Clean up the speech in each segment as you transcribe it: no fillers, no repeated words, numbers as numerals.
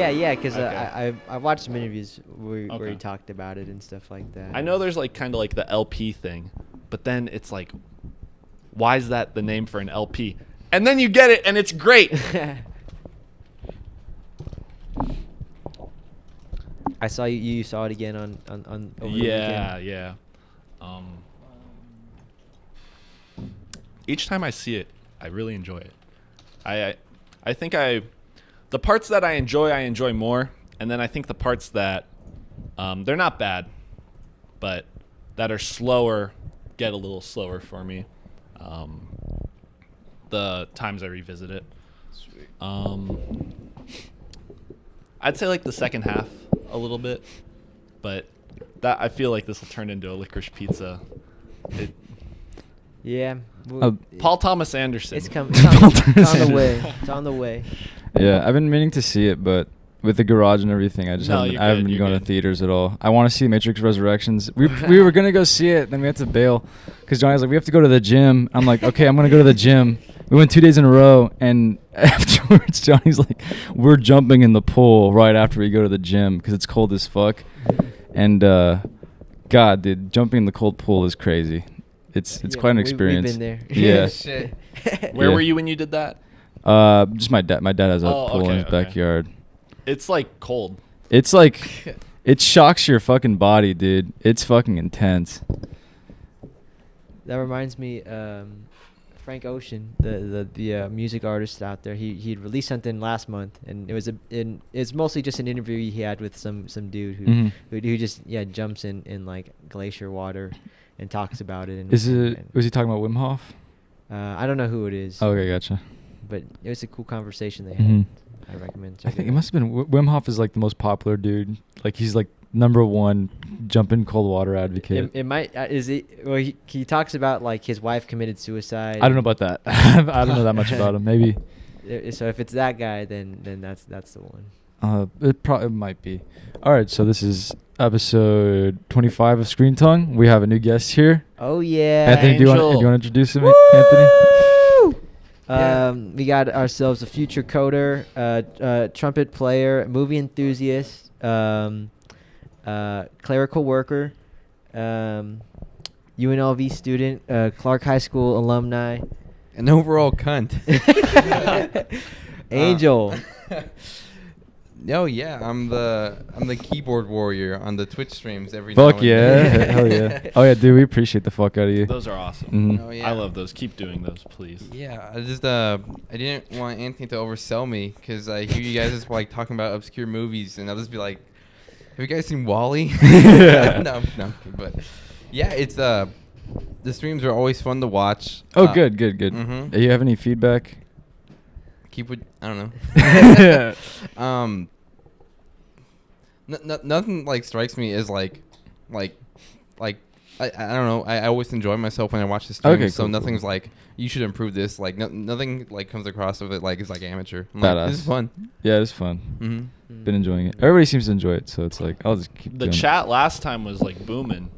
Yeah, because Okay. I watched some interviews where Okay. he talked about it and stuff like that. I know there's like kind of like the LP thing, but then it's like, why is that the name for an LP? And then you get it, and it's great. I saw you saw it again on over the Yeah, weekend. yeah. Each time I see it, I really enjoy it. I think the parts that I enjoy more, and then I think the parts that they're not bad, but that are slower get a little slower for me. The times I revisit it. Sweet. I'd say like the second half a little bit, but that I feel like this will turn into a licorice pizza. Yeah. Paul Thomas Anderson. It's coming. It's on the way. It's on the way. Yeah, I've been meaning to see it, but with the garage and everything, I just No, haven't, you're I haven't good, been you're going to good. theaters at all. I want to see Matrix Resurrections. We were gonna go see it, then we had to bail because Johnny's like, we have to go to the gym. I'm like, okay, I'm gonna go to the gym. We went 2 days in a row, and afterwards, Johnny's like, we're jumping in the pool right after we go to the gym because it's cold as fuck. And God, dude, jumping in the cold pool is crazy. It's Yeah, quite an we've experience. been there. Yeah. Shit. Where Yeah. were you when you did that? Just my dad. My dad has a Oh, pool okay, in his okay. backyard. It's like cold. It's like, it shocks your fucking body, dude. It's fucking intense. That reminds me, Frank Ocean, the music artist out there. He'd released something last month, and it's mostly just an interview he had with some dude Mhm. who just jumps in like glacier water and talks about it. And Was he talking about Wim Hof? I don't know who it is. Okay, gotcha. But it was a cool conversation they had. Mhm. I recommend. I checking think it it out. must have been Wim Hof is like the most popular dude. Like he's like #1 jump in cold water advocate. It might is it well he talks about like his wife committed suicide. I don't know about that. I don't know that much about him. Maybe So if it's that guy, then that's the one. it might be. All right, so this is episode 25 of Screen Tongue. We have a new guest here. Oh yeah. Anthony, do you want Angel. to introduce him, Woo! Anthony? Yeah. We got ourselves a future coder, trumpet player, movie enthusiast, clerical worker, UNLV student, Clark High School alumni. An overall cunt. Angel. No, yeah, I'm the keyboard warrior on the Twitch streams every Fuck now and yeah. then. Hell yeah. Oh yeah, dude, we appreciate the fuck out of you. Those are awesome. Mhm. Oh, yeah. I love those. Keep doing those, please. Yeah, I didn't want Anthony to oversell me because I hear you guys just like talking about obscure movies, and I'll just be like, "Have you guys seen Wall-E?" Yeah. no, but yeah, it's the streams are always fun to watch. Oh, good. Mhm. Do you have any feedback? Keep it. I don't know. Yeah. Nothing like strikes me as like I don't know. I always enjoy myself when I watch the streams. Okay, so cool. nothing's like you should improve this. Like nothing like comes across of it like it's like amateur. I'm like, this is Badass. fun. Yeah, it's fun. Mm-hmm. Been enjoying it. Everybody seems to enjoy it, so it's like I'll just keep The doing it. chat last time was like booming.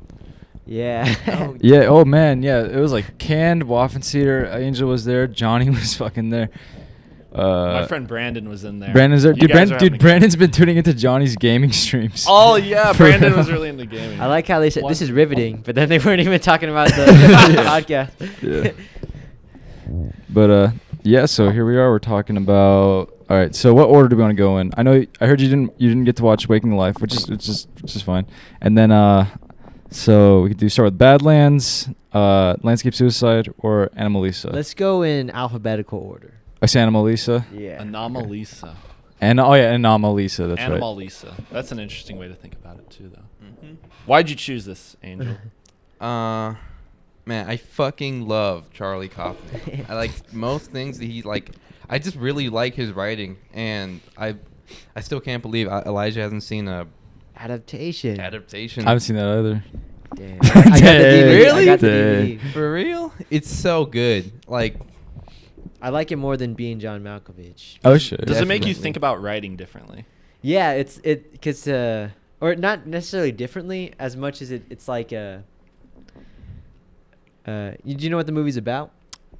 Yeah. Oh, Yeah. Oh man. Yeah. It was like canned Waffenseeder. Angel was there. Johnny was fucking there. My friend Brandon was in there. Brandon's there. You guys are having a- Brandon's been tuning into Johnny's gaming streams. Oh yeah, For Brandon real. was really into gaming. I like how they said One- this is riveting, but then they weren't even talking about the podcast. Yeah. But yeah. So here we are. We're talking about. All right. So what order do we want to go in? I heard you didn't get to watch Waking Life, which is fine. And then so we could start with Badlands, Landscape Suicide, or Anomalisa. Let's go in alphabetical order. I say Anomalisa. Yeah. Anomalisa. And Anomalisa. That's right. Anomalisa. That's an interesting way to think about it too, though. Mm-hmm. Why'd you choose this, Angel? Man, I fucking love Charlie Kaufman. I like most things that he like. I just really like his writing, and I still can't believe Elijah hasn't seen a Adaptation. adaptation. I haven't seen that either. Damn. I got the DVD. Really? I got the Dang. DVD. For real? It's so good. Like, I like it more than being John Malkovich. Oh shit. Does it make you Definitely. think about writing differently? Yeah, it's because or not necessarily differently as much as it's like do you know what the movie's about?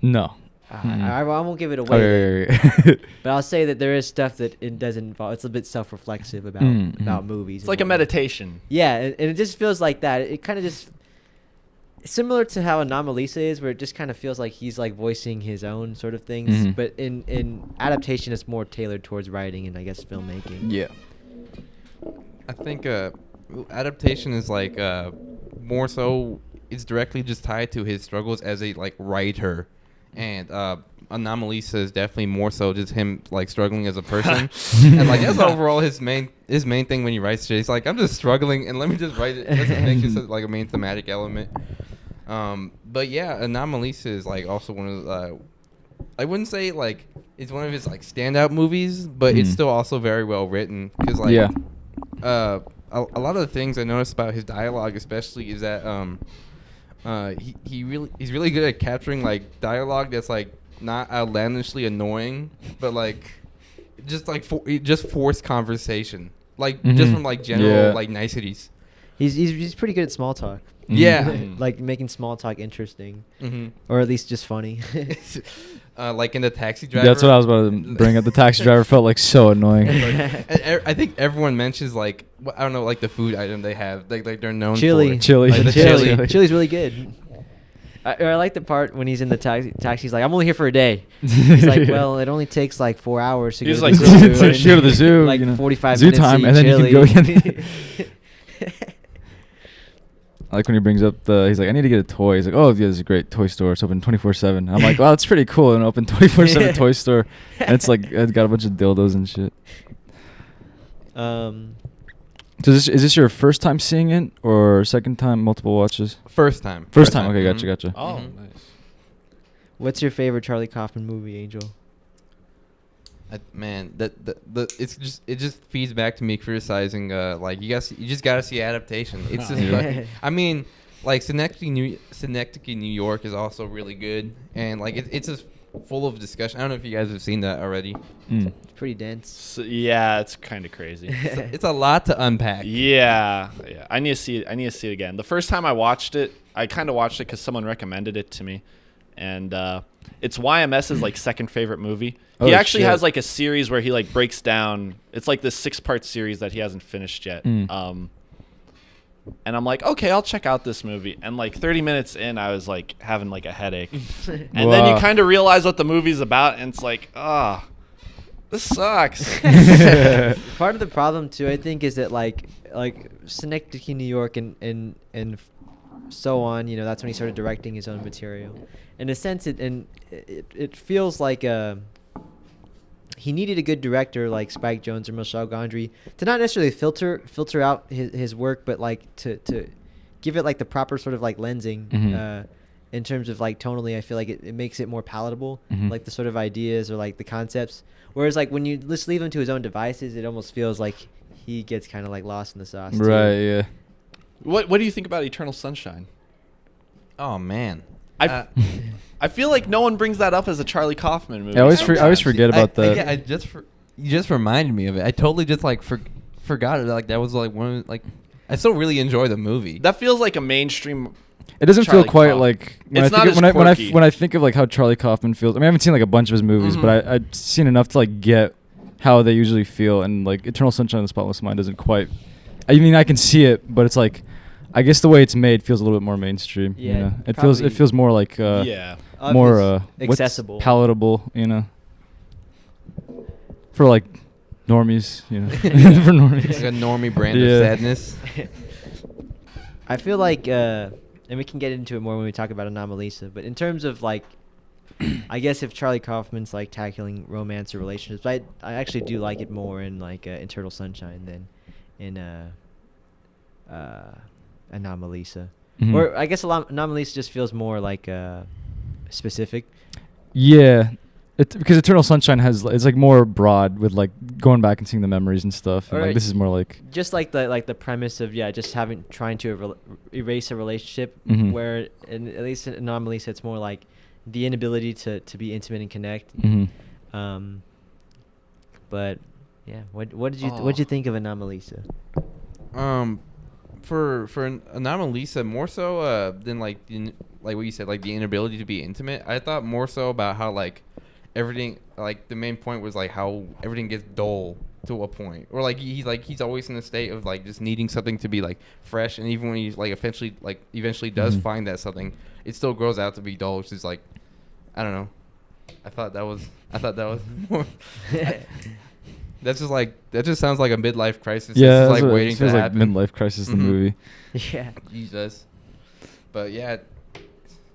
No. I won't give it away. Okay. But I'll say that there is stuff that it doesn't involve. It's a bit self-reflexive about movies. It's like a meditation. Yeah, and it just feels like that. It kind of just similar to how Anomalisa is, where it just kind of feels like he's like voicing his own sort of things. Mhm. But in adaptation, it's more tailored towards writing and I guess filmmaking. Yeah. I think adaptation is like more so. It's directly just tied to his struggles as a like writer, and Anomalisa is definitely more so just him like struggling as a person, and like that's overall his main thing when he writes shit. He's like, I'm just struggling, and let me just write it. That's what makes it like a main thematic element. But yeah, Anomalisa is like also one of the. I wouldn't say like it's one of his like standout movies, but it's still also very well written because like a lot of the things I noticed about his dialogue, especially, is that he's really good at capturing like dialogue that's like not outlandishly annoying, but like just like just forced conversation, like just from like general like niceties. He's pretty good at small talk. Yeah. Like making small talk interesting, Mm-hmm. or at least just funny. Like in the Taxi Driver. That's what I was about to bring up. The Taxi Driver felt like so annoying. I think everyone mentions like I don't know, like the food item they have, like they're known Chili. for. Chili. Like the Chili. Chili's really good. I like the part when he's in the taxi. He's like, I'm only here for a day. He's like, well, it only takes like 4 hours to He's go like, to the zoo. to and go to the zoo, like you know, 45 zoo minutes time, to and then eat you can go chili. again. I like when he brings up he's like, I need to get a toy. He's like, oh, yeah, there's a great toy store. It's open 24/7. I'm like, wow, that's pretty cool. An open 24/7 toy store. And it's like, it's got a bunch of dildos and shit. So is this your first time seeing it or second time, multiple watches? First time. First time. Okay, gotcha. Oh, Mhm. nice. What's your favorite Charlie Kaufman movie, Angel? Man, it just feeds back to me criticizing like you just gotta see adaptation. It's just Yeah. fucking, I mean, like Synecdoche, New York is also really good, and like it's just full of discussion. I don't know if you guys have seen that already. Mm. It's pretty dense. So, yeah, it's kind of crazy. It's a lot to unpack. Yeah. I need to see it. I need to see it again. The first time I watched it, I kind of watched it because someone recommended it to me, and it's YMS's like second favorite movie. He Oh, actually shit. has like a series where he like breaks down. It's like this 6-part series that he hasn't finished yet. Mm. And I'm like, okay, I'll check out this movie. And like 30 minutes in, I was like having like a headache. And then you Wow. kind of realize what the movie's about, and it's like, this sucks. Part of the problem too, I think, is that like Synecdoche, New York, and so on. You know, that's when he started directing his own material. In a sense, it feels like he needed a good director like Spike Jonze or Michel Gondry to not necessarily filter out his work, but like to give it like the proper sort of like lensing. Mhm. In terms of like tonally, I feel like it makes it more palatable, Mhm. like the sort of ideas or like the concepts. Whereas like when you just leave him to his own devices, it almost feels like he gets kind of like lost in the sauce. too. Right, yeah. What do you think about Eternal Sunshine? Oh man. I feel like no one brings that up as a Charlie Kaufman movie. I always sometimes. forget about that. You just reminded me of it. I totally just like forgot it. Like that was like one of, like I still really enjoy the movie. That feels like a mainstream. It doesn't Charlie feel quite Kaufman. like when It's I not think as quirky. when I think of like how Charlie Kaufman feels. I mean, I haven't seen like a bunch of his movies, Mhm. but I've seen enough to like get how they usually feel. And like Eternal Sunshine of the Spotless Mind doesn't quite. I mean, I can see it, but it's like, I guess the way it's made feels a little bit more mainstream. Yeah, you know? It probably- feels more like Yeah. more Obvious, what's accessible. palatable. You know, for like normies. You know, for normies. Like a normie brand Yeah. of sadness. I feel like, and we can get into it more when we talk about Anomalisa, but in terms of like, I guess if Charlie Kaufman's like tackling romance or relationships, I actually do like it more in like Eternal Sunshine than in Anomalisa. Mhm. Or I guess Anomalisa just feels more like specific. Yeah, because Eternal Sunshine it's like more broad with like going back and seeing the memories and stuff. And, Or like this is more like Just like the premise of just trying to erase a relationship, Mhm. where at least in Anomalisa it's more like the inability to be intimate and connect. mhm. But yeah, what did you think of Anomalisa? for Anomalisa, more so than like like what you said, like the inability to be intimate. I thought more so about how like everything, like the main point was like how everything gets dull to a point, or like he's always in a state of like just needing something to be like fresh, and even when he like eventually does find that something, it still grows out to be dull, which is like, I don't know. I thought that was more. That just sounds like a midlife crisis. Yeah, it's like waiting it feels to like happen. midlife crisis. The movie. Yeah. Jesus. But yeah,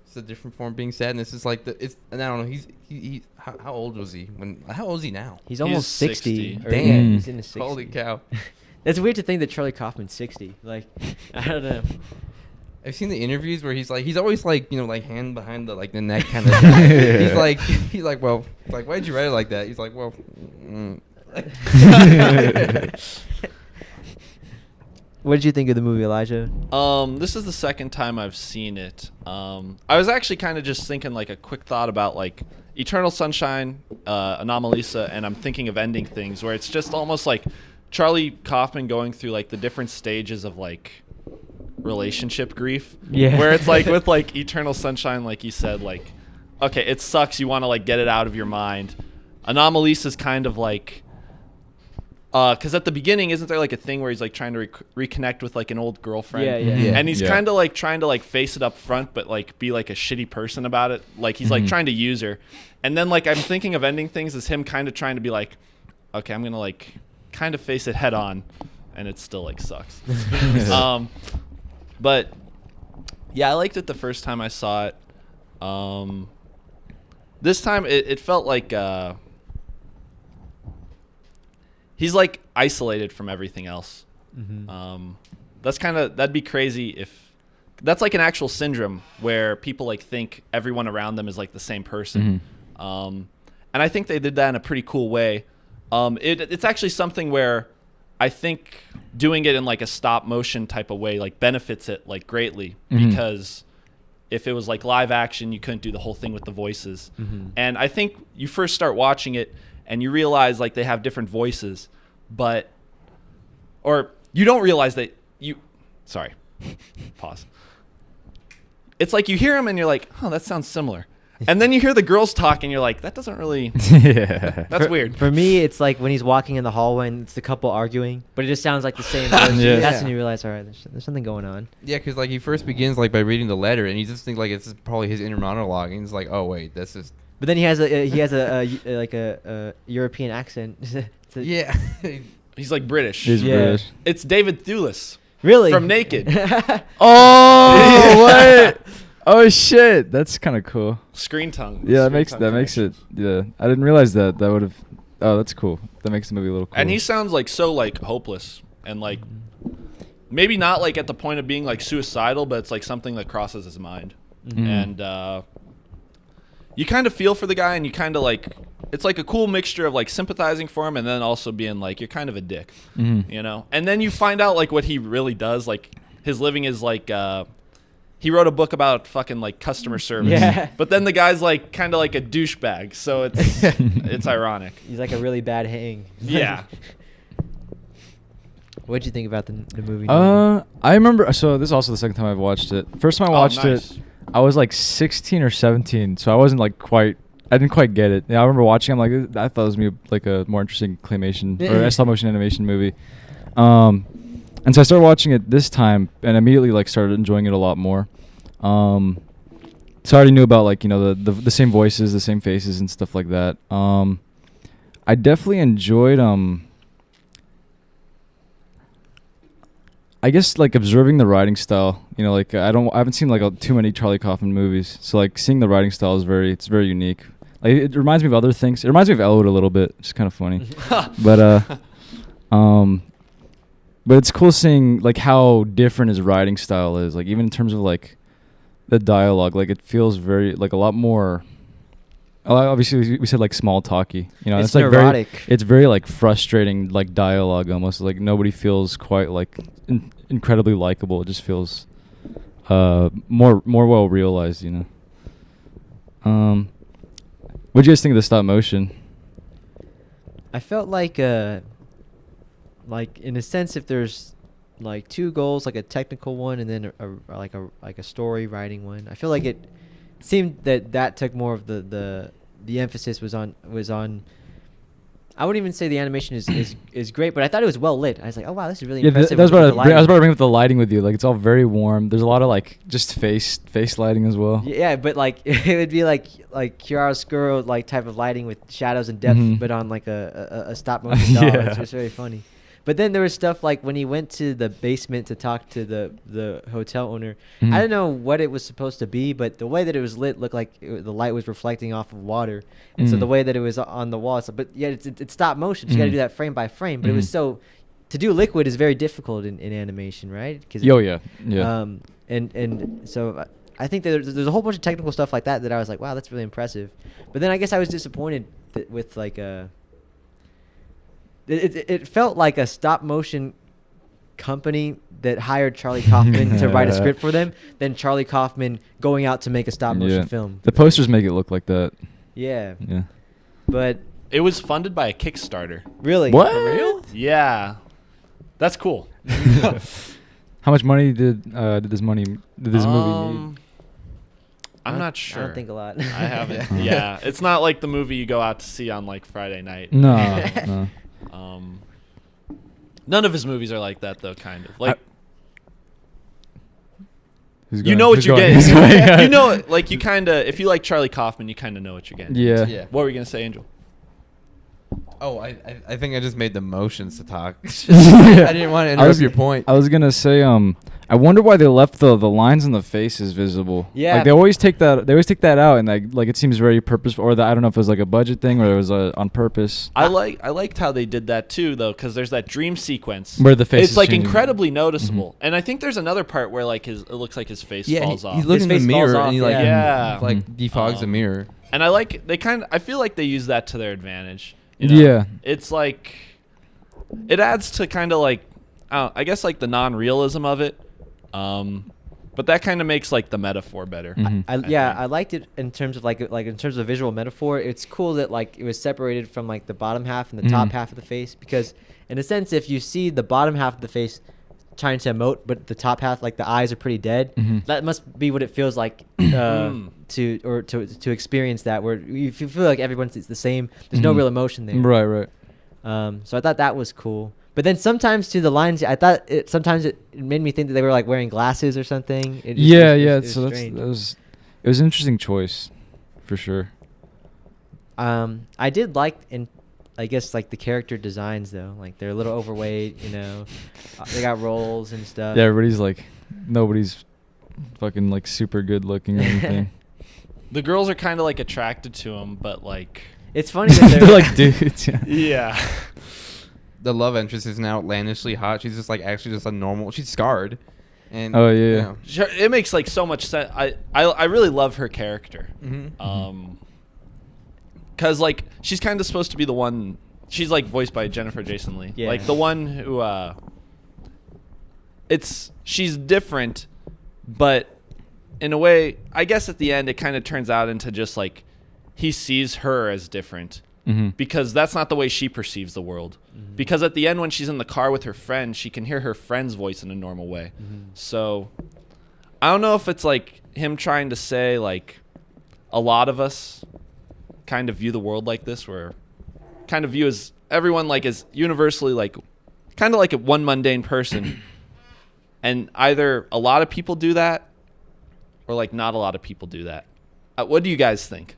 it's a different form of being sad, and it's just like and I don't know. He how old was he how old is he now? He's almost 60. 60. Or Damn. yeah, he's in his 60s. Holy cow. That's weird to think that Charlie Kaufman's 60. Like, I don't know. I've seen the interviews where he's always like, you know, like hand behind the neck kind of thing. he's like, well, like, why'd you write it like that? He's like, well, What did you think of the movie, Elijah? This is the second time I've seen it. I was actually kind of just thinking like a quick thought about like Eternal Sunshine, Anomalisa, and I'm thinking of ending things where it's just almost like Charlie Kaufman going through like the different stages of like relationship grief. Yeah. Where it's like with like Eternal Sunshine, like you said, like, okay, it sucks. You want to like get it out of your mind. Anomalisa is kind of like, because at the beginning, isn't there like a thing where he's like trying to reconnect with like an old girlfriend? Yeah. And he's kind of like trying to like face it up front, but like be like a shitty person about it. Like he's like trying to use her. And then like I'm thinking of ending things as him kind of trying to be like, okay, I'm gonna like kind of face it head on, and it still like sucks. But yeah, I liked it the first time I saw it. This time it felt like he's like isolated from everything else. That'd be crazy if that's like an actual syndrome where people like think everyone around them is like the same person. And I think they did that in a pretty cool way. It's actually something where I think doing it in like a stop motion type of way like benefits it like greatly, because if it was like live action, you couldn't do the whole thing with the voices. And I think you first start watching it and you realize like they have different voices, or you don't realize that pause. It's like you hear them and you're like, oh, that sounds similar. And then you hear the girls talk and you're like, that doesn't really, that's weird. For me, it's like when he's walking in the hallway and it's the couple arguing, but it just sounds like the same voice. Yeah. That's when you realize, all right, there's something going on. Yeah, because like he first begins like by reading the letter, and you just think like it's probably his inner monologue, and he's like, oh wait, this is. But then he has a European accent. Yeah. He's like British. He's British. It's David Thewlis Really? from Naked. Oh, what? Oh shit, that's kind of cool. Screen tongue. Yeah, that Screen makes tongue it. Yeah, I didn't realize that. That would have. Oh, that's cool. That makes the movie a little cool. And he sounds like so like hopeless and like maybe not like at the point of being like suicidal, but it's like something that crosses his mind. And you kind of feel for the guy, and you kind of like, it's like a cool mixture of like sympathizing for him and then also being like, you're kind of a dick, you know? And then you find out like what he really does. Like his living is like, he wrote a book about fucking like customer service. Yeah. But then the guy's like kind of like a douchebag. So it's ironic. He's like a really bad hang. Yeah. What'd you think about the movie? I remember. So this is also the second time I've watched it. First time I watched nice. it, I was like 16 or 17, so I wasn't like quite. I didn't quite get it. Yeah, I remember watching. I'm like, I thought it was gonna be like a more interesting claymation or a stop motion animation movie. And so I started watching it this time, and immediately like started enjoying it a lot more. So I already knew about like, you know, the same voices, the same faces, and stuff like that. I definitely enjoyed I guess like observing the writing style. You know, like I haven't seen like too many Charlie Kaufman movies, so like seeing the writing style is very unique. Like it reminds me of other things. It reminds me of Elwood a little bit. It's kind of funny, but it's cool seeing like how different his writing style is. Like even in terms of like the dialogue, like it feels very like a lot more. Obviously, we said like small talky. You know, It's like neurotic. it's very like frustrating, like dialogue almost. Like nobody feels quite like incredibly likable. It just feels more well realized. You know. What do you guys think of the stop motion? I felt like in a sense, if there's like 2 goals, like a technical one, and then a story writing one. I feel like it seemed that took more of the emphasis was on. I wouldn't even say the animation is great, but I thought it was well lit. I was like, oh wow, this is really impressive. That was with about the to bring, I was lighting. about to bring up the lighting with you. Like it's all very warm. There's a lot of like just face lighting as well. Yeah, but like it would be like chiaroscuro like type of lighting with shadows and depth, Mhm. but on like a stop motion doll. Yeah. It's just very funny. But then there was stuff like when he went to the basement to talk to the hotel owner. Mhm. I don't know what it was supposed to be, but the way that it was lit looked like the light was reflecting off of water, and so Mhm. the way that it was on the wall. So, but yeah, it's stop motion. So you got to Mhm. do that frame by frame. But it was Mhm. so to do liquid is very difficult in animation, right? Oh yeah, yeah. And so I think that there's a whole bunch of technical stuff like that I was like, wow, that's really impressive. But then I guess I was disappointed with like it felt like a stop motion company that hired Charlie Kaufman to write a script for them than Charlie Kaufman going out to make a stop motion film. The posters make it look like that. Yeah. Yeah. But It was funded by a Kickstarter. really, What? for real? Yeah, that's cool. How much money did this movie need? I'm not I sure. don't think a lot. I haven't. Yeah, it's not like the movie you go out to see on like Friday night. No, no. None of his movies are like that though. Kind of like Who's you going? know what Who's you're going? getting. Who's going? You know, like you kind of if you like Charlie Kaufman, you kind of know what you're getting. Yeah. Yeah. What were you gonna say, Angel? Oh, I think I just made the motions to talk. Yeah. I didn't want to I interrupt was- your point. I was gonna say, I wonder why they left the lines on the faces visible. Yeah. Like they always take that out, and like it seems very purposeful. Or I don't know if it was like a budget thing or it was on purpose. I liked how they did that too, though, because there's that dream sequence Where the face It's is like changing. incredibly noticeable, and I think there's another part where like it looks like his face falls he off. looks His in the face falls mirror off, and he like yeah. like Mhm. defogs the mirror. And I feel like they use that to their advantage. Yeah. It's like it adds to kind of like I guess like the non-realism of it. But that kind of makes like the metaphor better. Mhm. I liked it in terms of like in terms of visual metaphor. It's cool that like it was separated from like the bottom half and the top Mhm. half of the face, because in a sense, if you see the bottom half of the face trying to emote, but the top half, like the eyes are pretty dead, Mhm. that must be what it feels like to experience that, where you feel like everyone's the same. There's no Mhm. real emotion there. Right. So I thought that was cool. But then sometimes to the lines, I thought sometimes it made me think that they were like wearing glasses or something. It just Yeah. was So it strange. was an interesting choice, for sure. I did like, I guess like the character designs though. Like they're a little overweight, they got rolls and stuff. Yeah, nobody's fucking like super good looking or anything. The girls are kind of like attracted to him, but like It's funny that They're like dudes. Yeah. yeah. The love interest is now outlandishly hot. She's just like actually just a normal. She's scarred, and Oh, yeah. Sure, it makes like so much sense. I really love her character. Mm-hmm. Cause like she's kind of supposed to be the one. She's like voiced by Jennifer Jason Leigh. Yeah. Like the one who she's different, but in a way, I guess at the end it kind of turns out into just like he sees her as different. Mm-hmm. Because that's not the way she perceives the world. Mm-hmm. Because at the end, when she's in the car with her friend, she can hear her friend's voice in a normal way. Mhm. So I don't know if it's like him trying to say like a lot of us kind of view the world like this, where kind of view as everyone like as universally like kind of like a one mundane person. And either a lot of people do that or like not a lot of people do that. What do you guys think?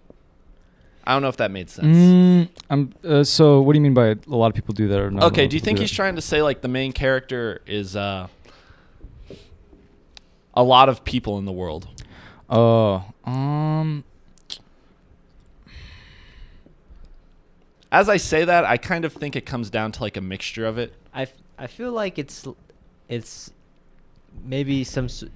I don't know if that made sense. So what do you mean by a lot of people do that or not? Okay, do you think he's trying to say like the main character is a lot of people in the world? As I say that, I kind of think it comes down to like a mixture of it. I feel like it's maybe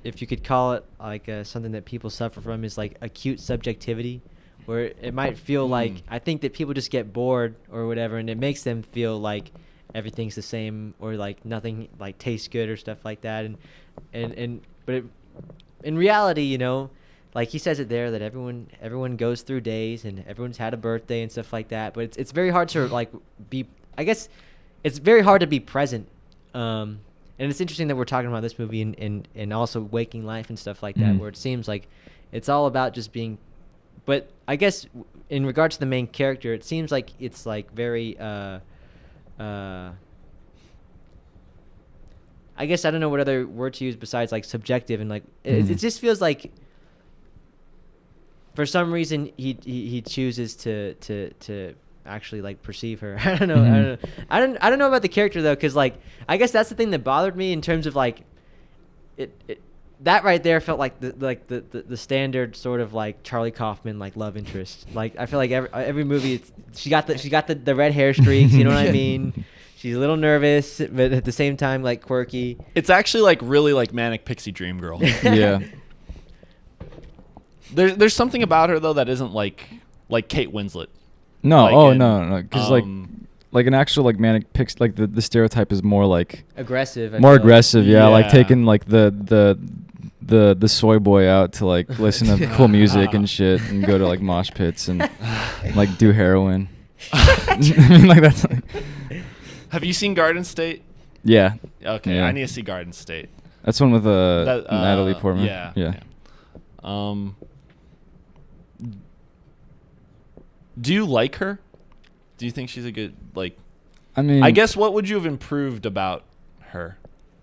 if you could call it like something that people suffer from is like acute subjectivity, where it might feel like, I think that people just get bored or whatever, and it makes them feel like everything's the same, or like nothing like tastes good or stuff like that, but in reality, like he says it there, that everyone goes through days and everyone's had a birthday and stuff like that, but it's very hard to like I guess it's very hard to be present and it's interesting that we're talking about this movie and also Waking Life and stuff like that, where it seems like it's all about just being. But I guess in regards to the main character, it seems like it's like very. I guess I don't know what other word to use besides like subjective, and like it just feels like for some reason he chooses to actually like perceive her. I don't know. I don't know about the character though, because like I guess that's the thing that bothered me in terms of like it that right there felt like the standard sort of like Charlie Kaufman like love interest. Like I feel like every movie she got the red hair streaks. You know what I mean? She's a little nervous, but at the same time, like quirky. It's actually like really like manic pixie dream girl. Yeah. There's something about her though that isn't like Kate Winslet. No, Like no, because like an actual like manic pix, like the stereotype is more like Aggressive. more aggressive. Yeah, like Yeah. taking like the soy boy out to like listen to cool music and shit, and go to like mosh pits and like do heroin. I mean, like that's. Like, Have you seen Garden State? yeah. Okay, Yeah. I need to see Garden State. That's one with Natalie Portman. Yeah. Do you like her? Do you think she's a good like? I mean, I guess what would you have improved about her?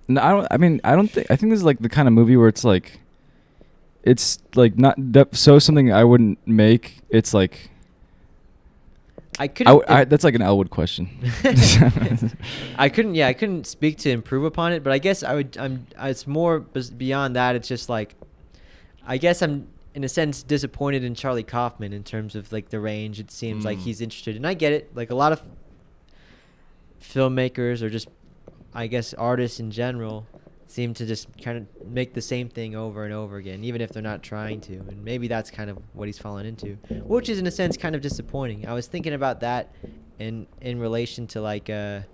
No, I don't. I mean, I don't think. I think this is like the kind of movie where it's like not something I wouldn't make. It's like I couldn't. that's like an Elwood question. I couldn't speak to improve upon it, but I guess I would. It's more beyond that. It's just like, I guess I'm in a sense disappointed in Charlie Kaufman in terms of like the range. It seems like he's interested, and I get it. Like a lot of filmmakers or just, I guess, artists in general seem to just kind of make the same thing over and over again, even if they're not trying to. And maybe that's kind of what he's fallen into, which is in a sense kind of disappointing. I was thinking about that in relation to like Michael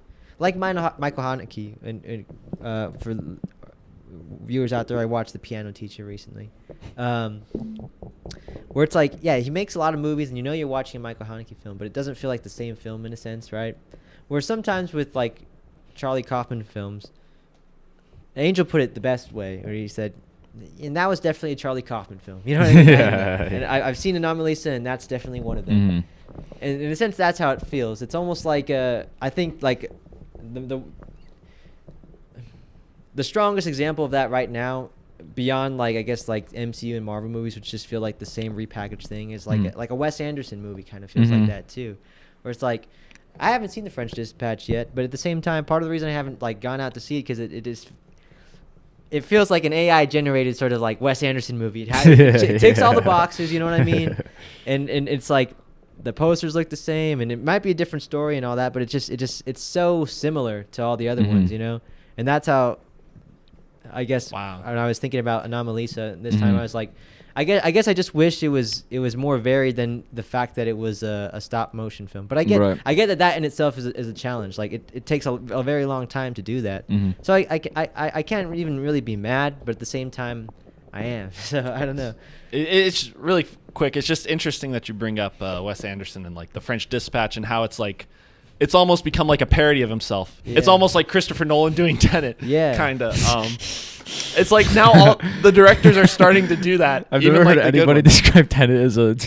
Haneke, and for viewers out there, I watched The Piano Teacher recently, where it's like, yeah, he makes a lot of movies, and you know you're watching a Michael Haneke film, but it doesn't feel like the same film in a sense, right? Where sometimes with like Charlie Kaufman films, Angel put it the best way, where he said, and that was definitely a Charlie Kaufman film. You know what I mean? And I've seen Anomalisa, and that's definitely one of them. And in a sense, that's how it feels. It's almost like I think like the strongest example of that right now, beyond like I guess like MCU and Marvel movies, which just feel like the same repackaged thing, is like a Wes Anderson movie kind of feels like that too, where it's like I haven't seen The French Dispatch yet, but at the same time, part of the reason I haven't like gone out to see it because it feels like an AI generated sort of like Wes Anderson movie. It ticks all the boxes, you know what I mean? And it's like the posters look the same, and it might be a different story and all that, but it's so similar to all the other ones, you know? And that's how I guess when I was thinking about Anomalisa this time, I was like, I guess I just wish it was more varied than the fact that it was a stop motion film. But I get that in itself is a challenge. Like it takes a very long time to do that. So I can't even really be mad, but at the same time, I am. So I don't know. It's really quick. It's just interesting that you bring up Wes Anderson and like The French Dispatch and how it's like. It's almost become like a parody of himself. Yeah. It's almost like Christopher Nolan doing Tenet. Yeah. Kind of. It's like now all the directors are starting to do that. I've never heard anybody describe Tenet as a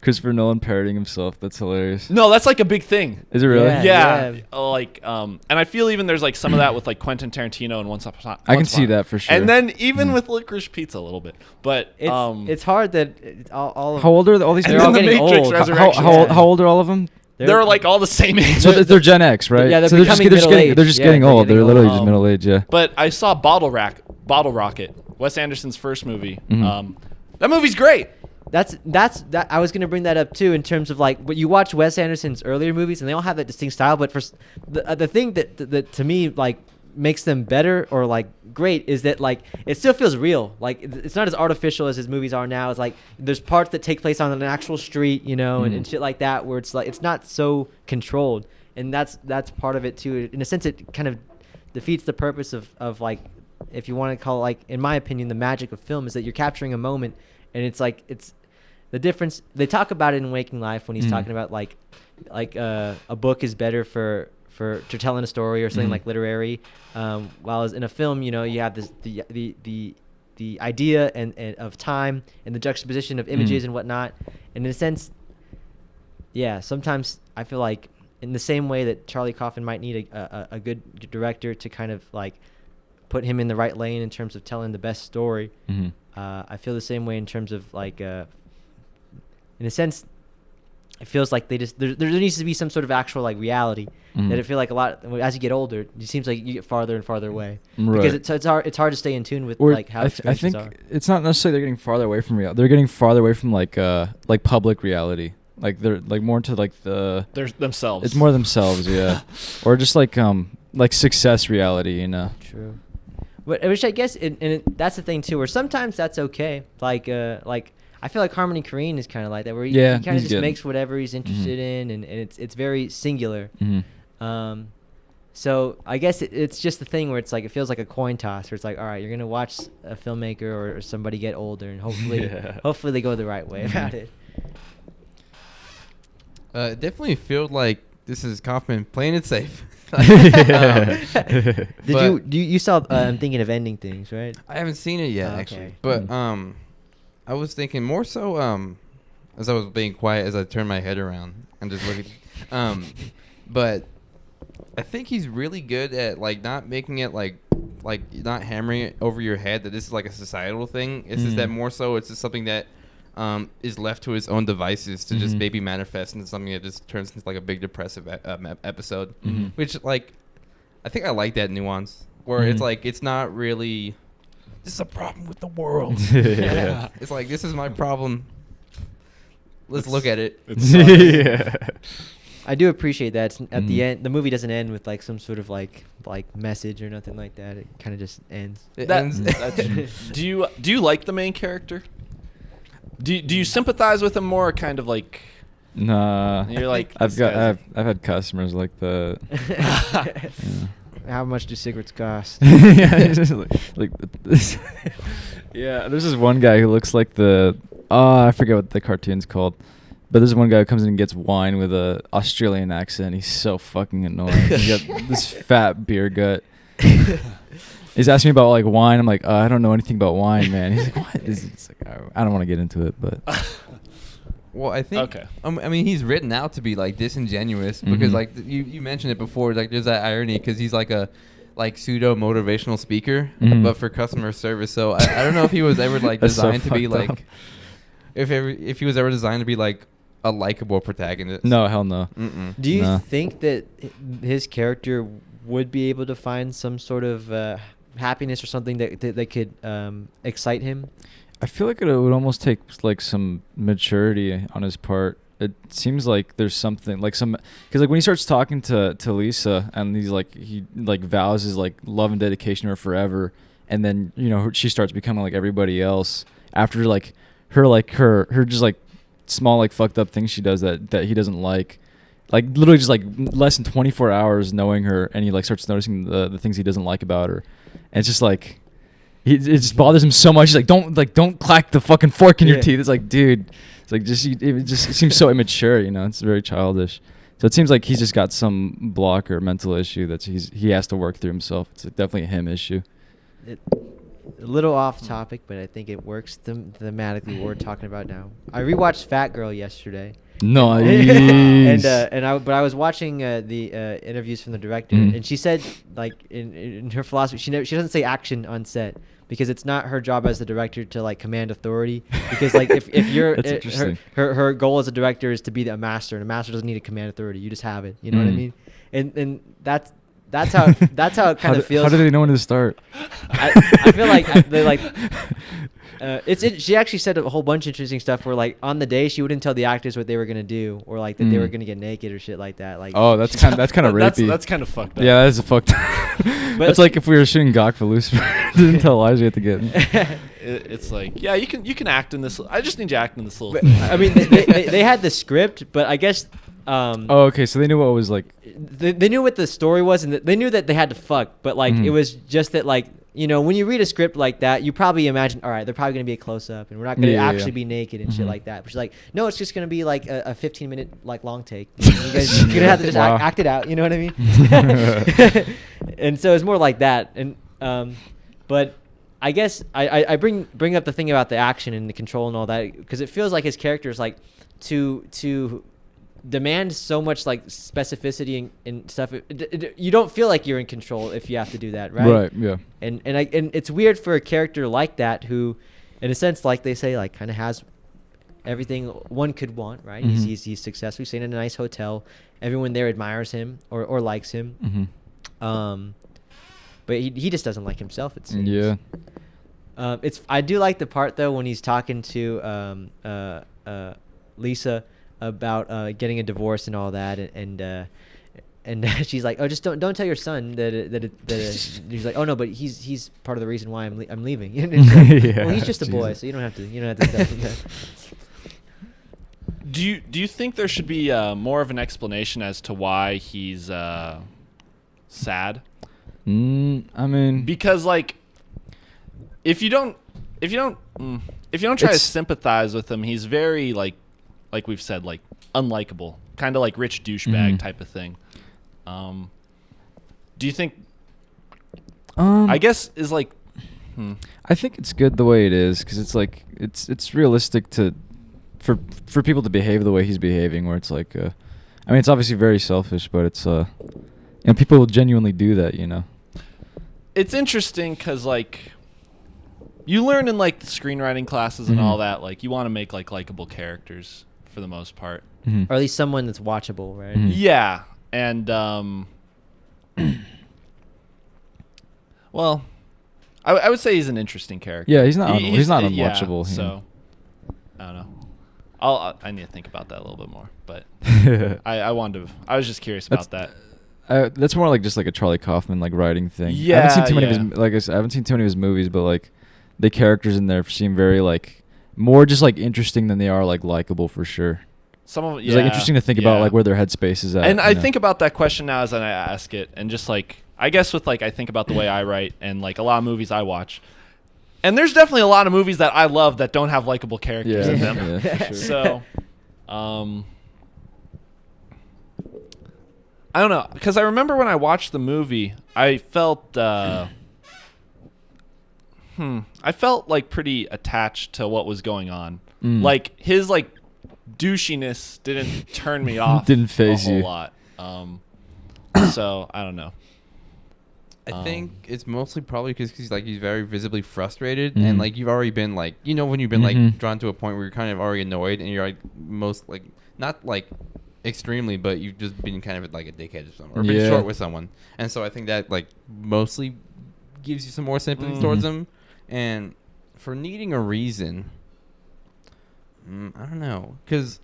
Christopher Nolan parodying himself. That's hilarious. No, that's like a big thing. Is it really? Yeah. Like, and I feel even there's like some of that with like Quentin Tarantino and Once Upon I can see that for sure. And then even with Licorice Pizza a little bit. But it's hard that all of how old are all these? They're all getting old. How old are all of them? They're like all the same age. So they're Gen X, right? Yeah, so they're just getting old. They're literally just middle aged, yeah. But I saw Bottle Rocket, Wes Anderson's first movie. That movie's great. That's I was gonna bring that up too in terms of like, but you watch Wes Anderson's earlier movies and they all have that distinct style. But for the thing that to me like makes them better or like great is that like it still feels real. Like it's not as artificial as his movies are now. It's like there's parts that take place on an actual street, you know, and shit like that, where it's like it's not so controlled, and that's part of it too. In a sense, it kind of defeats the purpose of like, if you want to call it, like, in my opinion, the magic of film is that you're capturing a moment, and it's like it's the difference. They talk about it in Waking Life when he's talking about like a book is better for to telling a story or something Mhm. like literary. While as in a film, you know, you have this the idea and of time and the juxtaposition of images Mhm. and whatnot. And in a sense, yeah, sometimes I feel like in the same way that Charlie Kaufman might need a good director to kind of like put him in the right lane in terms of telling the best story. Mhm. I feel the same way in terms of like, in a sense, it feels like they just there needs to be some sort of actual like reality. Mhm. That I feel like a lot as you get older, it seems like you get farther and farther away Right. because it's hard to stay in tune with Or like how I experiences think are. it's not necessarily they're getting farther away from reality. They're getting farther away from like public reality. Like they're like more into like the They're themselves. it's more themselves, yeah. Or just like success reality, you know. True. But which I guess that's the thing too, where sometimes that's okay. Like I feel like Harmony Korine is kind of like that, where he Yeah, kind of he's just good. makes whatever he's interested in, and it's very singular. Mm-hmm. So I guess it's just the thing where it's like it feels like a coin toss, where it's like, all right, you're gonna watch a filmmaker or somebody get older, and hopefully Yeah. hopefully they go the right way about it. It definitely felt like this is Kaufman playing it safe. Did But- you saw I'm thinking of ending things, right? I haven't seen it yet, Okay. actually. But I was thinking more so as I was being quiet as I turned my head around and just looking. But I think he's really good at like not making it like not hammering it over your head that this is like a societal thing. It's just that more so it's just something that is left to his own devices to just maybe manifest into something that just turns into like a big depressive episode. Which like I think I like that nuance where it's like it's not really this is a problem with the world. Yeah. It's like this is my problem. Let's look at it. Yeah. I do appreciate that. It's at the end, the movie doesn't end with like some sort of like message or nothing like that. It kind of just ends. It That- ends. do you like the main character? Do you sympathize with him more, or kind of like Nah. you're like I've this guy's- had customers like that. Yeah. How much do cigarettes cost? Yeah, it's just like this. Yeah, there's this one guy who looks like I forget what the cartoon's called, but there's one guy who comes in and gets wine with a Australian accent. He's so fucking annoying. He's got this fat beer gut. He's asking me about like wine. I'm like, I don't know anything about wine, man. He's like, what? It's like, I don't want to get into it, but Well, I think. Okay. I mean, he's written out to be like disingenuous because, Mhm. like, you mentioned it before. Like, there's that irony because he's like a pseudo motivational speaker, Mhm. but for customer service. So I don't know if he was ever like That's so designed to be fucked up. like, if he was ever designed to be like a likable protagonist. no, hell no. Mm-mm. Do you No. think that his character would be able to find some sort of happiness or something that could excite him? I feel like it would almost take like some maturity on his part. It seems like there's something like because like when he starts talking to Lisa and he vows his like love and dedication to her forever, and then she starts becoming like everybody else after her just like small like fucked up things she does that he doesn't like literally just like less than 24 hours knowing her, and he like starts noticing the things he doesn't like about her, and it's just like. It just bothers him so much. He's like, don't clack the fucking fork in your teeth. It's like, dude, it's like it seems so immature. It's very childish. So it seems like he's just got some block or mental issue that he has to work through himself. It's definitely a him issue. A little off topic, but I think it works thematically what we're talking about now. I rewatched Fat Girl yesterday. Nice. But I was watching the interviews from the director, Mhm. and she said like in her philosophy, she doesn't say action on set because it's not her job as the director to like command authority. Because like if you're That's interesting. her goal as a director is to be a master, and a master doesn't need to command authority. You just have it. You know what I Mhm. mean? And that's how it kind of feels. How do they know when to start? I feel like they like. She actually said a whole bunch of interesting stuff where like on the day she wouldn't tell the actors what they were gonna do or like that they were gonna get naked or shit like that. Like Oh, that's kind of rapey. That's kind of fucked up. Yeah, that's a fucked. That's like if we were shooting Gawk for Lucifer, didn't tell Elijah at the get. It's like, yeah, you can act in this. I just need you to act in this little. But, thing. I mean, they had the script, but I guess. Oh, okay. So they knew what was like. They knew what the story was, and they knew that they had to fuck, but like Mhm. it was just that like you know, when you read a script like that, you probably imagine, all right, they're probably going to be a close up and we're not going to actually be naked and shit like that. But she's like, no, it's just going to be like a 15-minute like long take. You guys are going to have to just act it out. You know what I mean? And so it's more like that. And but I guess I bring up the thing about the action and the control and all that because it feels like his character is like to demand so much like specificity and stuff. You don't feel like you're in control if you have to do that, right? Right. Yeah. And it's weird for a character like that who, in a sense, like they say, like kind of has everything one could want, right? Mm-hmm. He's successful. He's staying in a nice hotel. Everyone there admires him or likes him. Mm-hmm. But he just doesn't like himself, it seems. Yeah. I do like the part though when he's talking to Lisa about getting a divorce and all that, and she's like, oh, just don't tell your son that he's like, oh no, but he's part of the reason why I'm leaving. And it's like, well, he's just a boy, so you don't have to tell him that. Do you think there should be more of an explanation as to why he's sad? I mean, Because like, if you don't try to sympathize with him, he's very like we've said, like unlikable, kind of like rich douchebag type of thing. Do you think? I guess is like. I think it's good the way it is because it's like it's realistic for people to behave the way he's behaving. Where it's like, I mean, it's obviously very selfish, but it's and people will genuinely do that, you know. It's interesting because like you learn in like the screenwriting classes and all that, like you want to make like likable characters for the most part, Or at least someone that's watchable, right? Yeah, and well, I would say he's an interesting character. Yeah, he's not unwatchable. Yeah, so I don't know. I need to think about that a little bit more, but I was just curious about that. That's more like just like a Charlie Kaufman like writing thing. Yeah, I haven't seen too many of his, like I said, I haven't seen too many of his movies, but like the characters in there seem very like more just like interesting than they are like likable for sure. Some of it, it's like interesting to think about like where their headspace is at. And I think about that question now as I ask it, and just like I guess with like I think about the way I write and like a lot of movies I watch, and there's definitely a lot of movies that I love that don't have likable characters in them. Yeah, for sure. So, I don't know, because I remember when I watched the movie, I felt like pretty attached to what was going on. Like his like douchiness didn't turn me off. Didn't faze a whole you. lot. So I don't know. I think it's mostly probably because he's very visibly frustrated, and like you've already been like, you know, when you've been like drawn to a point where you're kind of already annoyed, and you're like most like not like extremely, but you've just been kind of like a dickhead or something, or been short with someone, and so I think that like mostly gives you some more sympathy towards him, and for needing a reason, I don't know, because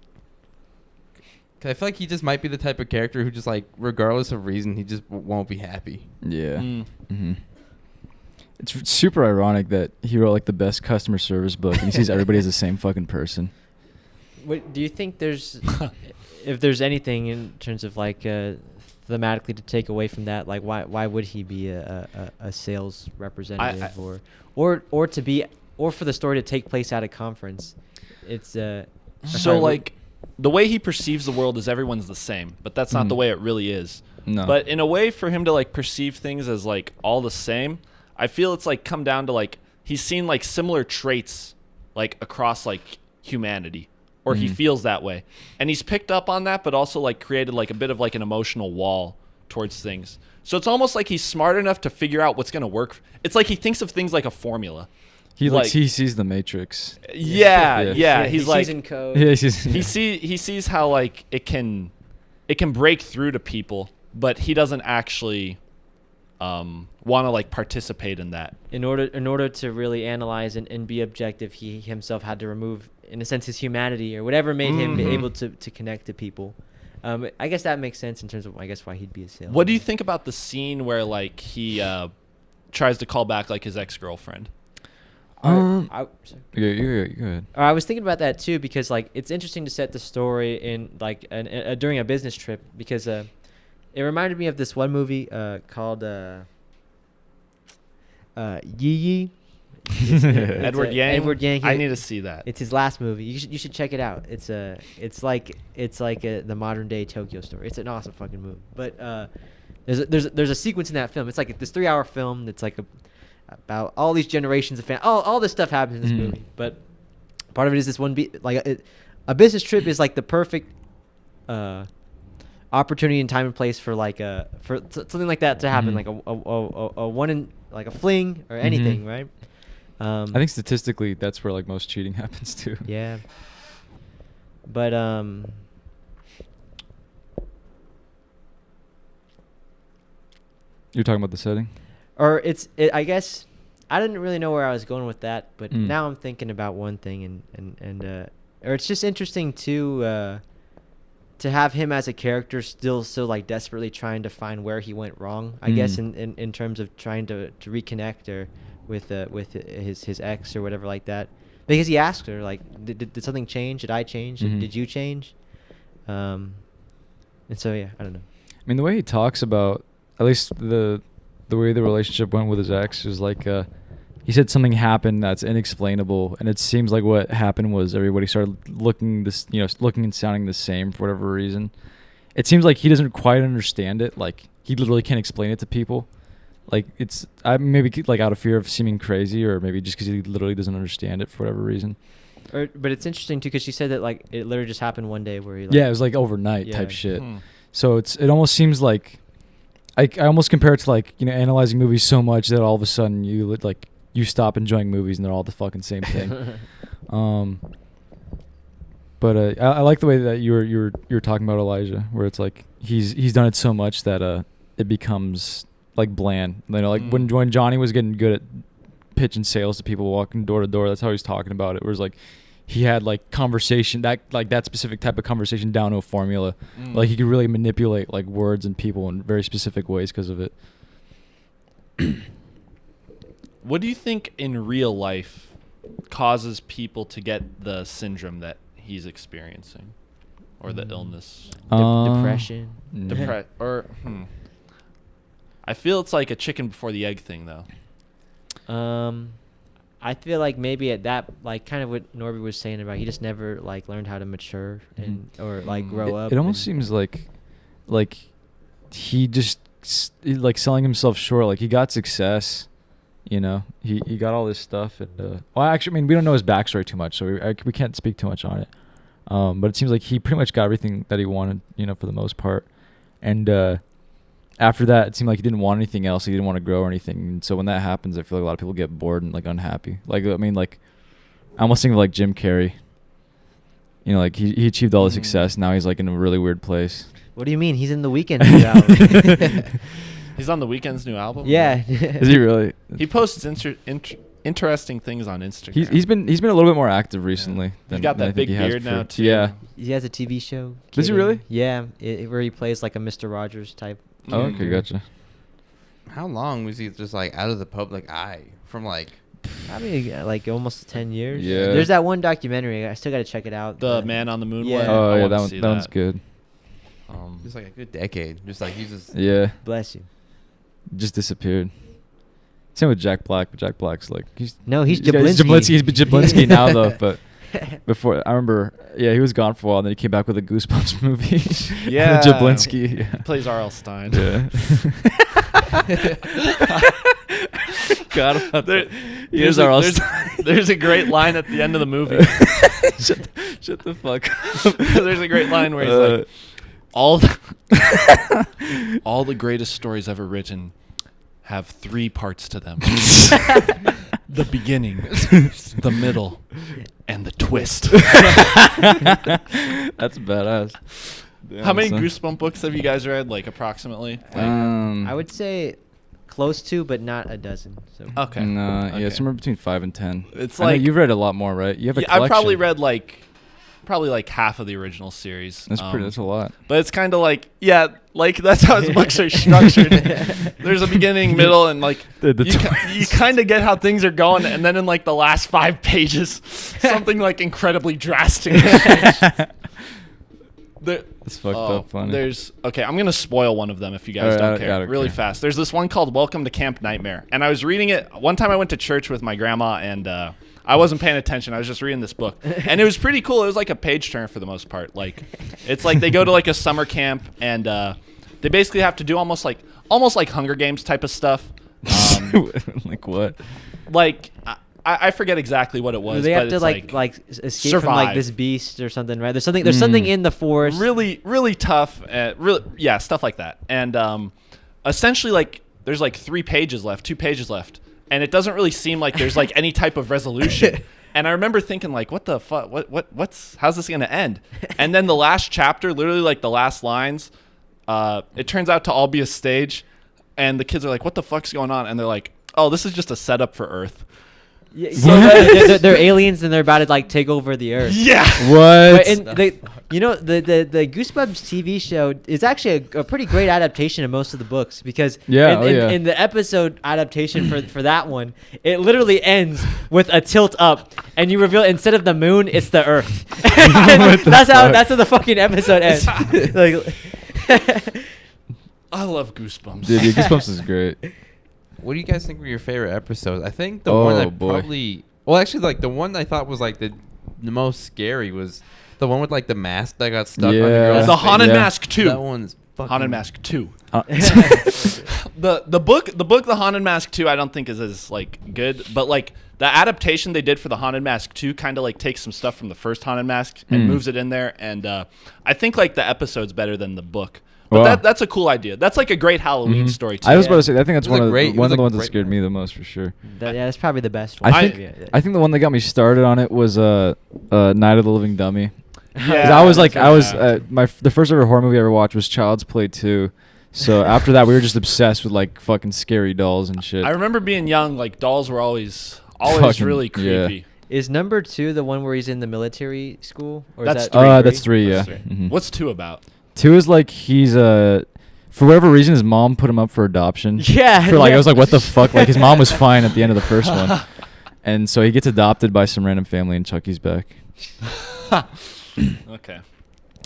I feel like he just might be the type of character who just like, regardless of reason, he just won't be happy. Yeah. It's super ironic that he wrote like the best customer service book and he sees everybody as the same fucking person. What do you think if there's anything in terms of like thematically to take away from that, like why would he be a sales representative or for the story to take place at a conference? It's so like the way he perceives the world is everyone's the same, but that's not the way it really is. No. But in a way, for him to like perceive things as like all the same, I feel it's like come down to like he's seen like similar traits like across like humanity, or he feels that way, and he's picked up on that, but also like created like a bit of like an emotional wall towards things. So it's almost like he's smart enough to figure out what's gonna work. It's like he thinks of things like a formula. He like he sees the Matrix. Yeah. He's like sees in code. Yeah, he sees how like it can break through to people, but he doesn't actually want to like participate in that. In order to really analyze and be objective, he himself had to remove, in a sense, his humanity or whatever made him be able to connect to people. I guess that makes sense in terms of, I guess, why he'd be a salesman. What do you think about the scene where like he tries to call back like his ex-girlfriend? Go ahead. I was thinking about that too, because like it's interesting to set the story in like during a business trip, because it reminded me of this one movie called Yee Yee. Edward Yang. Edward Yang. I need to see that. It's his last movie. You should check it out. It's like the modern day Tokyo Story. It's an awesome fucking movie. But there's a sequence in that film. It's like this 3-hour film that's like about all these generations of all this stuff happens in this movie. But part of it is this one a business trip is like the perfect opportunity and time and place for for something like that to happen, like a one in like a fling or anything, right? I think statistically that's where like most cheating happens too. Yeah. But You're talking about the setting? or I guess I didn't really know where I was going with that, but now I'm thinking about one thing and or it's just interesting to have him as a character still so like desperately trying to find where he went wrong, I guess in terms of trying to reconnect or with his ex or whatever like that, because he asked her like did something change, did I change, did you change, and so yeah, I don't know. I mean, the way he talks about, at least the way the relationship went with his ex is like he said something happened that's inexplainable, and it seems like what happened was everybody started looking and sounding the same for whatever reason. It seems like he doesn't quite understand it. Like he literally can't explain it to people. Like maybe like out of fear of seeming crazy, or maybe just because he literally doesn't understand it for whatever reason. But it's interesting too because she said that like it literally just happened one day where he it was like overnight type shit. Hmm. So it almost seems like I almost compare it to like analyzing movies so much that all of a sudden you stop enjoying movies and they're all the fucking same thing. But I like the way that you're talking about Elijah, where it's like he's done it so much that it becomes like bland. Like when Johnny was getting good at pitching sales to people walking door to door, that's how he's talking about it. Where it's like he had like conversation that specific type of conversation down to a formula. Like he could really manipulate like words and people in very specific ways because of it. What do you think in real life causes people to get the syndrome that he's experiencing, or the illness? Depression. I feel it's like a chicken before the egg thing, though. I feel like maybe at that, like kind of what Norby was saying about he just never like learned how to mature and or like grow up. It almost seems like he just like selling himself short. Like he got success, he got all this stuff, and actually, I mean, we don't know his backstory too much, so we can't speak too much on it. But it seems like he pretty much got everything that he wanted, for the most part, and after that, it seemed like he didn't want anything else. He didn't want to grow or anything. And so when that happens, I feel like a lot of people get bored and like unhappy. Like, I mean, like I almost think of like Jim Carrey. Like he achieved all the success. Now he's like in a really weird place. What do you mean? He's in The Weeknd's new album. He's on The Weeknd's new album? Yeah. Is he really? He posts interesting things on Instagram. He's been a little bit more active recently. He's got that big beard now too. Yeah. He has a TV show. Does he really? Yeah, where he plays like a Mr. Rogers type. Oh, okay, gotcha. How long was he just like out of the public eye? From like, I mean, like almost 10 years. Yeah. There's that one documentary. I still got to check it out. The Man on the Moon Yeah. one? Oh I yeah, wanna see that one's good. just like a good decade. Just like he's just. Yeah. Bless you. Just disappeared. Same with Jack Black, but Jack Black's like he's He's Jablinski. He's Jablinski now though, but before I remember, he was gone for a while, and then he came back with a Goosebumps movie. Yeah. Jablinski. Yeah. He plays R.L. Stein. Yeah. God, about that. He is R.L. Stein. There's a great line at the end of the movie. Shut the fuck up. There's a great line where he's like, all the greatest stories ever written have 3 parts to them. The beginning, the middle, and the twist. That's badass. Damn, How many son. Goosebump books have you guys read, like, approximately? I would say close to, but not a dozen. So Okay. No, Okay. yeah, somewhere between 5 and 10. It's I know like you've read a lot more, right? You have a I've collection. probably read like half of the original series. That's a lot. But it's kind of like, that's how his books are structured. There's a beginning, middle, and like you kind of get how things are going, and then in like the last 5 pages, something like incredibly drastic. It's fucked up funny. Okay, I'm gonna spoil one of them if you guys don't care. Really fast. There's this one called Welcome to Camp Nightmare, and I was reading it one time. I went to church with my grandma, and I wasn't paying attention. I was just reading this book, and it was pretty cool. It was like a page turner for the most part. Like, it's like they go to like a summer camp, and they basically have to do almost like Hunger Games type of stuff. Like what? Like. I forget exactly what it was. They have but to it's like escape survive. from like this beast or something, right? There's something in the forest. Really, really tough. Stuff like that. And essentially, like, there's like 2 pages left, and it doesn't really seem like there's like any type of resolution. And I remember thinking, like, what the fuck? How's this gonna end? And then the last chapter, literally like the last lines, it turns out to all be a stage, and the kids are like, "What the fuck's going on?" And they're like, "Oh, this is just a setup for Earth." Yeah, so they're aliens and they're about to like take over the earth. Yeah. What? But the Goosebumps TV show is actually a pretty great adaptation of most of the books because in the episode adaptation for that one, it literally ends with a tilt up and you reveal instead of the moon, it's the earth. That's how the fucking episode ends. I love Goosebumps. Dude, yeah, Goosebumps is great. What do you guys think were your favorite episodes? I think the one that probably... Well, actually, like, the one I thought was, like, the most scary was the one with, like, the mask that got stuck on the girl's The face. Haunted Mask 2. That one's fucking... Haunted Mask 2. The book, The Haunted Mask 2, I don't think is as, like, good. But, like, the adaptation they did for The Haunted Mask 2 kind of, like, takes some stuff from the first Haunted Mask and moves it in there. And I think, like, the episode's better than the book. But that's a cool idea. That's like a great Halloween story too. I was about to say, I think that's one of the ones that scared one. me the most for sure. That's probably the best one. I think the one that got me started on it was Night of the Living Dummy. Yeah, I was the first ever horror movie I ever watched was Child's Play 2. So after that, we were just obsessed with like fucking scary dolls and shit. I remember being young, like dolls were always Fucking, really creepy. Yeah. Is number 2 the one where he's in the military school? Or That's is that that's 3, yeah. That's 3. Mm-hmm. What's 2 about? 2 is like he's for whatever reason his mom put him up for adoption. Yeah. For like I was like, what the fuck? Like his mom was fine at the end of the first one, and so he gets adopted by some random family and Chucky's back. Okay.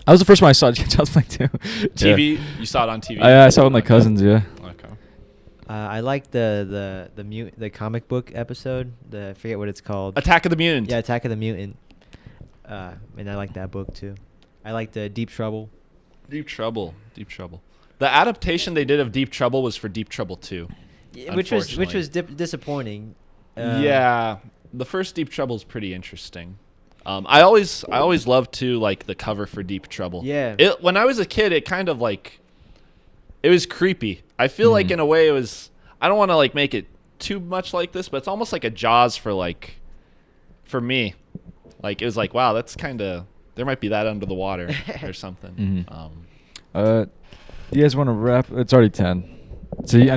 That was the first one I saw Child's Play 2. TV? Yeah. You saw it on TV? I saw it with my cousins. Yeah. Okay. I like the comic book episode. I forget what it's called. Attack of the Mutant. Yeah, Attack of the Mutant. And I like that book too. I like the Deep Trouble. Deep Trouble. The adaptation they did of Deep Trouble was for Deep Trouble 2. Which was disappointing. Yeah, the first Deep Trouble is pretty interesting. I always loved to like the cover for Deep Trouble. Yeah. When I was a kid, it kind of like it was creepy. I feel like in a way it was. I don't want to like make it too much like this, but it's almost like a Jaws for me. Like it was like, wow, that's kind of there might be that under the water or something. Do you guys want to wrap? It's already 10. So I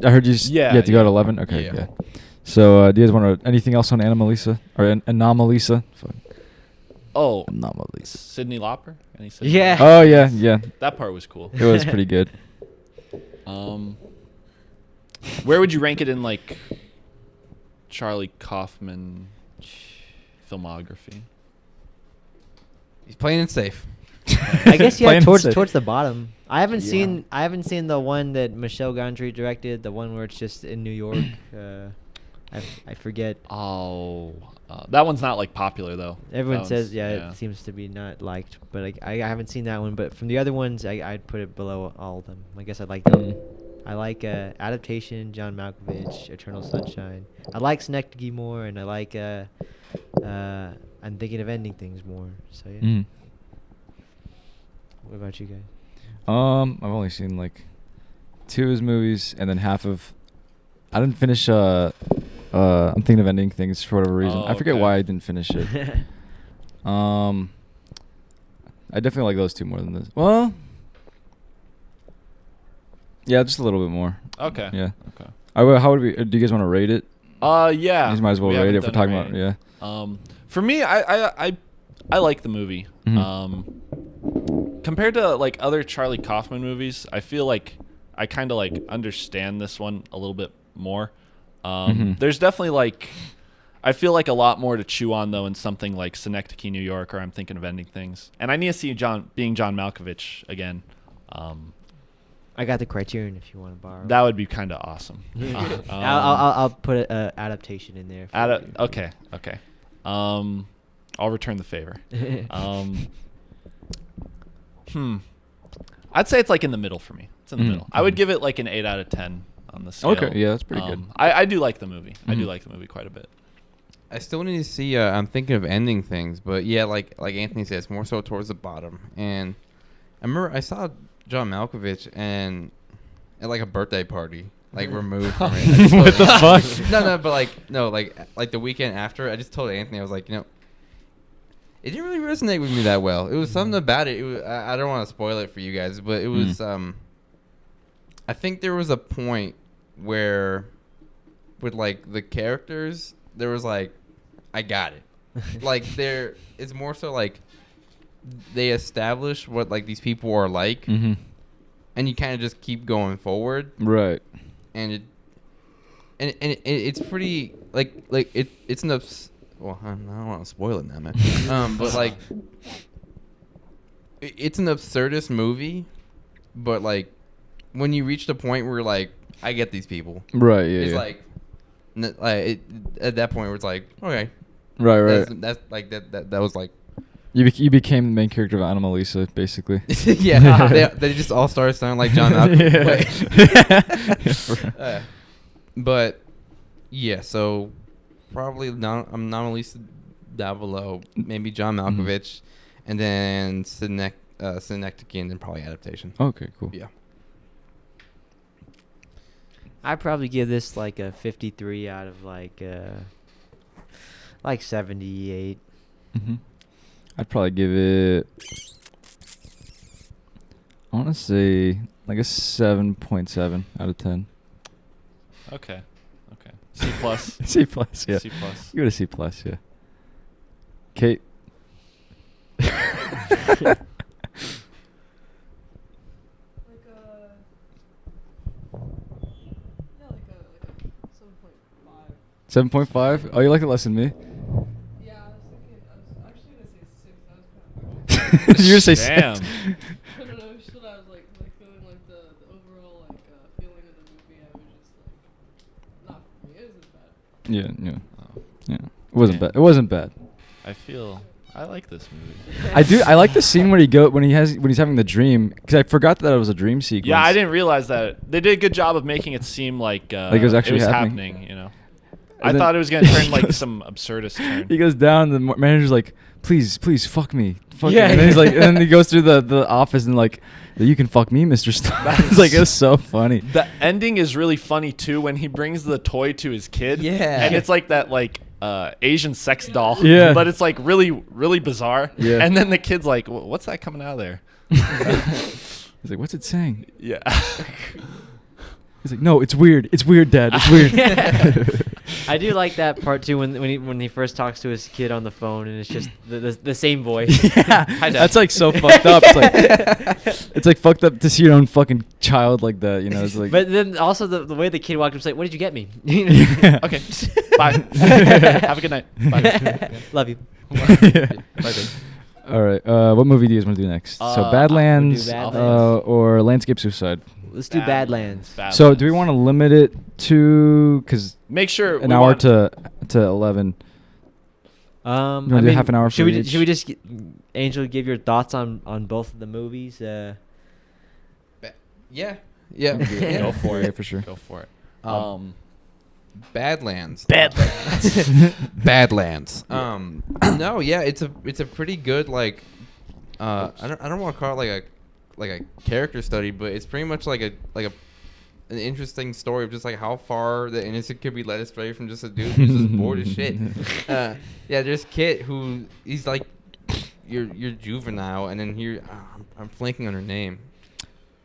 heard you. You have to go at 11. Okay. Yeah. So do you guys want to anything else on Anomalisa or Anomalisa? Oh, Anomalisa. Sydney Lauper. Yeah. Oh yeah. That part was cool. It was pretty good. Where would you rank it in like Charlie Kaufman filmography? He's playing it safe. I guess Towards towards the bottom. I haven't seen the one that Michel Gondry directed. The one where it's just in New York. I forget. Oh, that one's not like popular though. Everyone says it seems to be not liked, but I haven't seen that one. But from the other ones, I'd put it below all of them. I guess I'd like them. I like Adaptation, John Malkovich, Eternal Sunshine. I like Synecdoche more, and I like I'm Thinking of Ending Things more. So yeah. What about you guys? I've only seen like 2 of his movies, and then half of. I didn't finish. I'm Thinking of Ending Things for whatever reason. I forget why I didn't finish it. I definitely like those 2 more than this. Well, yeah, just a little bit more. Okay. Yeah. Okay. How would we? Do you guys want to rate it? Yeah. You might as well rate it if we're talking about. Yeah. For me, I like the movie. Compared to like other Charlie Kaufman movies, I feel like I kind of like understand this one a little bit more. There's definitely like I feel like a lot more to chew on though in something like Synecdoche, New York, or I'm thinking of Ending Things. And I need to see John Malkovich again. I got the Criterion if you want to borrow. That would be kind of awesome. I'll put an adaptation in there. Okay. I'll return the favor. I'd say it's like in the middle for me. It's in the middle. I would give it like an 8 out of 10 on the scale. Okay, yeah, that's pretty good. I do like the movie. I do like the movie quite a bit. I still need to see. I'm thinking of Ending Things, but yeah, like Anthony says, more so towards the bottom. And I remember I saw John Malkovich and at like a birthday party, like removed from it. What the fuck? No, but like the weekend after, I just told Anthony, I was like, it didn't really resonate with me that well. It was something about it. I don't want to spoil it for you guys, but it was. I think there was a point where, with like the characters, there was like, I got it. Like it's more so like they establish what like these people are like, and you kind of just keep going forward, right? And it's pretty it's an well, I don't want to spoil it now, man. But like it's an absurdist movie, but like when you reach the point where like I get these people, right? Yeah, it's yeah. like at that point where it's like, okay, right. That's like that was like. You became the main character of Anomalisa, basically. Yeah, they just all started sounding like John Malkovich. But yeah, so probably Anomalisa down below, maybe John Malkovich, and then Synecdoche, and then probably adaptation. Okay, cool. Yeah. I'd probably give this like a 53 out of like 78. I'd probably give it, I want to say like a 7.7 out of 10. Okay. C plus. C plus, yeah. C plus. Give it a C plus, yeah. Kate. Like a 7.5. 7.5? Oh, you like it less than me? Yeah, I was actually gonna say 6. That was kind of hard. You're gonna say Damn. 6. I don't know. Still, I was like feeling like the overall feeling of the movie. I was just like, not for me. It wasn't bad. Yeah. Oh. Yeah. It wasn't Man. bad. It wasn't bad. I like this movie. I do. I like the scene when he's having the dream, because I forgot that it was a dream sequence. Yeah, I didn't realize that. They did a good job of making it seem like it was actually happening. You know, And I then- thought it was gonna turn like some absurdist turn. He goes down. The manager's like, "Please, fuck me." Yeah. And then he's like, and then he goes through the office and like, "You can fuck me, Mr. Stein." It's like it's so funny. The ending is really funny too when he brings the toy to his kid. Yeah. And it's like that Asian sex doll. Yeah. But it's like really, really bizarre. Yeah. And then the kid's like, "What's that coming out of there?" He's like, "What's it saying?" Yeah. He's like, "No, it's weird. It's weird, Dad. It's weird." I do like that part too when he first talks to his kid on the phone and it's just the same voice. Yeah, Hi, Dad. that's like so fucked up. It's like fucked up to see your own fucking child like that. You know, it's like. But then also the way the kid walked up was like, "What did you get me?" Okay. Bye. Have a good night. Bye. Love you. Yeah. All right. What movie do you guys want to do next? So Badlands, we'll do Badlands. or Landscape Suicide. Let's do Badlands. So do we want to limit it to Make sure an hour to 11? I do half an hour Should for we each? should we just Angel give your thoughts on both of the movies? Yeah. Go for Yeah, it. for sure. Go for it. Badlands. Badlands. No, yeah, it's a pretty good I don't want to call it like a character study, but it's pretty much like an interesting story of just like how far the innocent could be led astray from just a dude who's just bored as shit. Yeah, there's Kit who he's like you're juvenile, and then here I'm blanking on her name.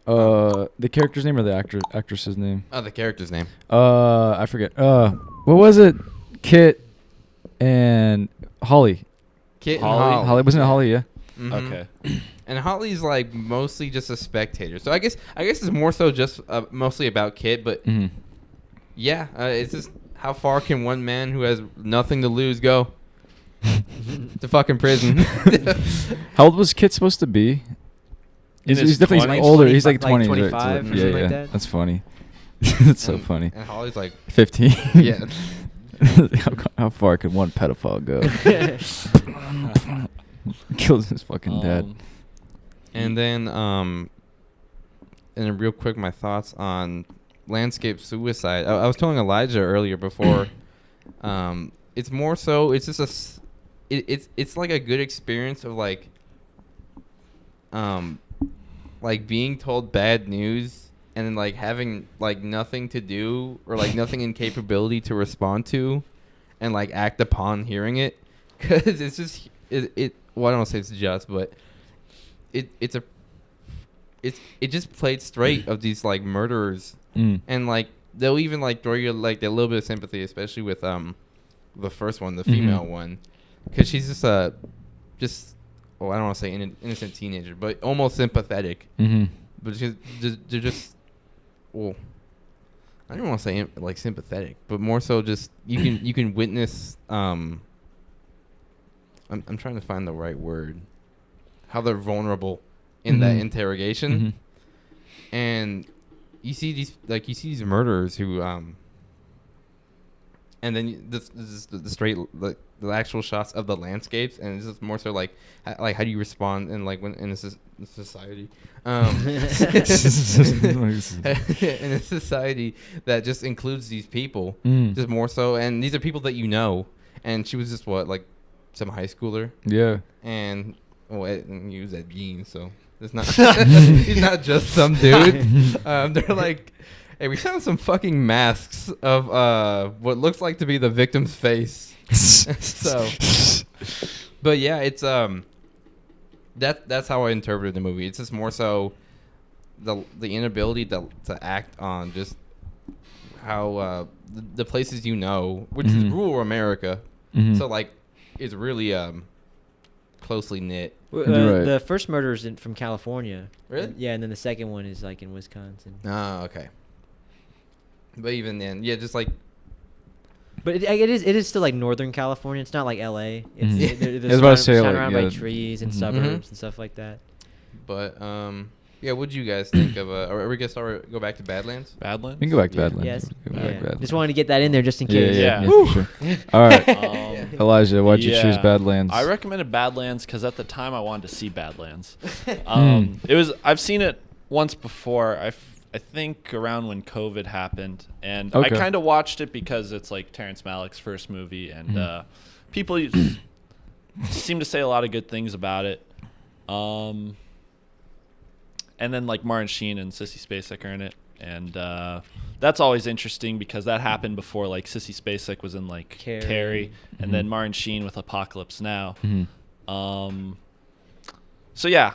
The character's name or the actress's name? Oh, the character's name. I forget. What was it? Kit and Holly. Kit and Holly? Holly, wasn't it Holly? Yeah. Mhm. Okay. And Holly's like mostly just a spectator. So I guess it's more so just mostly about Kit, but Mm-hmm. yeah, it's just how far can one man who has nothing to lose go? To fucking prison. How old was Kit supposed to be? In He's his definitely 20s? older. He's like Like 20. 25 right? or So, something like yeah. that? That's funny. That's so And- funny. And Holly's like, 15. yeah. how far could one pedophile go? Kills his fucking dad. And then, and then real quick, my thoughts on landscape suicide. I was telling Elijah earlier before. It's more so. It's just it's like a good experience of like being told bad news and then like having like nothing to do or like nothing incapability to respond to, and like act upon hearing it, because it's just it. Well, I don't want to say it's just, but it just played straight of these like murderers, and like they'll even like throw you like a little bit of sympathy, especially with the first one, the female one, because she's just well, I don't want to say innocent teenager, but almost sympathetic. But they're just well, I don't want to say like sympathetic, but more so just you can witness. I'm trying to find the right word. How they're vulnerable in that interrogation, and you see these murderers who and then this is the straight the actual shots of the landscapes, and it's just more so like how do you respond in like when in a society in a society that just includes these people, just more so, and these are people that you know, and she was just like some high schooler, and and he was at Jeans, so it's not he's not just some dude. They're like, hey, we found some fucking masks of what looks like to be the victim's face. So, but yeah, it's that's how I interpreted the movie. It's just more so the inability to act on just how the places you know, which is rural America. So like it's really closely knit. Right. The first murder is from California. Really? Yeah, and then the second one is like in Wisconsin. Oh, okay. But even then, yeah, just like. But it is still like Northern California. It's not like L.A. It's they're I was about to say, like, surrounded by yeah. trees and suburbs and stuff like that. But yeah, what did you guys think of? Are we gonna go back to Badlands? Badlands? We can go back to Yeah. Badlands. Yes. Go back to Yeah. Badlands. Just wanted to get that in there just in Yeah, case. yeah, Yeah. for sure. All right, Elijah, why'd you choose Yeah. Badlands? I recommended Badlands because at the time I wanted to see Badlands. I've seen it once before. I think around when COVID happened, and I Okay. kind of watched it because it's like Terrence Malick's first movie, and people seem to say a lot of good things about it. And then like Martin Sheen and Sissy Spacek are in it, and that's always interesting because that happened before like Sissy Spacek was in like Carrie, and then Martin Sheen with Apocalypse Now. So yeah,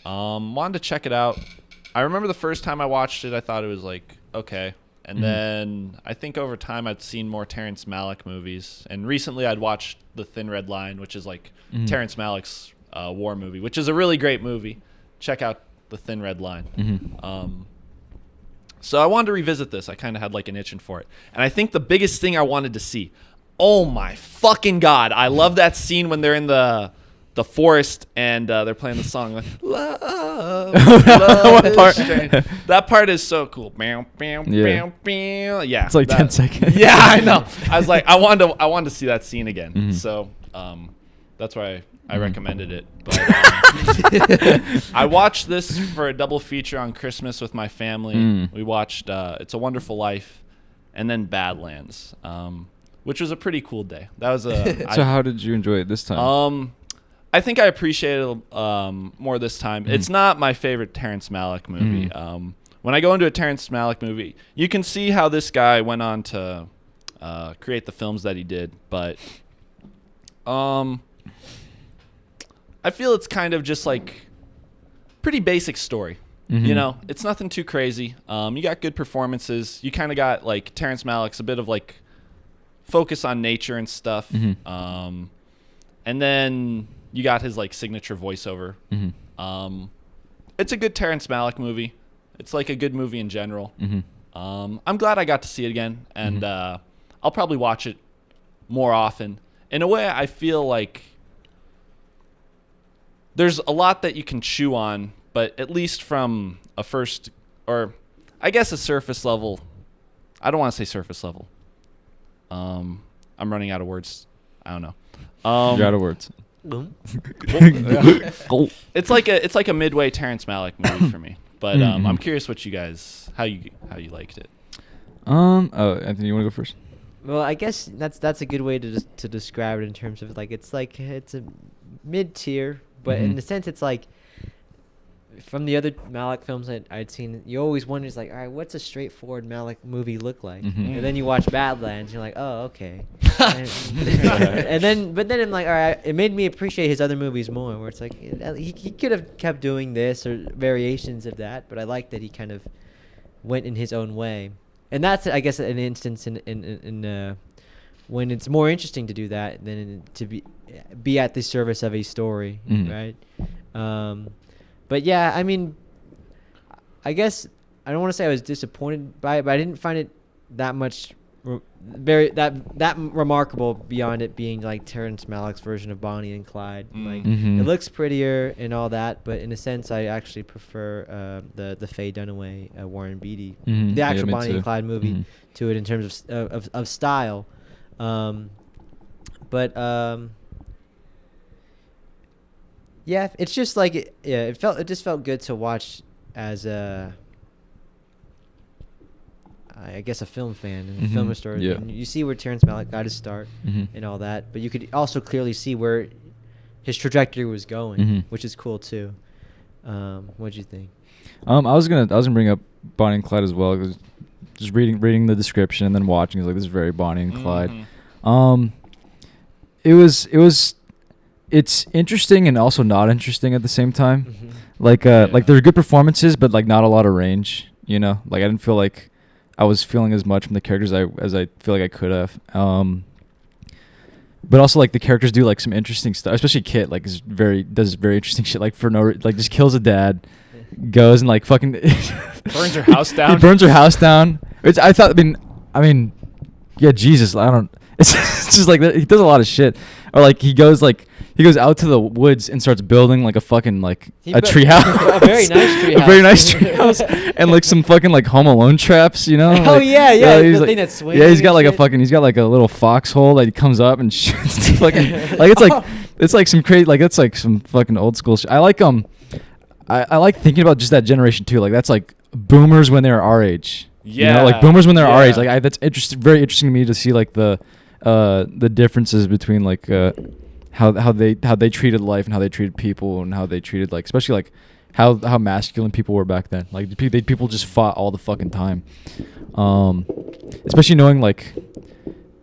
wanted to check it out. I remember the first time I watched it, I thought it was like okay, and then I think over time I'd seen more Terrence Malick movies, and recently I'd watched The Thin Red Line, which is like Terrence Malick's war movie, which is a really great movie. Check out The Thin Red Line. So I wanted to revisit this. I kind of had like an itching for it, and I think the biggest thing I wanted to see. Oh my fucking god! I love that scene when they're in the forest and they're playing the song like love, love is part? strange. That part is so cool. Yeah, It's like 10 seconds. Yeah, I know. I was like, I wanted to see that scene again. So that's why I recommended it. But I watched this for a double feature on Christmas with my family. We watched It's a Wonderful Life and then Badlands, which was a pretty cool day. That was a So how did you enjoy it this time? I think I appreciated it more this time. It's not my favorite Terrence Malick movie. When I go into a Terrence Malick movie, you can see how this guy went on to create the films that he did, but I feel it's kind of just like pretty basic story. You know, it's nothing too crazy. You got good performances. You kind of got like Terrence Malick's a bit of like focus on nature and stuff. And then you got his like signature voiceover. It's a good Terrence Malick movie. It's like a good movie in general. I'm glad I got to see it again, and I'll probably watch it more often. In a way, I feel like there's a lot that you can chew on, but at least from a first, or I guess a surface level. I don't want to say surface level. I'm running out of words. I don't know. You're out of words. It's like a midway Terrence Malick movie for me. But I'm curious what you guys how you liked it. Anthony, you want to go first? Well, I guess that's a good way to describe it in terms of it's a mid tier, but in a sense it's like from the other Malick films that I'd seen, you always wonder, all right, what's a straightforward Malick movie look like? And then you watch Badlands, you're like, oh, okay. But then I'm like, all right, it made me appreciate his other movies more, where it's like he could have kept doing this or variations of that, but I like that he kind of went in his own way. And that's, I guess, an instance in when it's more interesting to do that than to be at the service of a story, right? But yeah, I mean, I guess I don't want to say I was disappointed by it, but I didn't find it that much that remarkable beyond it being like Terrence Malick's version of Bonnie and Clyde. Like it looks prettier and all that, but in a sense, I actually prefer the Faye Dunaway, Warren Beatty, the actual Bonnie and Clyde movie to it in terms of style. Yeah, it's just like it just felt good to watch as I guess a film fan and a film historian. Yeah. And you see where Terrence Malick got his start and all that, but you could also clearly see where his trajectory was going, which is cool too. What'd you think? I was gonna bring up Bonnie and Clyde as well, 'cause just reading the description and then watching, this is very Bonnie and Clyde. It's interesting and also not interesting at the same time. Like there's good performances, but like not a lot of range. You know, like I didn't feel like I was feeling as much from the characters as I feel like I could have. But also like the characters do like some interesting stuff, especially Kit. Like does very interesting shit. Like just kills a dad, goes and like fucking Burns her house down. He burns her house down. Which I thought. I mean, yeah, Jesus. I don't. It's just like he does a lot of shit. Or like he goes out to the woods and starts building like a fucking like a treehouse. A very nice treehouse. A very nice treehouse. And like some fucking like Home Alone traps, you know? Oh like, yeah. He's The like, thing that's swinging. yeah, he's got like a little foxhole that he comes up and shoots the fucking like it's like some crazy, like it's like some fucking old school shit. I like I like thinking about just that generation too. Like that's like boomers when they were our age. Yeah. You know, like boomers when they're our age. Like that's very interesting to me to see like the differences between like how they treated life and how they treated people and how they treated like especially like how masculine people were back then. Like people just fought all the fucking time. Especially knowing like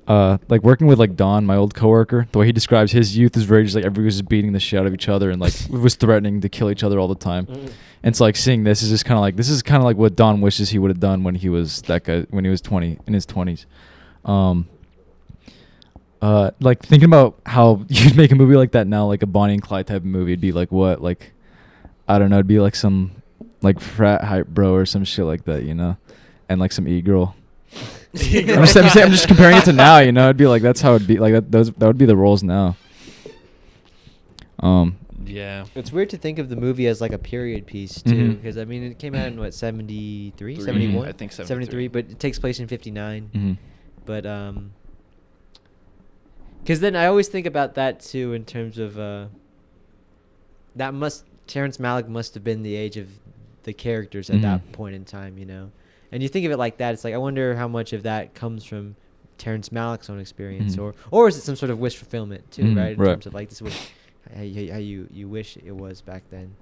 working with like Don, my old coworker, the way he describes his youth is very just like everybody was just beating the shit out of each other and like was threatening to kill each other all the time. And it's like seeing this is just kind of like what Don wishes he would have done when he was that guy when he was 20 in his 20s. Like thinking about how you'd make a movie like that now, like a Bonnie and Clyde type of movie, it'd be like what, like I don't know, it'd be like some like frat hype bro or some shit like that, you know, and like some e-girl. I'm just comparing it to now, you know. It'd be like that's how it'd be like that would be the roles now. Yeah, it's weird to think of the movie as like a period piece too, because I mean it came out in what 73, 71? I think 73, but it takes place in 59. But because then I always think about that too in terms of Terrence Malick must have been the age of the characters at that point in time, you know. And you think of it like that, it's like I wonder how much of that comes from Terrence Malick's own experience, or is it some sort of wish fulfillment too, right? In terms of like this is how you wish it was back then.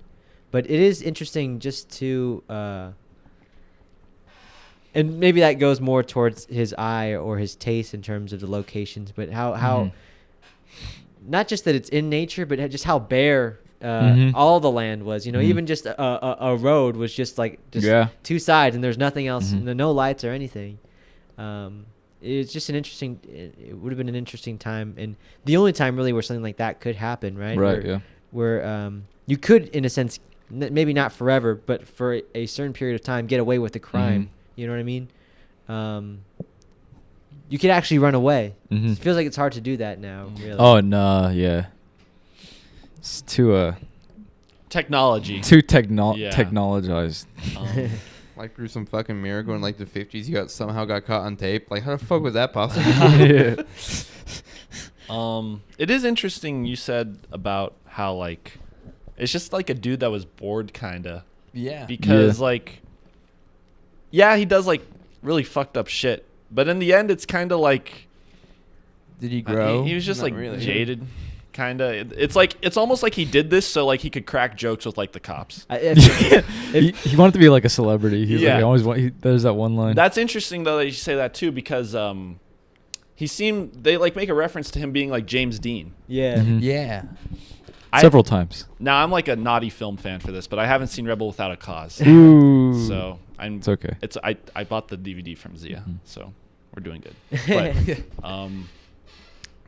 But it is interesting just to and maybe that goes more towards his eye or his taste in terms of the locations, but how not just that it's in nature, but just how bare all the land was, you know. Even just a road was just like two sides and there's nothing else, no lights or anything. It's just it would have been an interesting time, and the only time really where something like that could happen, right? Where you could, in a sense, maybe not forever, but for a certain period of time, get away with the crime. You know what I mean? you could actually run away. Mhm. It feels like it's hard to do that now. Really. Oh no, yeah. It's too Technology. too Yeah. technologized. Um, Like through some fucking miracle in like the 50s, you somehow got caught on tape. Like, how the fuck was that possible? Yeah. it is interesting you said about how like it's just like a dude that was bored kinda. Yeah. Because Yeah. like yeah, he does like really fucked up shit. But in the end it's kinda like Did he grow? he was just Not like really. jaded. Kinda. It's like it's almost like he did this so like he could crack jokes with like the cops. He wanted to be like a celebrity. He's Yeah. like, there's that one line. That's interesting though that you say that too because they like make a reference to him being like James Dean. Yeah. Mhm. Yeah. Several times. Now I'm like a naughty film fan for this, but I haven't seen Rebel Without a Cause. Ooh. So I'm It's okay. It's I bought the DVD from Zia, Mhm. so we're doing good. But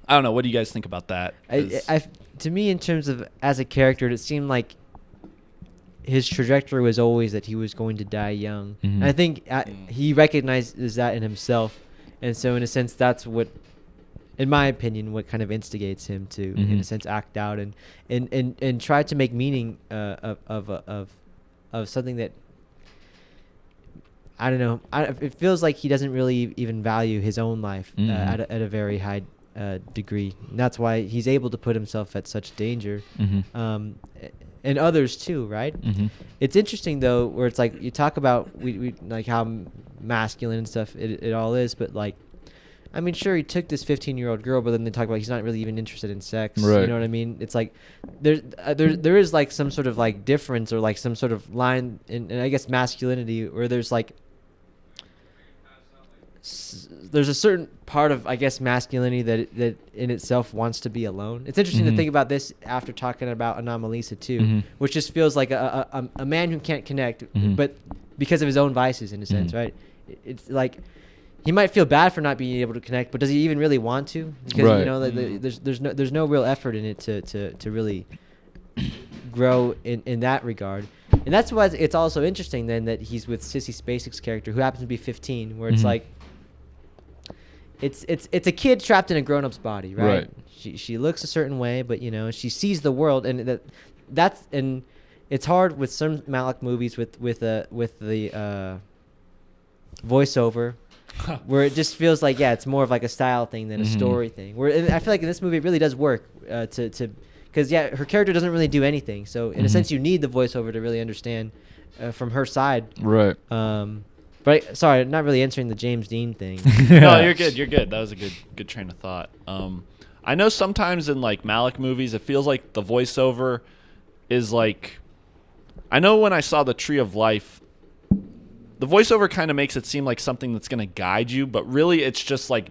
I don't know. What do you guys think about that? 'Cause- To me, in terms of as a character, it seemed like his trajectory was always that he was going to die young. Mhm. And I think he recognizes that in himself, and so in a sense, that's what, in my opinion, what kind of instigates him to, in a Mhm. sense, act out and try to make meaning of something that. I don't know. It feels like he doesn't really even value his own life Mhm. at a very high degree. And that's why he's able to put himself at such danger, Mhm. and others too, right? Mhm. It's interesting though, where it's like you talk about we like how masculine and stuff it all is, but like, I mean, sure, he took this 15-year-old girl, but then they talk about he's not really even interested in sex. Right. You know what I mean? It's like there is like some sort of like difference or like some sort of line in I guess masculinity where there's like there's a certain part of I guess masculinity that in itself wants to be alone. It's interesting to Mhm. think about this after talking about Anomalisa too, Mhm. which just feels like a man who can't connect, Mhm. but because of his own vices in a sense, Mhm. right? It's like he might feel bad for not being able to connect, but does he even really want to? Because Right. you know there's no real effort in it to really grow in that regard. And that's why it's also interesting then that he's with Sissy Spacek's character who happens to be 15, where it's Mhm. like it's a kid trapped in a grown-up's body, right? Right. She looks a certain way, but you know she sees the world, and that's it's hard with some Malick movies with the voiceover, where it just feels like it's more of like a style thing than a Mhm. story thing. Where and I feel like in this movie it really does work to because her character doesn't really do anything, so in a Mhm. sense you need the voiceover to really understand from her side. Right. But sorry, not really answering the James Dean thing. No, you're good. You're good. That was a good train of thought. I know sometimes in like Malick movies, it feels like the voiceover is like. I know when I saw the Tree of Life, the voiceover kind of makes it seem like something that's going to guide you, but really it's just like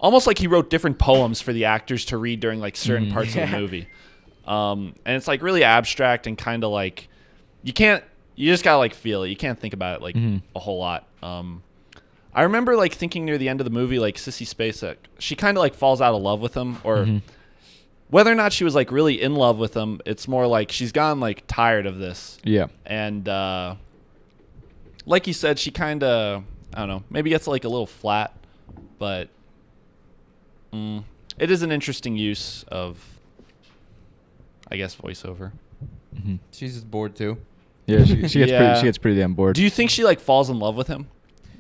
almost like he wrote different poems for the actors to read during like certain parts of the movie. And it's like really abstract and kind of like you just gotta like feel it. You can't think about it like a whole lot. I remember like thinking near the end of the movie, like Sissy Spacek, she kind of like falls out of love with him, or whether or not she was like really in love with him, it's more like she's gotten like tired of this. Yeah. And like you said, she kind of, I don't know, maybe gets like a little flat, but it is an interesting use of, I guess, voiceover. Mhm. She's just bored too. Yeah, she gets Yeah. she gets pretty damn bored. Do you think she like falls in love with him,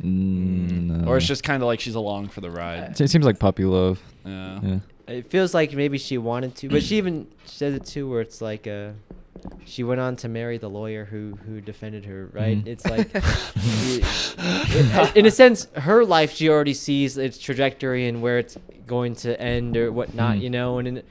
No. or it's just kind of like she's along for the ride? It seems like puppy love. Yeah. Yeah. It feels like maybe she wanted to, but she even says it too, where it's like she went on to marry the lawyer who defended her, right? Mhm. It's like, in a sense, her life she already sees its trajectory and where it's going to end or whatnot, Mhm. you know. And in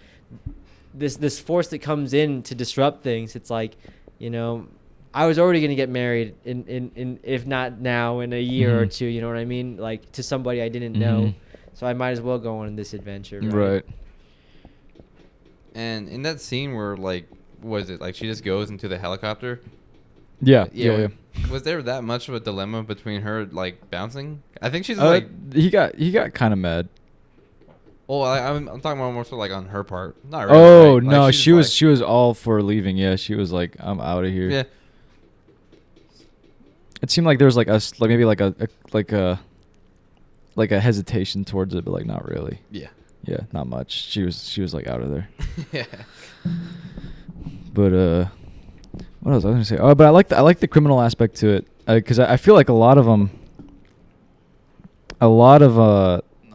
this force that comes in to disrupt things, it's like, you know, I was already gonna get married in if not now in a year or Mhm. two, you know what I mean? Like to somebody I didn't know. Mhm. So I might as well go on this adventure. Right. And in that scene where like, was it like she just goes into the helicopter? Yeah. Yeah. Was there that much of a dilemma between her like bouncing? I think she's Yeah. like. He got kind of mad. Oh, I'm talking about more so like on her part. Not really. Oh right? Like, no, she's she was like- she was all for leaving. Yeah, she was like, I'm out of here. Yeah. It seemed like there was like maybe like a like a hesitation towards it, but like not really. Yeah. Yeah, not much. She was like out of there. Yeah. But what else was I gonna say? Oh, but I like the criminal aspect to it, because I feel like a lot of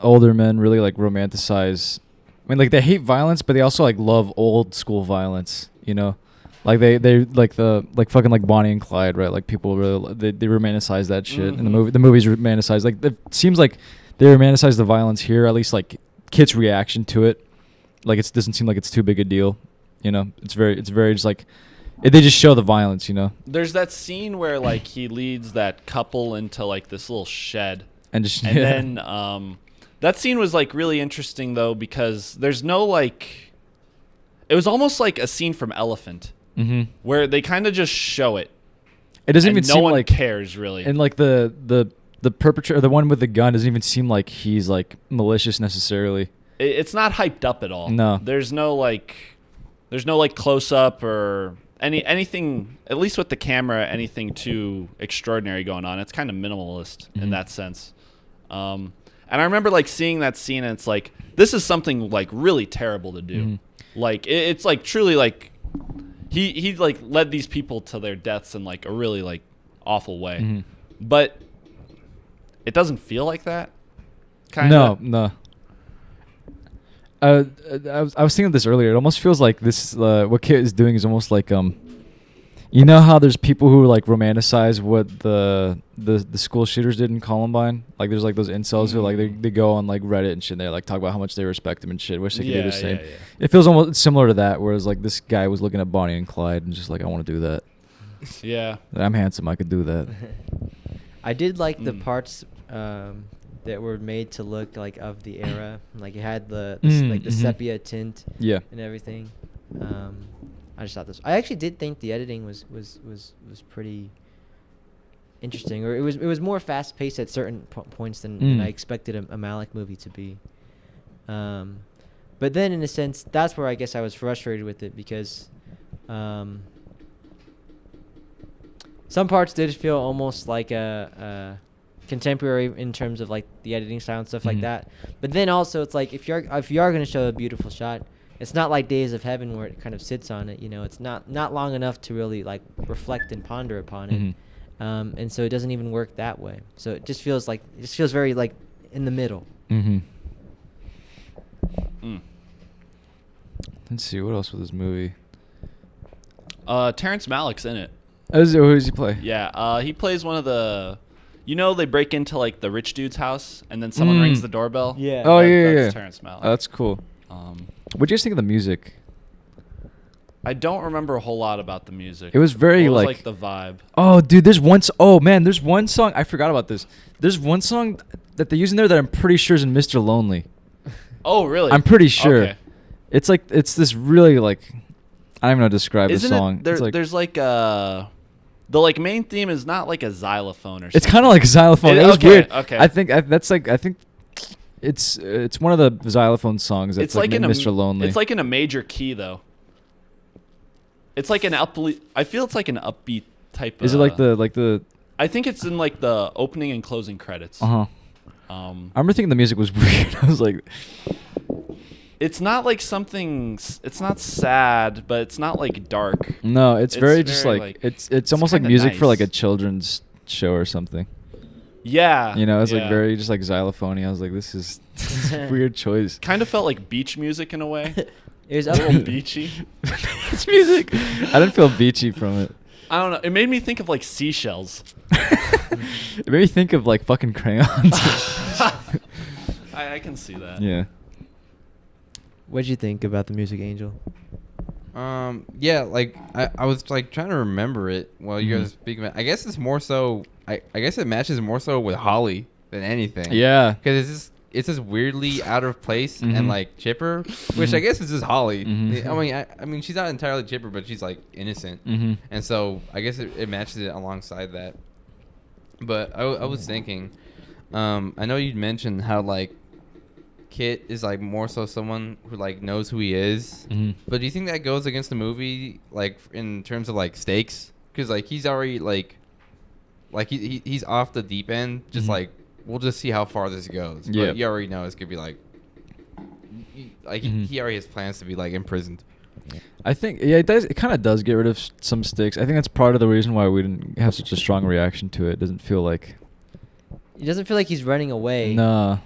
older men really like romanticize. I mean, like they hate violence, but they also like love old school violence. You know, like they like fucking like Bonnie and Clyde, right? Like people really they romanticize that shit in the movie. The movies romanticize, like it seems like they romanticize the violence here. At least like Kit's reaction to it, like it doesn't seem like it's too big a deal. You know, it's very just like they just show the violence. You know, There's that scene where like he leads that couple into like this little shed, and just and then that scene was like really interesting though, because there's no like, it was almost like a scene from Elephant, where they kind of just show it. It doesn't and even no seem one like cares really. And like the perpetrator, the one with the gun, doesn't even seem like he's like malicious necessarily. It's not hyped up at all. No. There's no like close up or anything, at least with the camera, anything too extraordinary going on. It's kind of minimalist in that sense. And I remember like seeing that scene, and it's like, this is something like really terrible to do. Like it's like truly like he like led these people to their deaths in like a really like awful way. But it doesn't feel like that. Kinda. No. I was thinking of this earlier. It almost feels like this what Kit is doing is almost like you know how there's people who like romanticize what the school shooters did in Columbine? Like there's like those incels who like they go on like Reddit and shit, and they like talk about how much they respect him and shit. Wish they could do the same. Yeah. It feels almost similar to that, whereas like this guy was looking at Bonnie and Clyde and just like, I want to do that. Yeah. I'm handsome, I could do that. I did like the parts that were made to look like of the era. Like it had the sepia tint and everything. I just thought this. I actually did think the editing was pretty interesting, or it was more fast paced at certain points than I expected a Malick movie to be. But then in a sense, that's where I guess I was frustrated with it, because some parts did feel almost like a contemporary in terms of like the editing style and stuff like that. But then also it's like if you are going to show a beautiful shot, it's not like Days of Heaven where it kind of sits on it. You know, it's not long enough to really like reflect and ponder upon it. And so it doesn't even work that way. So it just feels very like in the middle. Let's see, what else with this movie? Terrence Malick's in it. Who does he play? Yeah, he plays one of the. You know, they break into like the rich dude's house, and then someone rings the doorbell. Yeah. Oh, That's Terrence Malick. That's cool. What do you guys think of the music? I don't remember a whole lot about the music. It was very what was, like the vibe. Oh, dude, there's one song. I forgot about this. There's one song that they use in there that I'm pretty sure is in Mr. Lonely. Oh, really? I'm pretty sure. Okay. It's like this really like I don't even know how to describe Isn't the song. it? There's like the like main theme is not like a xylophone or something. It's kind of like a xylophone. It was okay, weird. Okay. I think it's one of the xylophone songs that's it's like in Mr. Lonely. It's like in a major key though. It's like an I feel it's like an upbeat type. Is it like the? I think it's in like the opening and closing credits. I remember thinking the music was weird. I was like, it's not like something. It's not sad, but it's not like dark. No, it's very just very, like it's almost like music for like a children's show or something. Yeah. You know, it's like very just like xylophone-y. I was like, this is a weird choice. Kind of felt like beach music in a way. It was A little upbeat. beachy. It's music. I didn't feel beachy from it. I don't know. It made me think of like seashells. It made me think of like fucking crayons. I can see that. Yeah. What'd you think about the music, Angel? Yeah, like I was like trying to remember it while you guys were speaking about it. I guess it's more so I guess it matches more so with Holly than anything. Yeah. Because it's just weirdly out of place and like chipper, which I guess is just Holly. I mean she's not entirely chipper, but she's like innocent. And so I guess it matches it alongside that. But I was thinking, I know you'd mentioned how like Kit is like more so someone who like knows who he is, but do you think that goes against the movie like in terms of like stakes? Because like he's already like he's off the deep end, just like we'll just see how far this goes. Yeah. But you already know it's gonna be like he already has plans to be like imprisoned. I think it does. It kind of does get rid of some stakes. I think that's part of the reason why we didn't have such a strong reaction to it. It doesn't feel like. He doesn't feel like he's running away. Nah.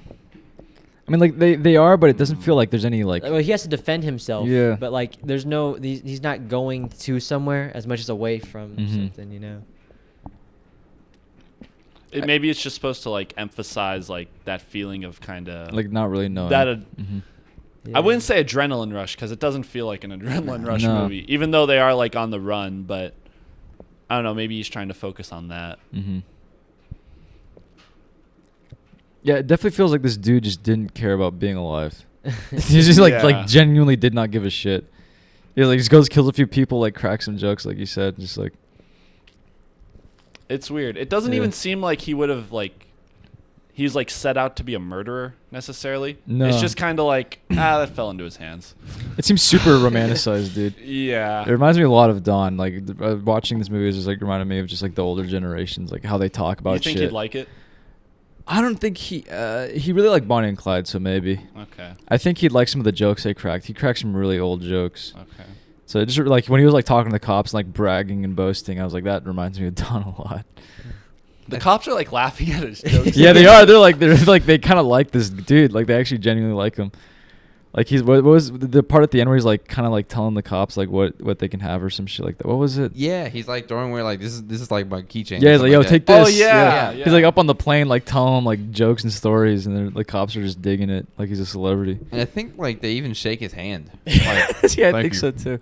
I mean, like they are, but it doesn't feel like there's any like. Well, he has to defend himself. Yeah. But like, there's no. He's not going to somewhere as much as away from Mhm. something. You know. Maybe it's just supposed to like emphasize like that feeling of kind of Like not really knowing. that. Mhm. Yeah. I wouldn't say adrenaline rush because it doesn't feel like an adrenaline rush No. movie, even though they are like on the run. But I don't know. Maybe he's trying to focus on that. Mhm. Yeah, it definitely feels like this dude just didn't care about being alive. He just Yeah. like genuinely did not give a shit. Yeah, like just goes kills a few people, like cracks some jokes, like you said, just like. It's weird. It doesn't Yeah. even seem like he would have like. He's like set out to be a murderer necessarily. No. It's just kind of like that fell into his hands. It seems super romanticized, dude. Yeah. It reminds me a lot of Dawn. Like watching this movie is just like reminded me of just like the older generations, like how they talk about You think shit. he'd like it? I don't think he really liked Bonnie and Clyde, so maybe. Okay. I think he'd like some of the jokes they cracked. He cracked some really old jokes. Okay. So it just like when he was like talking to the cops, and, like bragging and boasting, I was like, that reminds me of Dawn a lot. The cops are like laughing at his jokes. Yeah, they are. They're like they kind of like this dude. Like they actually genuinely like him. Like what was the part at the end where he's like kind of like telling the cops like what they can have or some shit like that. What was it? Yeah, he's like throwing away like this is like my keychain. Yeah, or he's like, something yo, that. take Oh, this. yeah, yeah. He's like up on the plane, like telling him like jokes and stories, and the cops are just digging it, like he's a celebrity. And I think like they even shake his hand. Like, Yeah, I "Thank think you." so too.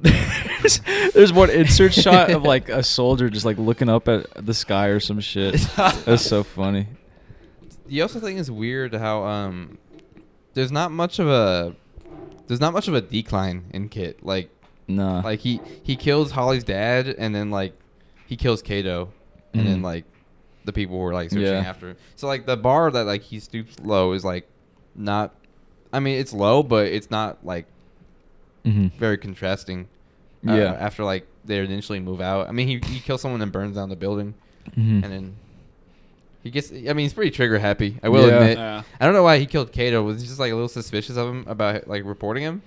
there's There's one insert shot of like a soldier just like looking up at the sky or some shit. That's so funny. You also think it's weird how there's not much of a decline in Kit. Like Nah. like he kills Holly's dad and then like he kills Kato and then Mhm. like the people were like searching Yeah. after him. So like the bar that like he stoops low is like not. I mean it's low, but it's not like very contrasting. Yeah. After like they initially move out. I mean he kills someone and burns down the building Mhm. and then. He gets. I mean, he's pretty trigger happy. I will Yeah. admit. Yeah. I don't know why he killed Kato. Was he just like a little suspicious of him about like reporting him?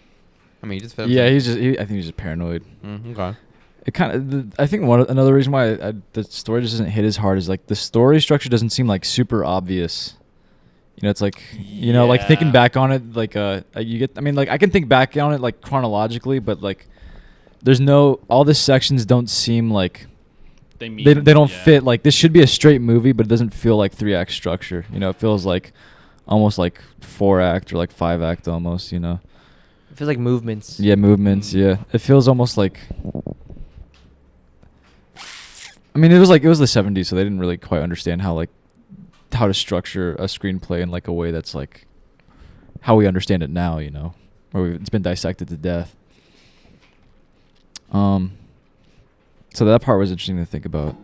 I mean, he just fed him. Yeah, I think he's just paranoid. Okay. It kind of. I think another reason why the story just doesn't hit as hard is like the story structure doesn't seem like super obvious. You know, it's like like thinking Yeah. back on it, like you get. I mean, like I can think back on it like chronologically, but like there's no all the sections don't seem like They they don't yeah. fit. Like this should be a straight movie, but it doesn't feel like 3-act structure. You know, it feels like almost like 4-act or like 5-act almost. You know. It feels like movements. Yeah, movements. Yeah, it feels almost like. I mean, it was the 70s, so they didn't really quite understand how to structure a screenplay in like a way that's like how we understand it now. You know, where it's been dissected to death. So that part was interesting to think about.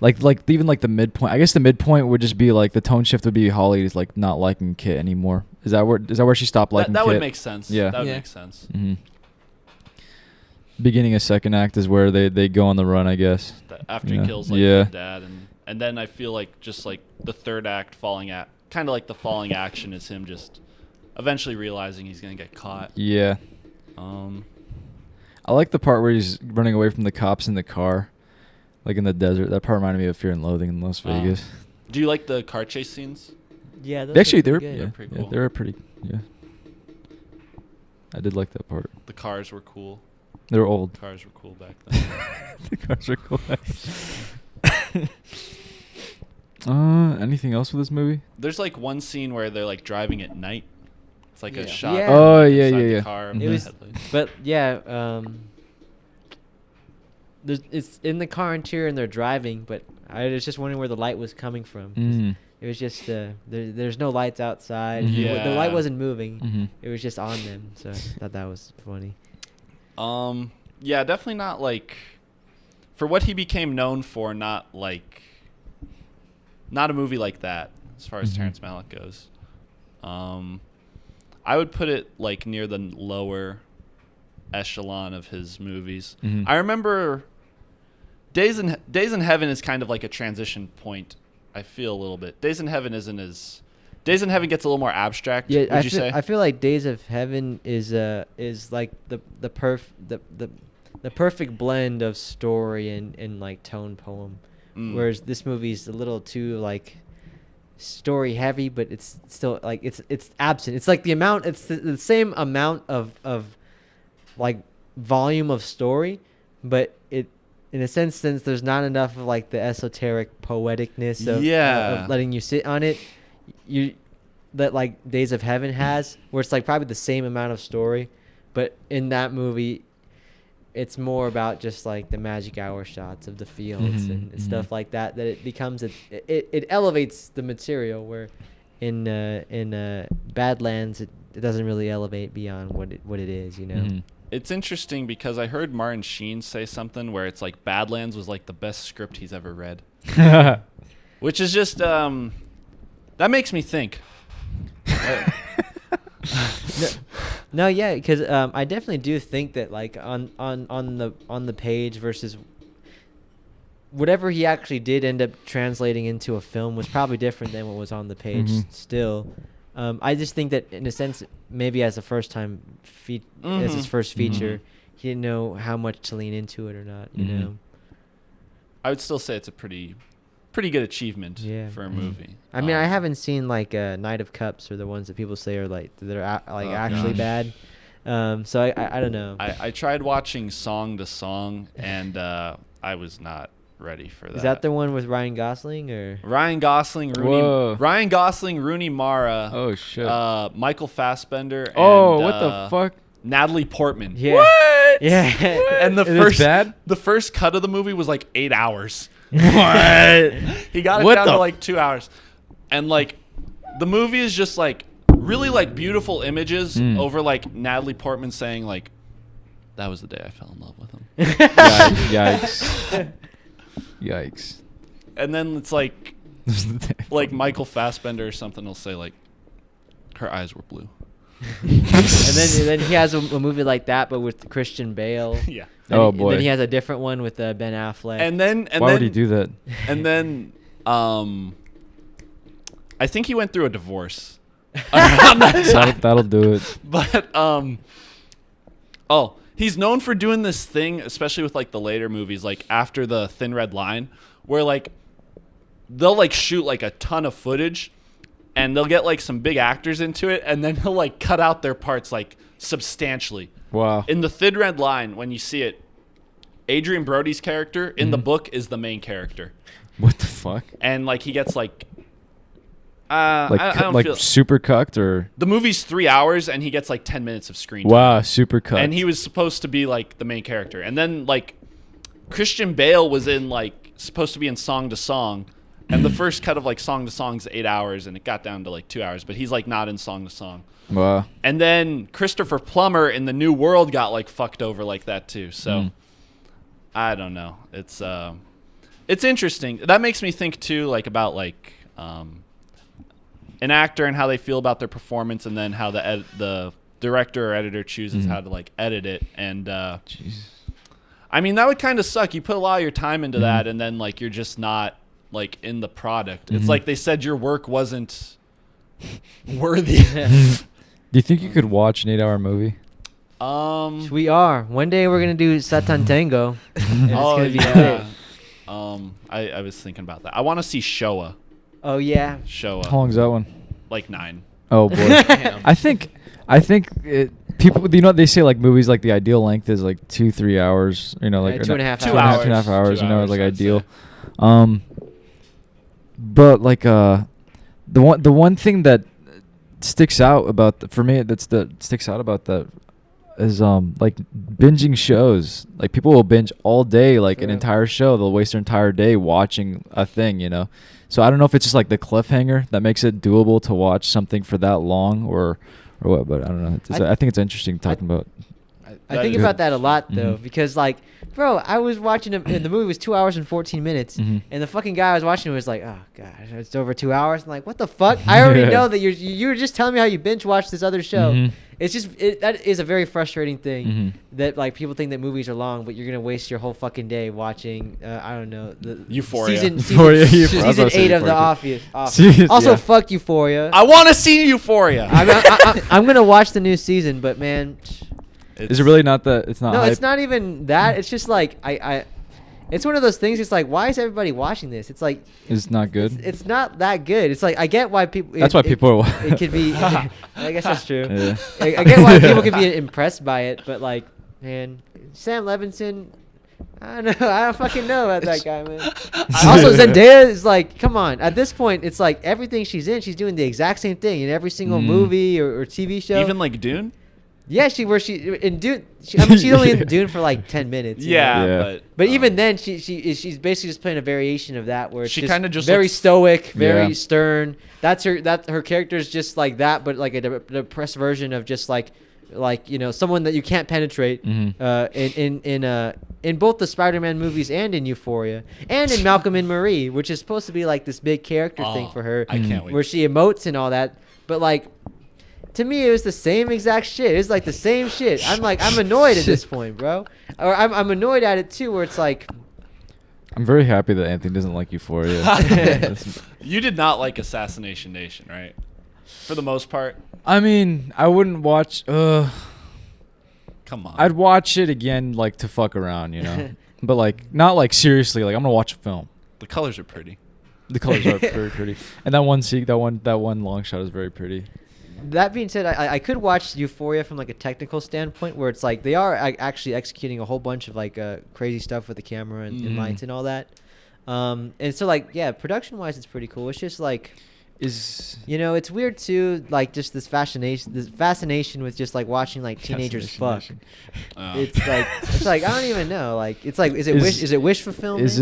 Like even like the midpoint. I guess the midpoint would just be like the tone shift would be Holly's like not liking Kit anymore. Is that where she stopped liking that Kit? would make sense. Yeah. That would Yeah. make sense. Mm-hmm. Beginning of second act is where they go on the run, I guess. After Yeah. he kills like Yeah. the dad and then I feel like just like the third act falling action is him just eventually realizing he's gonna get caught. Yeah. Um, I like the part where he's running away from the cops in the car, like in the desert. That part reminded me of Fear and Loathing in Las Vegas. do you like the car chase scenes? Yeah. They actually, they were good. yeah, pretty yeah, cool. they were pretty. Yeah. I did like that part. The cars were cool. They were old. Cars were cool back then. The cars were cool. Anything else with this movie? There's like one scene where they're like driving at night. It's like Yeah. a shot. Yeah. Oh, yeah, inside yeah, the yeah. car It with the was- headlights. But yeah, it's in the car interior and they're driving, but I was just wondering where the light was coming from. 'cause Mm. It was just there's no lights outside. Mhm. The light Yeah. wasn't moving. Mhm. It was just on them. So I thought that was funny. Yeah, definitely not like for what he became known for. Not a movie like that as far as Mhm. Terrence Malick goes. I would put it like near the lower echelon of his movies. Mhm. I remember Days in Heaven is kind of like a transition point. I feel a little bit. Days in Heaven isn't as. Days in Heaven gets a little more abstract. Yeah, would you say? I feel like Days of Heaven is like the perfect blend of story and like tone poem, whereas this movie's a little too like story heavy, but it's still like it's absent. It's like it's the same amount of like volume of story, but it in a sense, since there's not enough of like the esoteric poeticness of letting you sit on it, that like Days of Heaven has, where it's like probably the same amount of story, but in that movie it's more about just like the magic hour shots of the fields and stuff like that it becomes it elevates the material, where in Badlands it doesn't really elevate beyond what it is, you know. It's interesting because I heard Martin Sheen say something where it's like Badlands was like the best script he's ever read. Which is just that makes me think. No, yeah, because I definitely do think that like on the page versus whatever he actually did end up translating into a film was probably different than what was on the page. Still, I just think that in a sense, maybe as a first time as his first feature, he didn't know how much to lean into it or not. You know, I would still say it's a pretty good achievement for a movie. I mean, I haven't seen like Knight of Cups or the ones that people say are like actually bad. So I don't know. I tried watching Song to Song and I was not ready for that. Is that the one with Ryan Gosling or Ryan Gosling, Rooney Mara? Oh shit. Michael Fassbender. And, what the fuck? Natalie Portman. Yeah. What? Yeah. And the first cut of the movie was like 8 hours. What? He got it down to like 2 hours. And like the movie is just like really like beautiful images over like Natalie Portman saying like, that was the day I fell in love with him. Yikes. Yikes. And then it's like Michael Fassbender or something will say like, her eyes were blue. and then he has a movie like that, but with Christian Bale. Yeah. Boy. And then he has a different one with Ben Affleck. Why would he do that? And then, I think he went through a divorce. That'll do it. But he's known for doing this thing, especially with like the later movies, like after the Thin Red Line, where like they'll like shoot like a ton of footage. And they'll get like some big actors into it, and then he'll like cut out their parts like substantially. Wow. In the Thin Red Line, when you see it, Adrian Brody's character in the book is the main character. What the fuck? And like he gets like, I don't feel super cucked or the movie's 3 hours and he gets like 10 minutes of screen time. Wow, super cucked. And he was supposed to be like the main character, and then like Christian Bale was in like supposed to be in Song to Song. And the first cut of like Song to Song is 8 hours, and it got down to like 2 hours. But he's like not in Song to Song. Wow. And then Christopher Plummer in The New World got like fucked over like that too. So I don't know. It's interesting. That makes me think too, like about like an actor and how they feel about their performance, and then how the director or editor chooses how to like edit it. And I mean, that would kind of suck. You put a lot of your time into that, and then like you're just not like in the product. It's like they said your work wasn't worthy. Do you think you could watch an 8-hour movie? We are. One day we're gonna do Satan Tango. And it's gonna be yeah. I was thinking about that. I want to see Showa. Oh yeah. Showa. How long's that one? Like 9. Oh boy. I think people, you know, they say like movies like the ideal length is like 2-3 hours. You know, like 2.5 hours. 2.5 hours. You know, is like ideal. But like the one thing that sticks out about for me sticks out about that is like binging shows. Like people will binge all day, like an entire show. They'll waste their entire day watching a thing, you know. So I don't know if it's just like the cliffhanger that makes it doable to watch something for that long or what. But I don't know. I think it's interesting talking about. I think about that a lot though, because like, bro, I was watching and the movie was 2 hours and 14 minutes, and the fucking guy I was watching was like, oh god, it's over 2 hours. I'm like, what the fuck? I already know that you were just telling me how you binge watched this other show. It's just that is a very frustrating thing Mhm. that like people think that movies are long, but you're gonna waste your whole fucking day watching. I don't know the Euphoria. Euphoria, season I was about to say 8 of The Euphoria. Office. Season- Also, yeah. fuck Euphoria. I want to see Euphoria. I'm gonna watch the new season, but man, Is it really not that? It's not. no, hype? it's not even that. It's just like it's one of those things. It's like, why is everybody watching this? It's like It's not good. it's not that good. It's like I get why people. That's why people are wa- It could be. I guess that's true. Yeah. I get why people can be impressed by it, but like, man, Sam Levinson. I don't know. I don't fucking know about that guy, man. Also, Zendaya is like, come on. At this point, it's like everything she's in, she's doing the exact same thing in every single movie or TV show. Even like Dune. Yeah, she in Dune. I mean, she's only in Dune for like 10 minutes. you know? Yeah, Yeah. but But even then, she's basically just playing a variation of that, where it's She just kinda just very looks- stoic, very Yeah. stern. Her character's just like that, but like a depressed version of just like someone that you can't penetrate. Mhm. In both the Spider-Man movies and in Euphoria and in Malcolm and Marie, which is supposed to be like this big character thing for her, I can't wait. where she emotes and all that. But like, to me, it was the same exact shit. It's like the same shit. I'm annoyed at this point, bro. Or I'm annoyed at it too, where it's like, I'm very happy that Anthony doesn't like Euphoria. That's- You did not like Assassination Nation, right? For the most part. I mean, I wouldn't watch. Come on. I'd watch it again, like to fuck around, you know. But like, not like seriously. Like, I'm gonna watch a film. The colors are pretty. The colors are very pretty, and that one long shot is very pretty. that being said, I could watch Euphoria from like a technical standpoint, where it's like they are actually executing a whole bunch of like crazy stuff with the camera and lights and all that. And so like, yeah, production wise, it's pretty cool. It's just like, it's weird too, like just this fascination with just like watching like teenagers fuck. It's like I don't even know. Like it's like, is it wish fulfillment? Is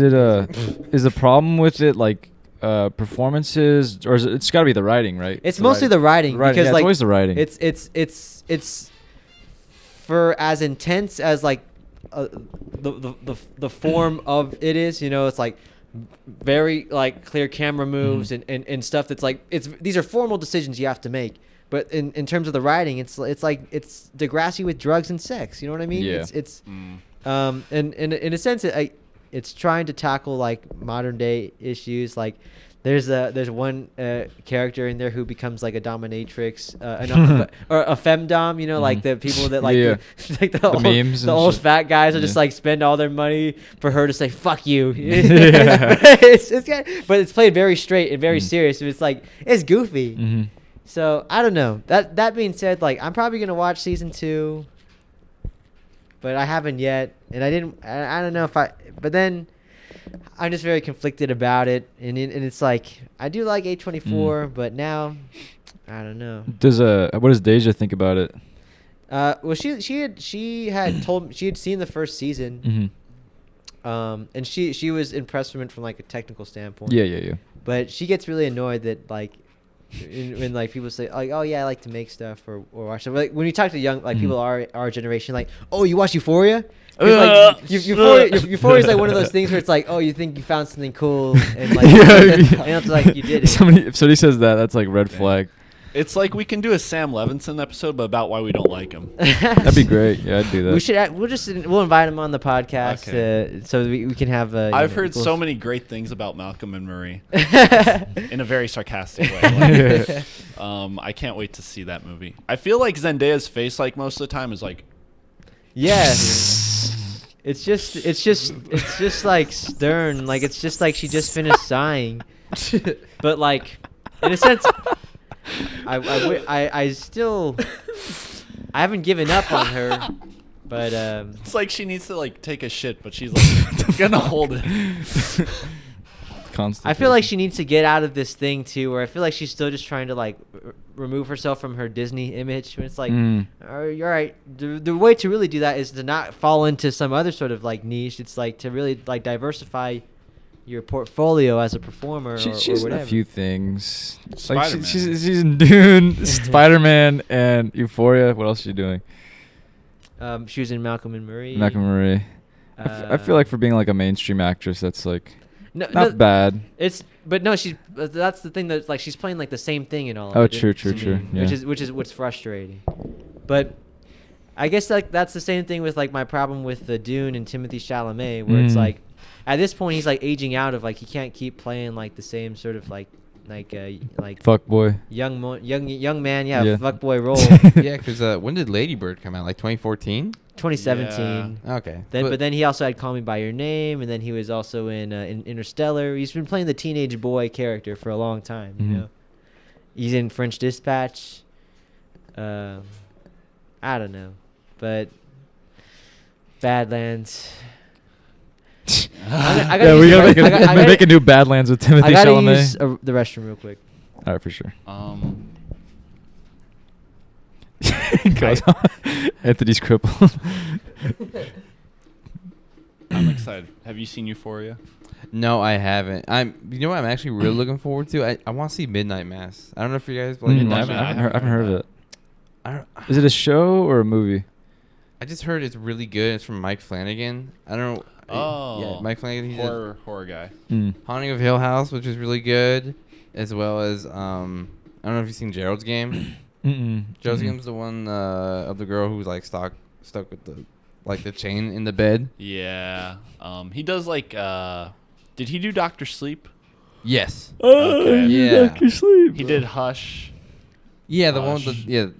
the problem with it like performances, or it's got to be the writing, right? It's mostly the writing, because yeah, it's like always the writing. It's for as intense as like the form of it is. It's like very like clear camera moves and stuff that's like these are formal decisions you have to make. But in terms of the writing, it's like it's Degrassi with drugs and sex. You know what I mean? Yeah. And in a sense, it's trying to tackle like modern day issues. Like there's one character in there who becomes like a dominatrix, or a femdom. Like the people that like like the memes and old shit. fat guys will just like spend all their money for her to say fuck you. Yeah. But it's played very straight and very serious. It's like it's goofy. Mhm. So I don't know. That being said, like I'm probably gonna watch season 2, but I haven't yet, and I don't know if I. But then I'm just very conflicted about it, and it's like I do like A24, but now I don't know. What does Deja think about it? Well, she had told me she had seen the first season, and she was impressed from like a technical standpoint. Yeah. But she gets really annoyed that like when like people say like, oh yeah, I like to make stuff or watch stuff. Like when you talk to young like people our generation, like, oh, you watch Euphoria? Like, Euphoria is like one of those things where it's like, oh, you think you found something cool and like and it's like you did it. If somebody says that, that's like red flag. It's like we can do a Sam Levinson episode, but about why we don't like him. That'd be great. Yeah, I'd do that. We'll invite him on the podcast so we can have. I've heard so many great things about Malcolm and Marie in a very sarcastic way. Like, I can't wait to see that movie. I feel like Zendaya's face, like most of the time, is like. Yeah. It's just like stern. Like it's just like she just finished sighing, but like in a sense. I still I haven't given up on her, but it's like she needs to like take a shit, but she's like gonna hold it. Constant. I feel like she needs to get out of this thing too, where I feel like she's still just trying to like remove herself from her Disney image. It's like, you're right. The way to really do that is to not fall into some other sort of like niche. It's like to really like diversify your portfolio as a performer She's or in whatever. a few things. Spider-Man. Like she's in Dune, Spider-Man, and Euphoria. What else is she doing? She was in Malcolm and Marie. Malcolm and Marie. I feel like for being like a mainstream actress, that's like not bad. But no, that's the thing, that's like she's playing like the same thing in all of Oh, it. true. to me, Yeah. Which is what's frustrating. But I guess like that's the same thing with like my problem with the Dune and Timothy Chalamet, where it's like at this point he's like aging out of like he can't keep playing like the same sort of like Fuck boy. young man, Yeah. fuckboy role. Yeah, because when did Lady Bird come out? Like 2014? 2017. Okay. But then he also had Call Me by Your Name, and then he was also in Interstellar. He's been playing the teenage boy character for a long time. You know, he's in French Dispatch. I don't know, but Badlands. I gotta We use gotta the make, re- I gotta- make a new Badlands with Timothy I gotta Chalamet. use the restroom real quick. All right, for sure. I- Anthony's crippled. I'm excited. Have you seen Euphoria? No, I haven't. You know what I'm actually really looking forward to? I want to see Midnight Mass. I don't know if you guys like I Midnight haven't, Mass. I haven't heard of it. I don't. Is it a show or a movie? I just heard it's really good. It's from Mike Flanagan. I don't know. Oh, Yeah, Mike Flanagan. He did horror guy. Haunting of Hill House, which is really good, as well as I don't know if you've seen Gerald's Game. Gerald's Game's the one of the girl who's like stuck with the chain in the bed. Yeah. He does like. Did he do Doctor Sleep? Yes. Okay. Yeah. Dr. Sleep. He did Hush. Yeah, the one with Hush. the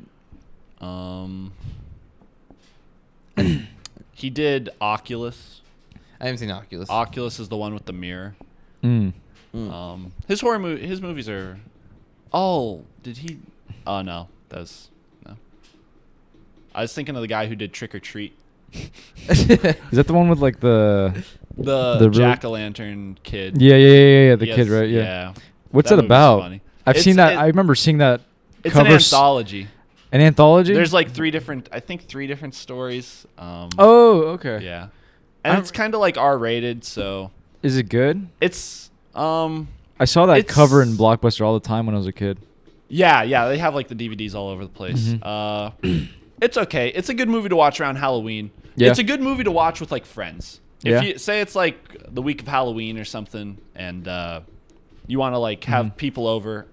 He did Oculus. I haven't seen Oculus. Oculus is the one with the mirror. Mm. His his movies are. Oh, did he? Oh no, no. I was thinking of the guy who did Trick or Treat. Is that the one with like the The Jack o' Lantern kid. Yeah. The Yes, kid, right? Yeah. What's That that movie's about? funny. I've It's- seen that. it- I remember seeing that. It's an cover anthology. An anthology? There's like three different stories. Oh, okay. Yeah, and it's kind of like R-rated, so Is it good? it's I saw that It's- cover in Blockbuster all the time when I was a kid. yeah, they have like the DVDs all over the place. It's okay. It's a good movie to watch around Halloween. Yeah. It's a good movie to watch with like friends. If Yeah. you say it's like the week of Halloween or something, and you want to like have people over,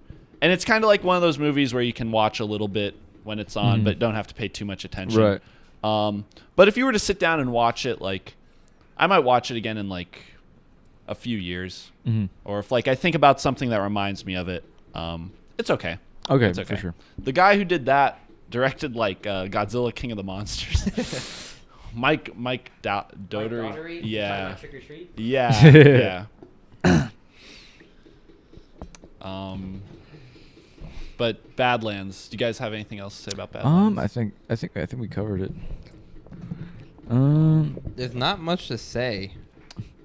and it's kind of like one of those movies where you can watch a little bit when it's on, but don't have to pay too much attention. Right. But if you were to sit down and watch it, like I might watch it again in like a few years, or if like I think about something that reminds me of it, it's okay. Okay, It's okay. for sure. The guy who did that directed like Godzilla King of the Monsters. Mike Dougherty. Yeah. Trick or Treat. Yeah. But Badlands. Do you guys have anything else to say about Badlands? I think we covered it. There's not much to say.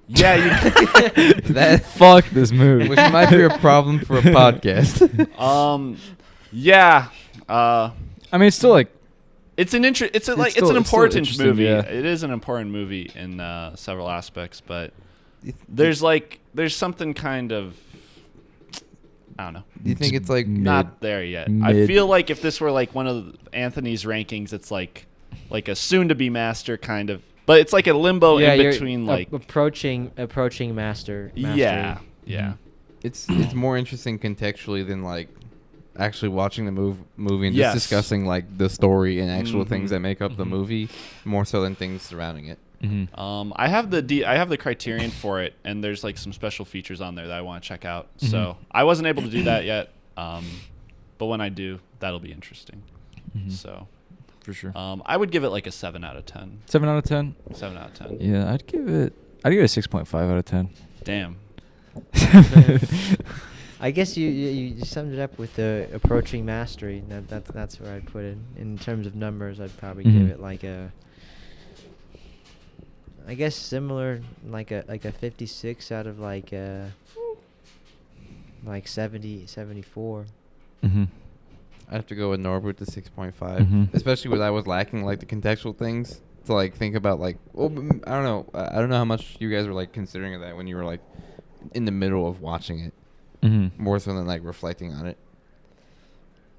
Yeah, That Fuck this movie. which might be a problem for a podcast. yeah. I mean, it's still like It's an still- an it's still important interesting, movie. yeah. It is an important movie in several aspects, but there's something kind of, I don't know, Do you think it's like not there yet. I Mid. feel like if this were like one of Anthony's rankings, it's like a soon-to-be master kind of, but it's like a limbo in you're between like approaching master. yeah. it's more interesting contextually than like actually watching the movie and Yes. just discussing like the story and actual things Mhm. that make up the movie more so than things surrounding it. I have the Criterion for it, and there's like some special features on there that I want to check out. So I wasn't able to do that yet, but when I do, that'll be interesting. So for sure. I would give it like a 7 out of 10. 7 out of 10. 7 out of 10. Yeah, I'd give it a 6.5 out of 10. Damn. I guess you summed it up with the approaching mastery. That's where I'd put it. In terms of numbers, I'd probably give it like I guess similar, like a 56 out of like 70, 74. Mm-hmm. I have to go with Norbert to 6.5, Mhm. especially when I was lacking like the contextual things to like think about like I don't know how much you guys were like considering of that when you were like in the middle of watching it Mm-hmm. more so than like reflecting on it.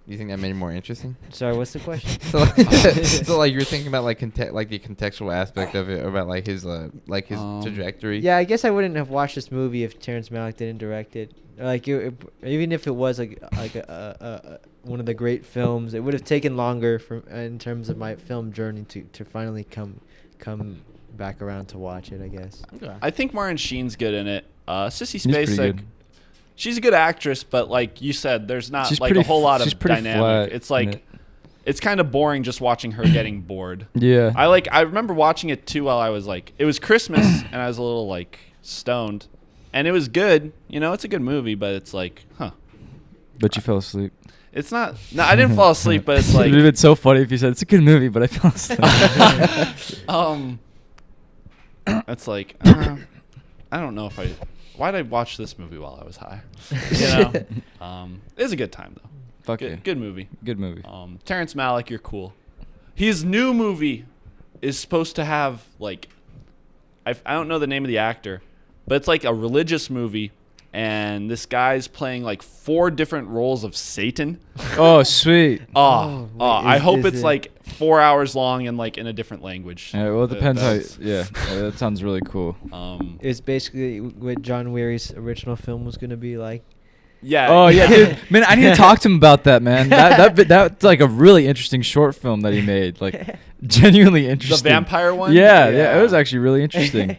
You think that made it more interesting? Sorry, what's the question? So like you're thinking about like like the contextual aspect of it, about like his trajectory. Yeah, I guess I wouldn't have watched this movie if Terrence Malick didn't direct it. Like, even if it was like one of the great films, it would have taken longer in terms of my film journey to finally come back around to watch it, I guess. Okay. I think Martin Sheen's good in it. Sissy He's pretty Spacek, good. she's a good actress, but like you said, there's not She's like pretty a whole lot she's of pretty dynamic. flat It's in like it. it's kind of boring just watching her getting bored. Yeah. I remember watching it too while I was like, it was Christmas and I was a little like stoned, and it was good. You know, it's a good movie, but it's like, But you fell asleep. it's not. No, I didn't fall asleep, but it's like, It would have been so funny if you said it's a good movie, but I fell asleep. it's like, I don't know if why did I watch this movie while I was high? You know, it was a good time though. Fuck yeah. Good movie. Good movie. Terrence Malick, you're cool. His new movie is supposed to have like, I don't know the name of the actor, but it's like a religious movie, and this guy's playing like 4 different roles of Satan. Oh, sweet. I hope is it's it- like 4 hours long and like in a different language. Yeah, well, it depends how. That's- Yeah, that sounds really cool. It's basically what John Weary's original film was going to be like. Yeah. Oh yeah, dude. Man, I need to talk to him about that, man. That's like a really interesting short film that he made. Like, genuinely The interesting. vampire one. Yeah, it was actually really interesting.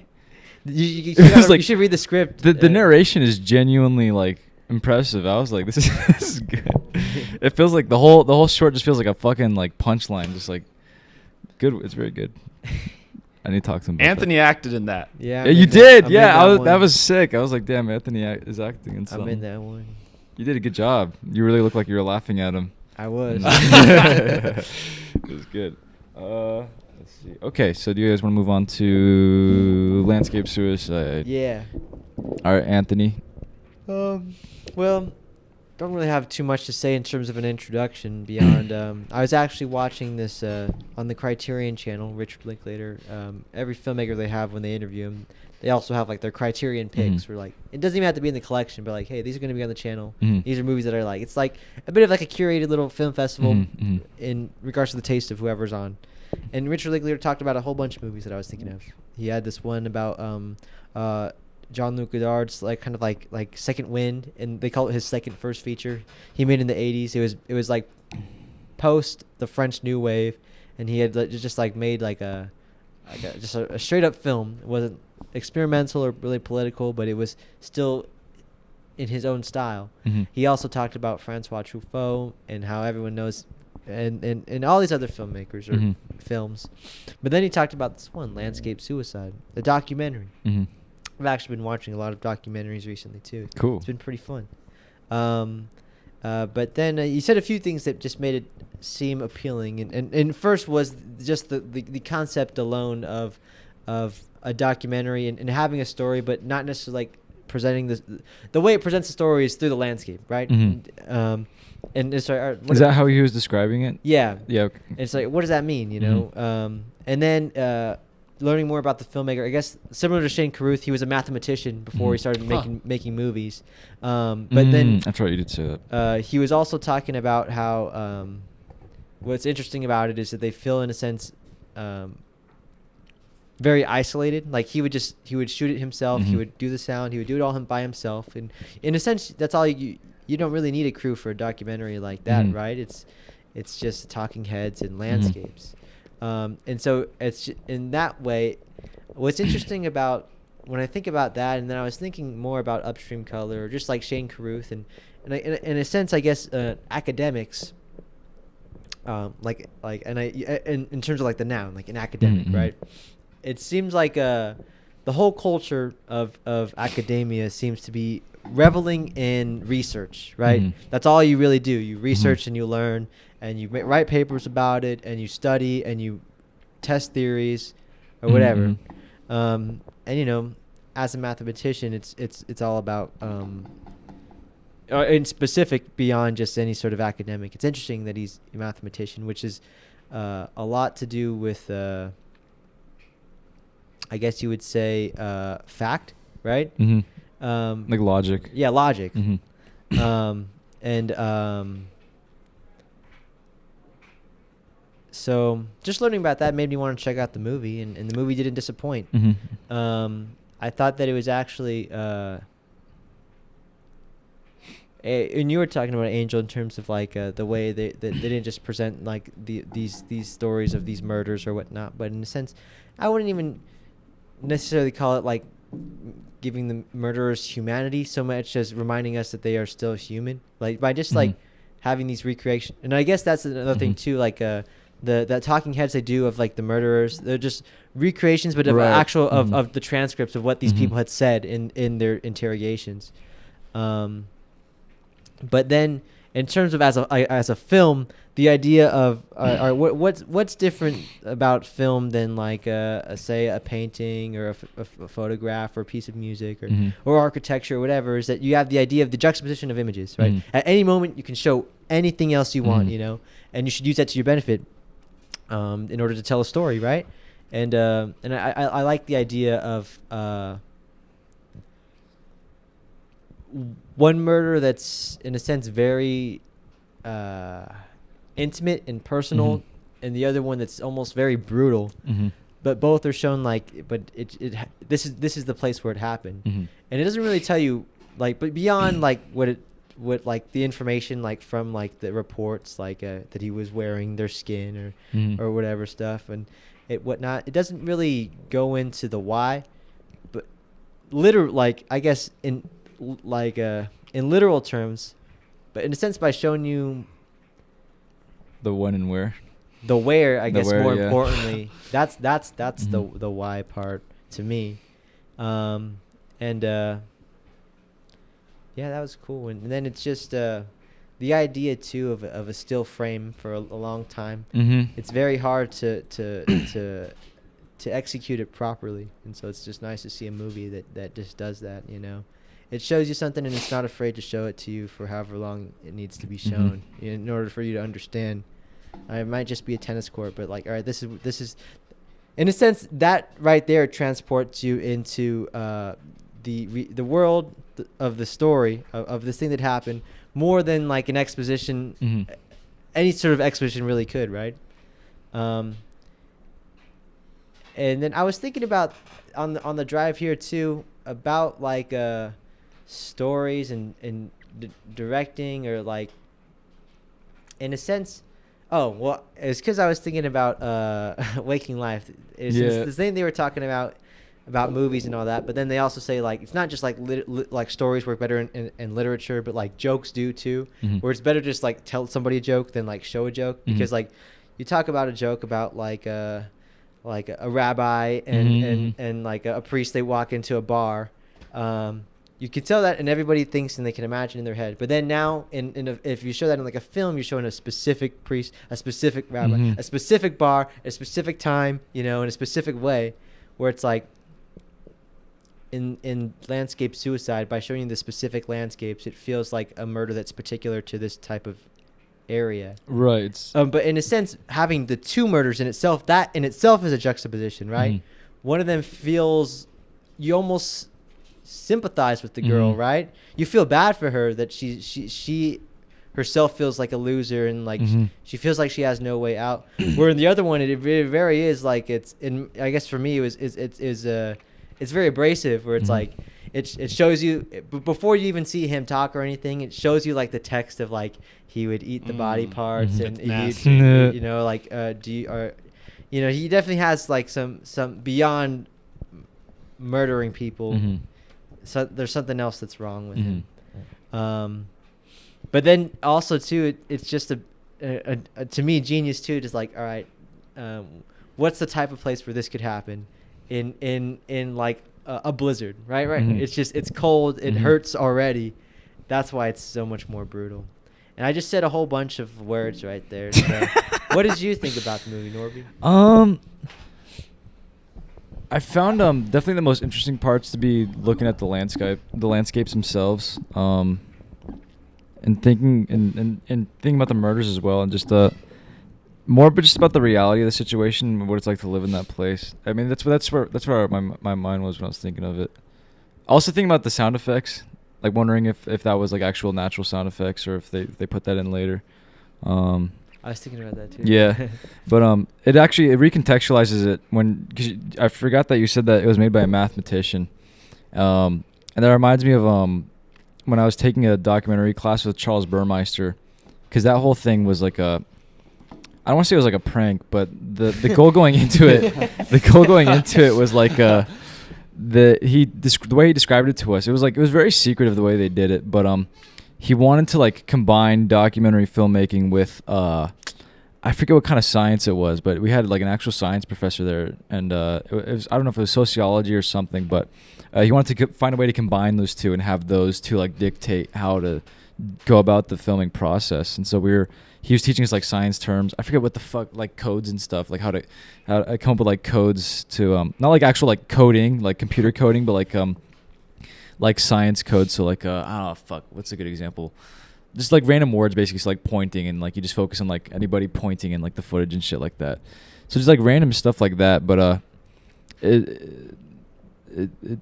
You It was should, like- you should read the script. The narration is genuinely like impressive. I was like, this is good. It feels like the whole short just feels like a fucking like punchline, just like good. It's very good. I need to talk to him. About Anthony acted in that. Yeah, that. I'm Yeah, you in that- did. I'm in Yeah, that one. was sick. I was like, damn, Anthony is acting in something. I'm in that one. You did a good job. You really look like you were laughing at him. I was. It was good. Let's see. Okay, so do you guys want to move on to landscape suicide? Yeah. All right, Anthony. Well, don't really have too much to say in terms of an introduction beyond. I was actually watching this on the Criterion channel. Richard Linklater. Every filmmaker they have when they interview him, they also have like their Criterion picks. Mhm. Where like it doesn't even have to be in the collection, but like, hey, these are going to be on the channel. Mhm. These are movies that I like. It's like a bit of like a curated little film festival Mhm. in regards to the taste of whoever's on. And Richard Linklater talked about a whole bunch of movies that I was thinking of. He had this one about Jean-Luc Godard's like kind of like Second Wind, and they call it his first feature. He made in the 80s. It was like post the French New Wave, and he had just like made like a straight up film. It wasn't experimental or really political, but it was still in his own style. Mhm. He also talked about Francois Truffaut and how everyone knows, and all these other filmmakers or Mhm. films. But then he talked about this one, Landscape Suicide, the documentary. Mhm. I've actually been watching a lot of documentaries recently too. Cool. It's been pretty fun. But then you said a few things that just made it seem appealing, and first was just the concept alone of a documentary and having a story, but not necessarily like presenting the way it presents the story is through the landscape, right? Mhm. And it's like, Is that how he was describing it? yeah. Yeah. Okay. It's like, what does that mean, you know? And then learning more about the filmmaker. I guess similar to Shane Carruth, he was a mathematician before he started making movies. But then That's right. You did say that. he was also talking about how what's interesting about it is that they feel, in a sense, very isolated. Like he would shoot it himself. He Mhm. would do the sound. He would do it all by himself. And in a sense, that's all you don't really need a crew for a documentary like that, Mhm. right? It's just talking heads and landscapes. And so it's in that way. What's interesting about when I think about that, and then I was thinking more about Upstream Color, or just like Shane Carruth, and in a sense, I guess academics, in terms of like the noun, like an academic, Mhm. right? It seems like the whole culture of academia seems to be reveling in research, right? Mhm. That's all you really do. You research and you learn, and you write papers about it, and you study and you test theories or whatever. Mhm. And you know, as a mathematician, it's all about in specific beyond just any sort of academic. It's interesting that he's a mathematician, which is a lot to do with I guess you would say fact, right? Mhm. Um, Like logic. yeah, logic. Mhm. And so just learning about that made me want to check out the movie, and the movie didn't disappoint. I thought that it was actually and you were talking about Angel in terms of like the way they didn't just present like these stories of these murders or whatnot, but in a sense, I wouldn't even necessarily call it like giving the murderers humanity so much as reminding us that they are still human, like by just like having these recreations. And I guess that's another thing too, like the talking heads they do of like the murderers, they're just recreations, but of actual of the transcripts of what these people had said in their interrogations. But then, in terms of as a film, the idea of what's different about film than like say a painting or a photograph or a piece of music or architecture or whatever, is that you have the idea of the juxtaposition of images, right? At any moment, you can show anything else you want, you know, and you should use that to your benefit in order to tell a story, right? And I like the idea of one murder that's in a sense very intimate and personal, and the other one that's almost very brutal. But both are shown like, but this is the place where it happened, and it doesn't really tell you like, but beyond like what like the information like from like the reports like that he was wearing their skin or whatever stuff and whatnot. It doesn't really go into the why, but literally like I guess in literal terms, but in a sense by showing you the when and where. The where, I The guess, where, more yeah. importantly, that's the why part to me, and yeah, that was cool. And then it's just the idea too of a still frame for a long time. It's very hard to execute it properly, and so it's just nice to see a movie that just does that. You know, it shows you something, and it's not afraid to show it to you for however long it needs to be shown in order for you to understand. It might just be a tennis court, but like, all right, this is, in a sense, that right there transports you into the world of the story of this thing that happened more than like an exposition. Any sort of exposition really could, right? And then I was thinking about on the drive here too about like stories and directing or like in a sense. Oh, well, it's because I was thinking about Waking Life. It's the thing they were talking about movies and all that, but then they also say, like, it's not just, like, like stories work better in literature, but, like, jokes do, too, where it's better just, like, tell somebody a joke than, like, show a joke, because, like, you talk about a joke about, like a rabbi and like, a priest, they walk into a bar, you can tell that, and everybody thinks and they can imagine in their head. But then now, if you show that in like a film, you're showing a specific priest, a specific rabbi, a specific bar, a specific time, you know, in a specific way, where it's like in landscape suicide, by showing you the specific landscapes, it feels like a murder that's particular to this type of area. Right. But in a sense, having the two murders in itself, that in itself is a juxtaposition, right? One of them feels, you almost sympathize with the girl, right? You feel bad for her that she herself feels like a loser and like she feels like she has no way out. Where in the other one, it very is like I guess for me it's very abrasive. Where it's like it shows you before you even see him talk or anything. It shows you like the text of like he would eat the body parts and you know like you know he definitely has like some beyond murdering people. So there's something else that's wrong with him. But then also too, it's just a to me genius too. Just like, all right, what's the type of place where this could happen? In like a blizzard, right? It's cold. It hurts already. That's why it's so much more brutal. And I just said a whole bunch of words right there. So what did you think about the movie, Norby? I found definitely the most interesting parts to be looking at the landscapes themselves, and thinking and thinking about the murders as well, and just more, but just about the reality of the situation and what it's like to live in that place. I mean, that's where my mind was when I was thinking of it. Also thinking about the sound effects, like wondering if that was like actual natural sound effects or if they put that in later. I was thinking about that too. Yeah, but it recontextualizes it because I forgot that you said that it was made by a mathematician, and that reminds me of when I was taking a documentary class with Charles Burmeister, because that whole thing was like I don't want to say it was like a prank, but the goal going into it was like the way he described it to us, it was very secretive the way they did it, but he wanted to like combine documentary filmmaking with I forget what kind of science it was, but we had like an actual science professor there, and it was, I don't know if it was sociology or something, but he wanted to find a way to combine those two and have those two like dictate how to go about the filming process. And so he was teaching us like science terms. I forget what the fuck, like codes and stuff, like how to come up with like codes to not like actual like coding, like computer coding, but like science code. So like I don't know, fuck, what's a good example? Just like random words, basically, so like pointing, and like you just focus on like anybody pointing in like the footage and shit like that. So just like random stuff like that. But it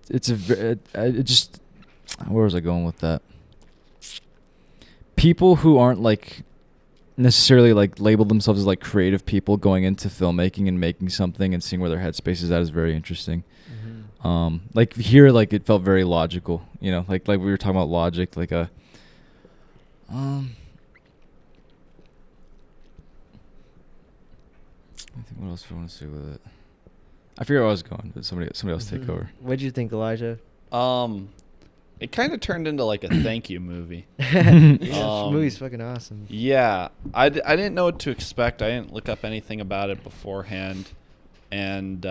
just, where was I going with that? People who aren't like necessarily like label themselves as like creative people going into filmmaking and making something and seeing where their headspace is at is very interesting. Like here, like it felt very logical, you know, like we were talking about logic, like I think what else do I want to say with it? I forget where I was going, but somebody else take over. What'd you think, Elijah? It kind of turned into like a thank you movie. This movie's fucking awesome. Yeah, I didn't know what to expect. I didn't look up anything about it beforehand, and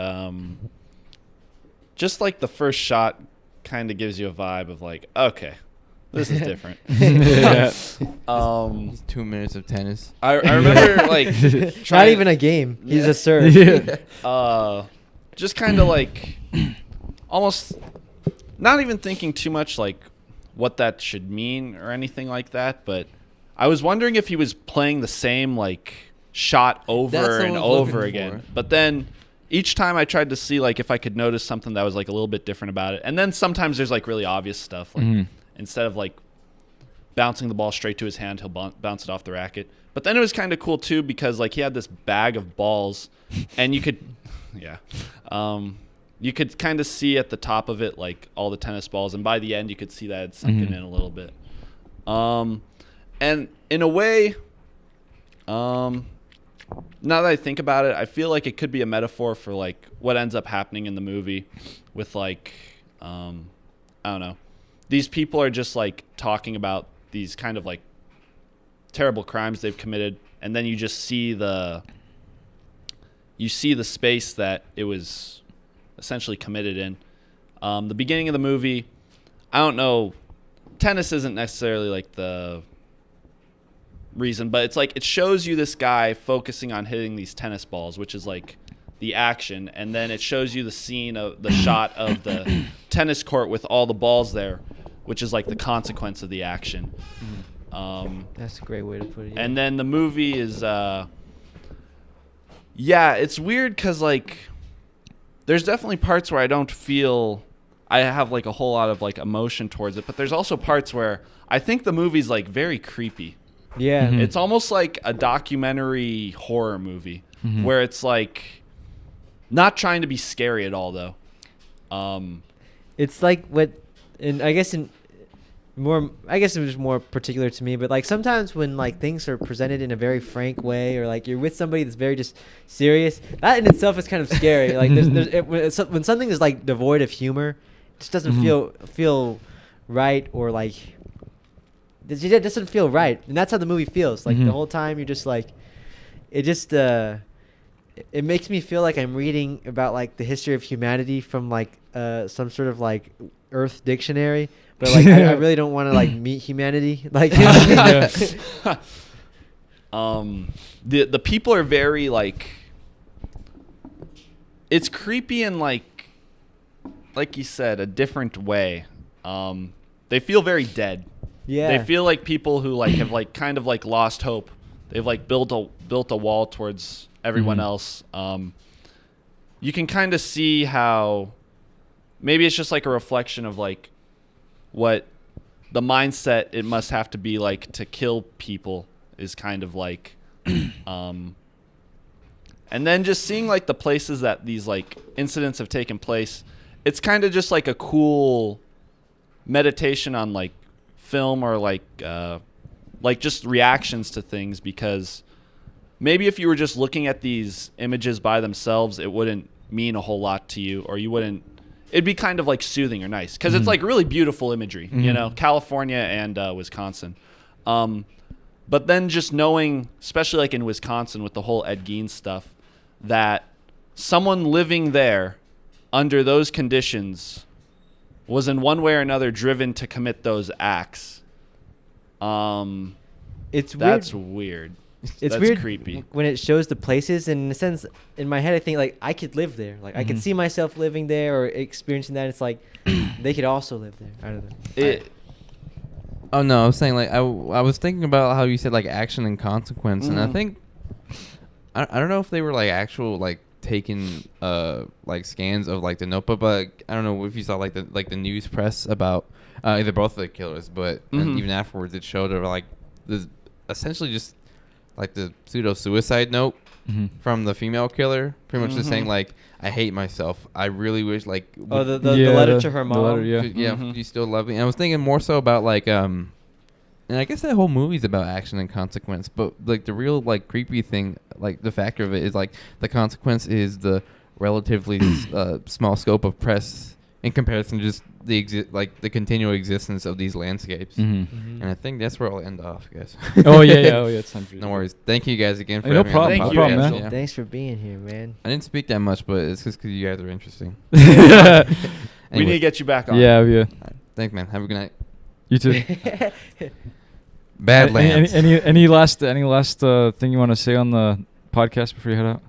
just like the first shot kind of gives you a vibe of like, okay, this is different. It's 2 minutes of tennis. I remember like not even a game. He's a serve. Just kind of like almost not even thinking too much like what that should mean or anything like that, but I was wondering if he was playing the same like shot over and over again. But then each time I tried to see like if I could notice something that was like a little bit different about it. And then sometimes there's like really obvious stuff, like instead of like bouncing the ball straight to his hand, he'll bounce it off the racket. But then it was kind of cool too because like he had this bag of balls, and you could, you could kind of see at the top of it like all the tennis balls, and by the end you could see that it's sunken in a little bit. And in a way, now that I think about it, I feel like it could be a metaphor for like what ends up happening in the movie with like, I don't know. These people are just like talking about these kind of like terrible crimes they've committed, and then you just see the space that it was essentially committed in. The beginning of the movie, I don't know, tennis isn't necessarily like the reason, but it's like it shows you this guy focusing on hitting these tennis balls, which is like the action, and then it shows you the scene of the shot of the tennis court with all the balls there, which is like the consequence of the action. That's a great way to put it. And then the movie is it's weird because like there's definitely parts where I don't feel I have like a whole lot of like emotion towards it, but there's also parts where I think the movie's like very creepy. Yeah. It's almost like a documentary horror movie where it's like not trying to be scary at all though. It's like what, and I guess it was more particular to me, but like sometimes when like things are presented in a very frank way, or like you're with somebody that's very just serious, that in itself is kind of scary. Like when something is like devoid of humor, it just doesn't feel right, or like it doesn't feel right, and that's how the movie feels. Like the whole time you're just like, it just it makes me feel like I'm reading about like the history of humanity from like some sort of like Earth dictionary. But like I really don't want to like meet humanity. Like the people are very like, it's creepy in like you said, a different way. They feel very dead. Yeah. They feel like people who like have like kind of like lost hope. They've like built a wall towards everyone else. You can kind of see how maybe it's just like a reflection of like what the mindset it must have to be like to kill people is kind of like And then just seeing like the places that these like incidents have taken place, it's kind of just like a cool meditation on like film or like just reactions to things, because maybe if you were just looking at these images by themselves, it wouldn't mean a whole lot to you, or you wouldn't, it'd be kind of like soothing or nice, because it's like really beautiful imagery, you know, California and Wisconsin. But then just knowing, especially like in Wisconsin with the whole Ed Gein stuff, that someone living there under those conditions was in one way or another driven to commit those acts. That's weird. It's That's weird creepy. when it shows the places, and in a sense, in my head, I think like I could live there. Like I could see myself living there or experiencing that. It's like they could also live there. I don't know. Oh no, I was saying like I was thinking about how you said like action and consequence, and I think I don't know if they were like actual like taking like scans of like the Notebook, but I don't know if you saw like the news press about either both of the killers, but and even afterwards it showed like this essentially just like the pseudo suicide note from the female killer, pretty much just saying like, I hate myself. I really wish like the letter to her mom. You still love me. And I was thinking more so about like and I guess that whole movie's about action and consequence, but like the real like creepy thing, like the factor of it is like the consequence is the relatively small scope of press in comparison to just the continual existence of these landscapes. And I think that's where I'll end off, guys. Oh yeah, it's time for you. No worries. Thank you guys again for Hey, no having me on the problem. Thank No you, problem, Ansel. man. Thanks for being here, man. I didn't speak that much, but it's just because you guys are interesting. We need to get you back on. Yeah. Thanks, man. Have a good night. You too. Badlands. Any last thing you want to say on the podcast before you head out?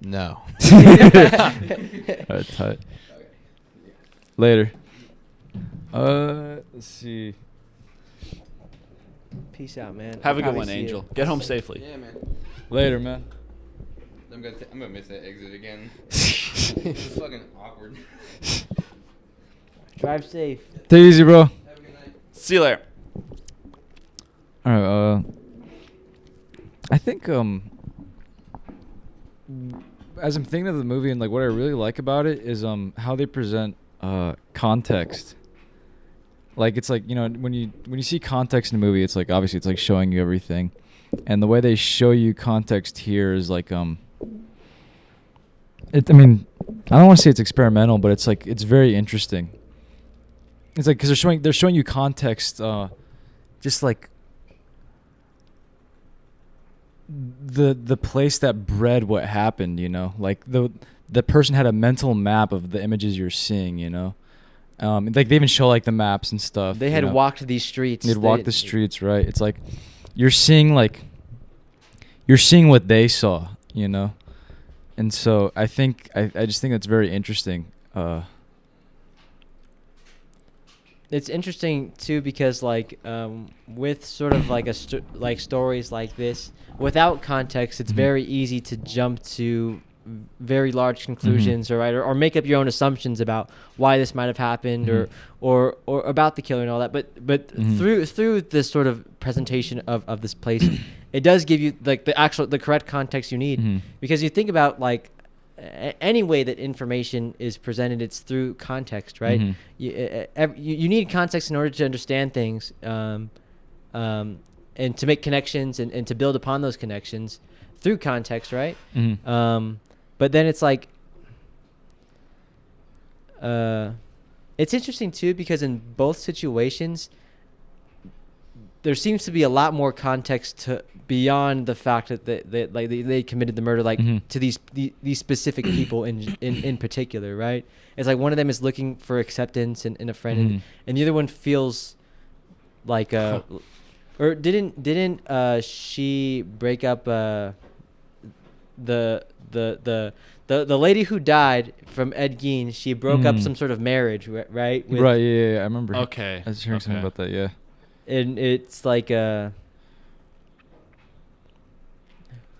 No. Alright, tight. Later. Let's see. Peace out, man. Have a good I'll one, probably see Angel. you. Get home safely. Yeah, man. Later, man. I'm gonna miss that exit again. It's fucking awkward. Drive safe. Take it easy, bro. Have a good night. See you later. All right. I think as I'm thinking of the movie and like what I really like about it is how they present context. Like it's like, you know, when you see context in a movie, it's like obviously it's like showing you everything, and the way they show you context here is like I mean, I don't want to say it's experimental, but it's like it's very interesting. It's like because they're showing you context, just like the place that bred what happened, you know, like the person had a mental map of the images you're seeing, you know, like they even show like the maps and stuff. They had walked these streets. They'd walked the streets, right? It's like you're seeing what they saw, you know, and so I think I just think that's very interesting. It's interesting too because like with sort of like like stories like this without context, it's very easy to jump to very large conclusions or make up your own assumptions about why this might have happened or about the killer and all that. But through this sort of presentation of this place, it does give you like the correct context you need, because you think about like any way that information is presented, it's through context, right? You need context in order to understand things, and to make connections and to build upon those connections through context, right? But then it's like, it's interesting too because in both situations, there seems to be a lot more context to beyond the fact that they committed the murder, like to these specific people in particular, right? It's like one of them is looking for acceptance in a friend, and the other one feels like or didn't she break up the lady who died from Ed Gein? She broke up some sort of marriage, right? Right. Yeah. I remember. Okay. I was hearing something about that. Yeah. And it's like who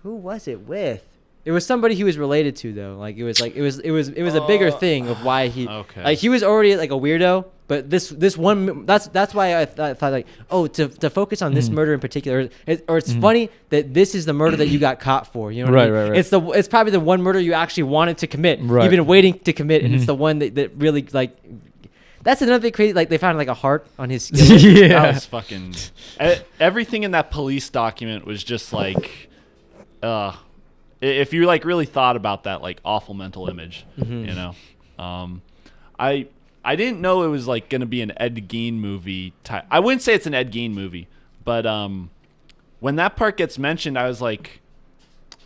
was it with? It was somebody he was related to though. Like it was a bigger thing of why he Okay. like he was already like a weirdo, but this one that's why I thought like to focus on this murder in particular, it's funny that this is the murder that you got caught for. You know what I mean? Right. It's probably the one murder you actually wanted to commit. Right. You've been waiting to commit, and it's the one that really like. That's another thing crazy. Like they found like a heart on his skillet. Yeah. That was fucking. Everything in that police document was just like, if you like really thought about that like awful mental image, you know, I didn't know it was like gonna be an Ed Gein movie. I wouldn't say it's an Ed Gein movie, but when that part gets mentioned, I was like,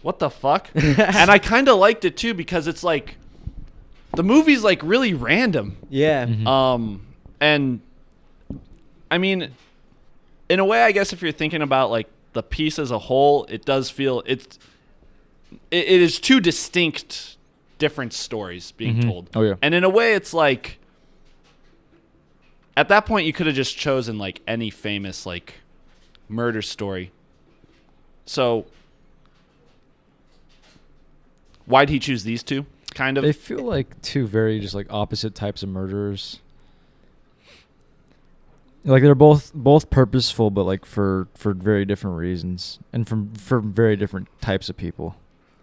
what the fuck? And I kind of liked it too because it's like. The movie's like really random. Yeah. And I mean, in a way, I guess if you're thinking about like the piece as a whole, it does feel it is two distinct, different stories being told. Oh yeah. And in a way, it's like at that point you could have just chosen like any famous like murder story. So why'd he choose these two? Kind of. They feel like two very just like opposite types of murderers. Like they're both purposeful, but like for very different reasons and for very different types of people.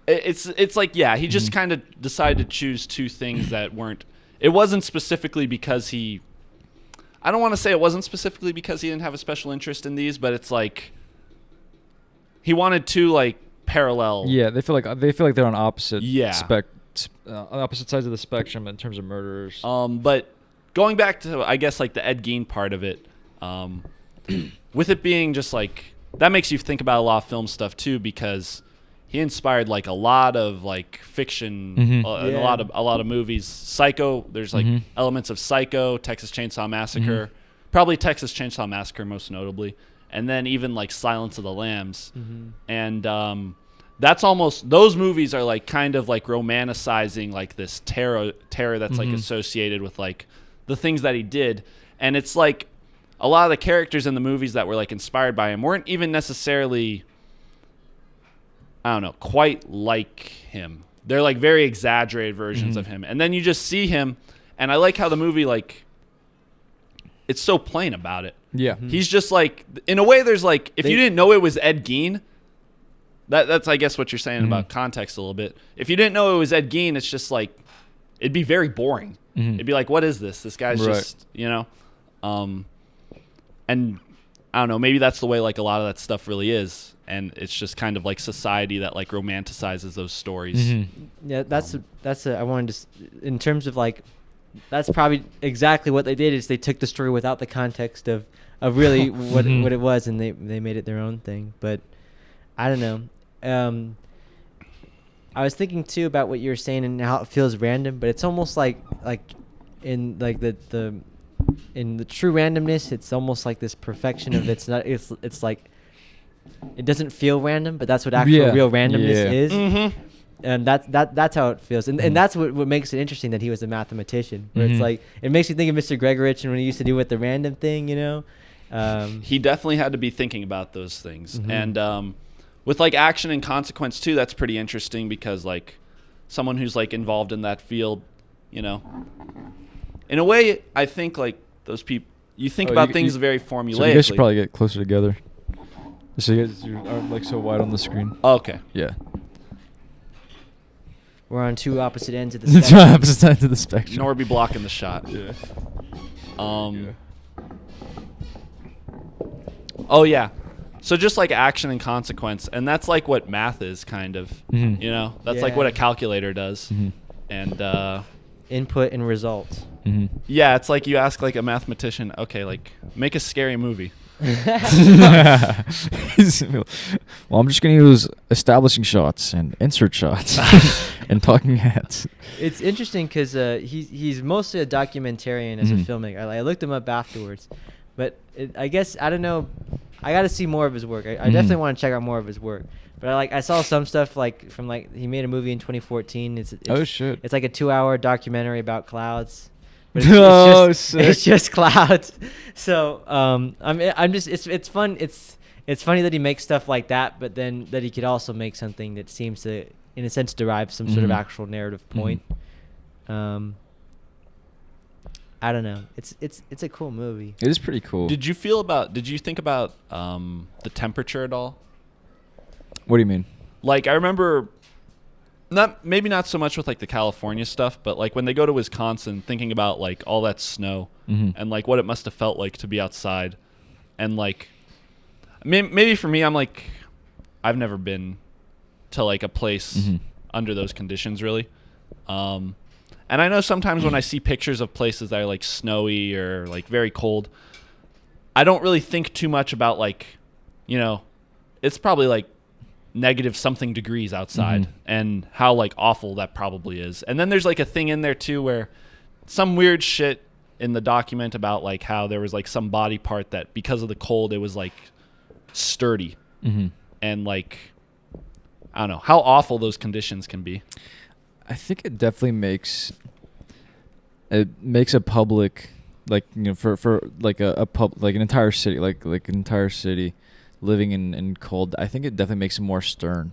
It's like he just kind of decided to choose two things that weren't. It wasn't specifically because he. I don't want to say it wasn't specifically because he didn't have a special interest in these, but it's like he wanted two like parallel. Yeah, they feel like they're on opposite opposite sides of the spectrum in terms of murderers. But going back to I guess like the Ed Gein part of it, with it being just like that makes you think about a lot of film stuff too because he inspired like a lot of like fiction, a lot of movies. Psycho, there's like elements of Psycho, Texas Chainsaw Massacre, probably Texas Chainsaw Massacre most notably, and then even like Silence of the Lambs, and that's almost those movies are like kind of like romanticizing like this terror that's like associated with like the things that he did, and it's like a lot of the characters in the movies that were like inspired by him weren't even necessarily I don't know quite like him. They're like very exaggerated versions of him, and then you just see him, and I like how the movie like it's so plain about it. Yeah, he's just like in a way there's like if you didn't know it was Ed Gein. That's I guess what you're saying about context a little bit. If you didn't know it was Ed Gein, it's just like it'd be very boring. It'd be like, what is this? This guy's just and I don't know. Maybe that's the way like a lot of that stuff really is, and it's just kind of like society that like romanticizes those stories. Yeah, that's I wanted to in terms of like that's probably exactly what they did is they took the story without the context of really what it was and they made it their own thing. But I don't know. I was thinking too about what you were saying and how it feels random, but it's almost like in like in the true randomness, it's almost like this perfection of it's like it doesn't feel random, but that's what actual real randomness is. And that's how it feels, and that's what makes it interesting that he was a mathematician. Where it's like it makes you think of Mr. Gregorich and when he used to do with the random thing, you know. He definitely had to be thinking about those things, and with like action and consequence too, that's pretty interesting because like someone who's like involved in that field, you know, in a way, I think like those people, you think about things very formulaically. So you guys should probably get closer together. So you guys aren't like so wide on the screen. Oh, okay. Yeah. We're on two opposite ends of the Two spectrum. opposite sides of the spectrum. Nor be blocking the shot. Yeah. Oh yeah. So just like action and consequence, and that's like what math is kind of, you know, that's like what a calculator does. And input and result. yeah, it's like you ask like a mathematician, okay, like make a scary movie. Well, I'm just going to use establishing shots and insert shots and talking heads. It's interesting because he's mostly a documentarian as a filmmaker. I looked him up afterwards, but I guess I don't know. I got to see more of his work. I definitely want to check out more of his work. But I saw some stuff like from like he made a movie in 2014. It's oh shit! It's like a 2-hour documentary about clouds. But it's just clouds. So I'm just it's fun. It's funny that he makes stuff like that, but then that he could also make something that seems to in a sense, derive some sort of Mhm. actual narrative point. I don't know. It's a cool movie. It is pretty cool. Did you think about the temperature at all? What do you mean? Like, I remember, maybe not so much with like the California stuff, but like when they go to Wisconsin, thinking about like all that snow Mhm. and like what it must have felt like to be outside, and like, maybe for me, I'm like, I've never been to like a place Mhm. under those conditions really. And I know sometimes when I see pictures of places that are like snowy or like very cold, I don't really think too much about like, it's probably like negative something degrees outside Mhm. and how like awful that probably is. And then there's like a thing in there too where some weird shit in the document about like how there was like some body part that because of the cold it was like sturdy, Mhm. and like I don't know how awful those conditions can be. I think it definitely makes a public, like, for like a pub, like an entire city, like an entire city living in cold. I think it definitely makes it more stern.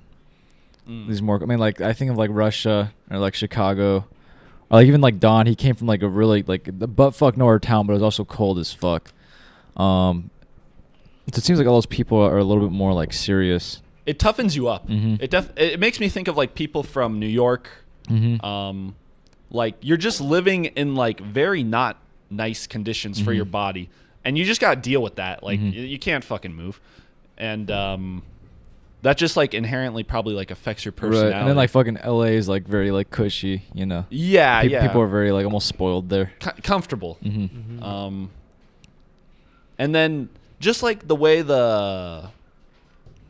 There's more. I mean, like, I think of like Russia or like Chicago, or like even like Don. He came from like a really like the buttfuck nowhere town, but it was also cold as fuck. So it seems like all those people are a little bit more like serious. It toughens you up. Mhm. It makes me think of like people from New York. Mm-hmm. Like you're just living in like very not nice conditions for Mhm. your body, and you just gotta deal with that. Like Mhm. you can't fucking move, and that just like inherently probably like affects your personality. Right. And then like fucking LA is like very like cushy, yeah, yeah, People are very like almost spoiled there. Comfortable. Mm-hmm. And then just like the way that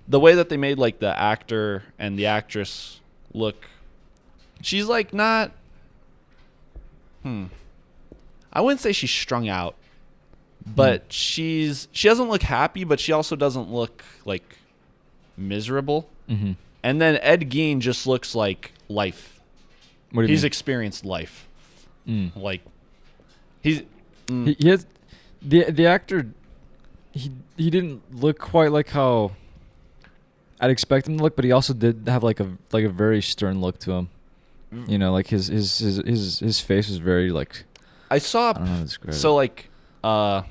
they made like the actor and the actress look, she's like not. I wouldn't say she's strung out, but she doesn't look happy, but she also doesn't look like miserable. Mm-hmm. And then Ed Gein just looks like life. What do you He's mean? experienced life. Like He has the actor. He didn't look quite like how I'd expect him to look, but he also did have like a very stern look to him. Like his face was very like. I saw. I don't know how to describe So it. like,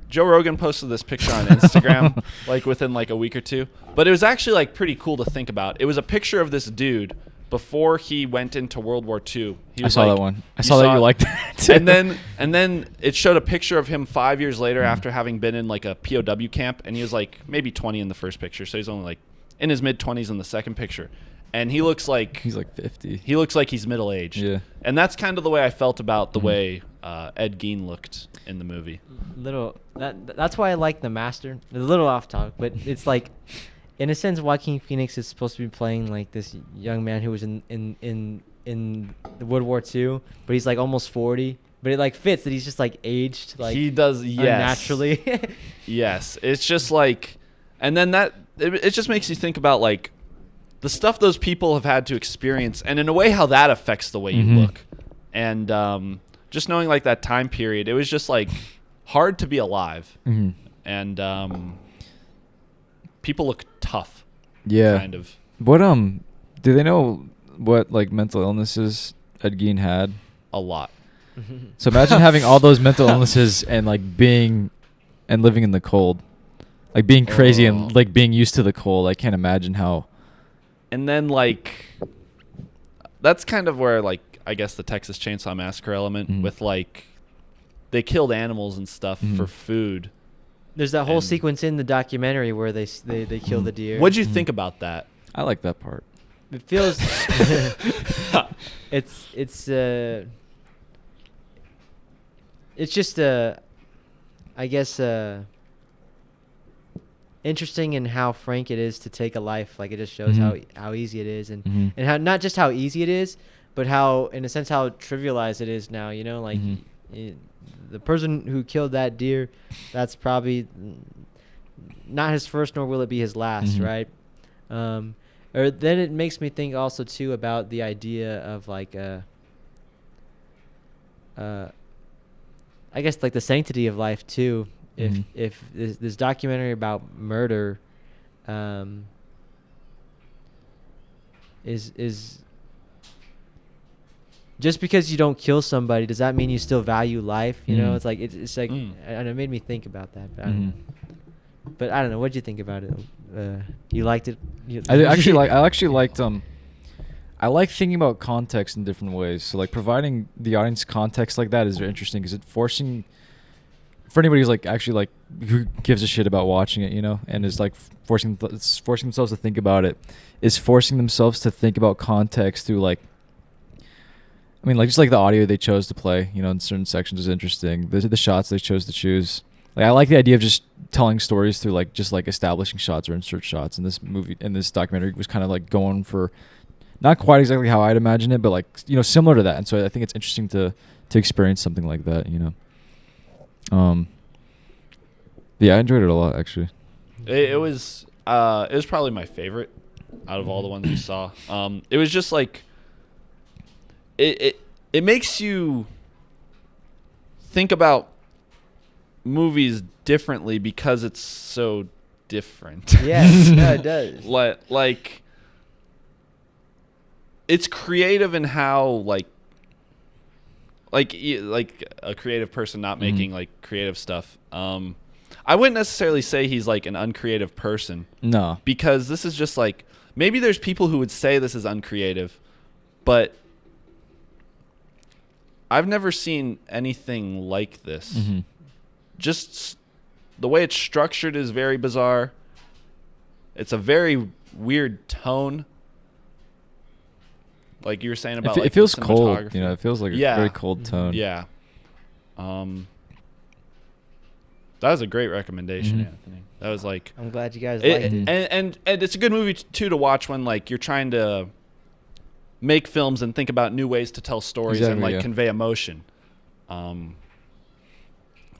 Joe Rogan posted this picture on Instagram like within like a week or two, but it was actually like pretty cool to think about. It was a picture of this dude before he went into World War II. I saw like, that one. I saw that you liked that too. And then it showed a picture of him 5 years later after having been in like a POW camp, and he was like maybe 20 in the first picture, so he's only like in his mid-20s in the second picture, and he looks like he's like 50. He looks like he's middle-aged. Yeah. And that's kind of the way I felt about the way Ed Gein looked in the movie. That's why I like The Master. It's a little off topic, but it's like, in a sense, Joaquin Phoenix is supposed to be playing like this young man who was in the World War II, but he's like almost 40. But it like fits that he's just like aged like He does, yes. unnaturally. Yes. It's just like, and then it just makes you think about like the stuff those people have had to experience, and in a way how that affects the way you look. And just knowing like that time period, it was just like hard to be alive. Mm-hmm. And people look tough. Yeah. Kind of. What do they know what like mental illnesses Ed Gein had? A lot. So imagine having all those mental illnesses and like living in the cold, like being crazy and like being used to the cold. I can't imagine how. And then like that's kind of where like I guess the Texas Chainsaw Massacre element with like they killed animals and stuff for food. There's that whole And- sequence in the documentary where they kill the deer. What'd you think about that? I like that part. It feels it's just I guess interesting in how frank it is to take a life. Like it just shows how easy it is, and how not just how easy it is, but how in a sense how trivialized it is now. Like the person who killed that deer, that's probably not his first, nor will it be his last, right? Or then it makes me think also too about the idea of like I guess like the sanctity of life too. If this documentary about murder, is just because you don't kill somebody, does that mean you still value life? You know, Mhm. it's like it's like, and it made me think about that. But I don't Mhm. know. But I don't know. What did you think about it? You liked it? I actually liked I like thinking about context in different ways. So like providing the audience context like that is very interesting because it forcing for anybody who's like actually like who gives a shit about watching it, you know, and is like forcing themselves to think about it, is forcing themselves to think about context through like, I mean, like just like the audio they chose to play, you know, in certain sections is interesting. The shots they chose to choose. Like I like the idea of just telling stories through like just like establishing shots or insert shots. And this movie and this documentary was kind of like going for not quite exactly how I'd imagine it, but like, you know, similar to that. And so I think it's interesting to experience something like that, you know. Yeah, I enjoyed it a lot actually. It was probably my favorite out of all the ones we saw. It was just like it makes you think about movies differently because it's so different. Yes, no, it does. Like it's creative in how like a creative person not making like creative stuff. I wouldn't necessarily say he's like an uncreative person. No. Because this is just like, maybe there's people who would say this is uncreative, but I've never seen anything like this. Mm-hmm. Just the way it's structured is very bizarre. It's a very weird tone. Like you were saying about, It feels cold, you know. It feels like a very cold tone. Yeah. That was a great recommendation, Anthony. That was like, I'm glad you guys liked it. and it's a good movie too to watch when like you're trying to make films and think about new ways to tell stories and like convey emotion. It's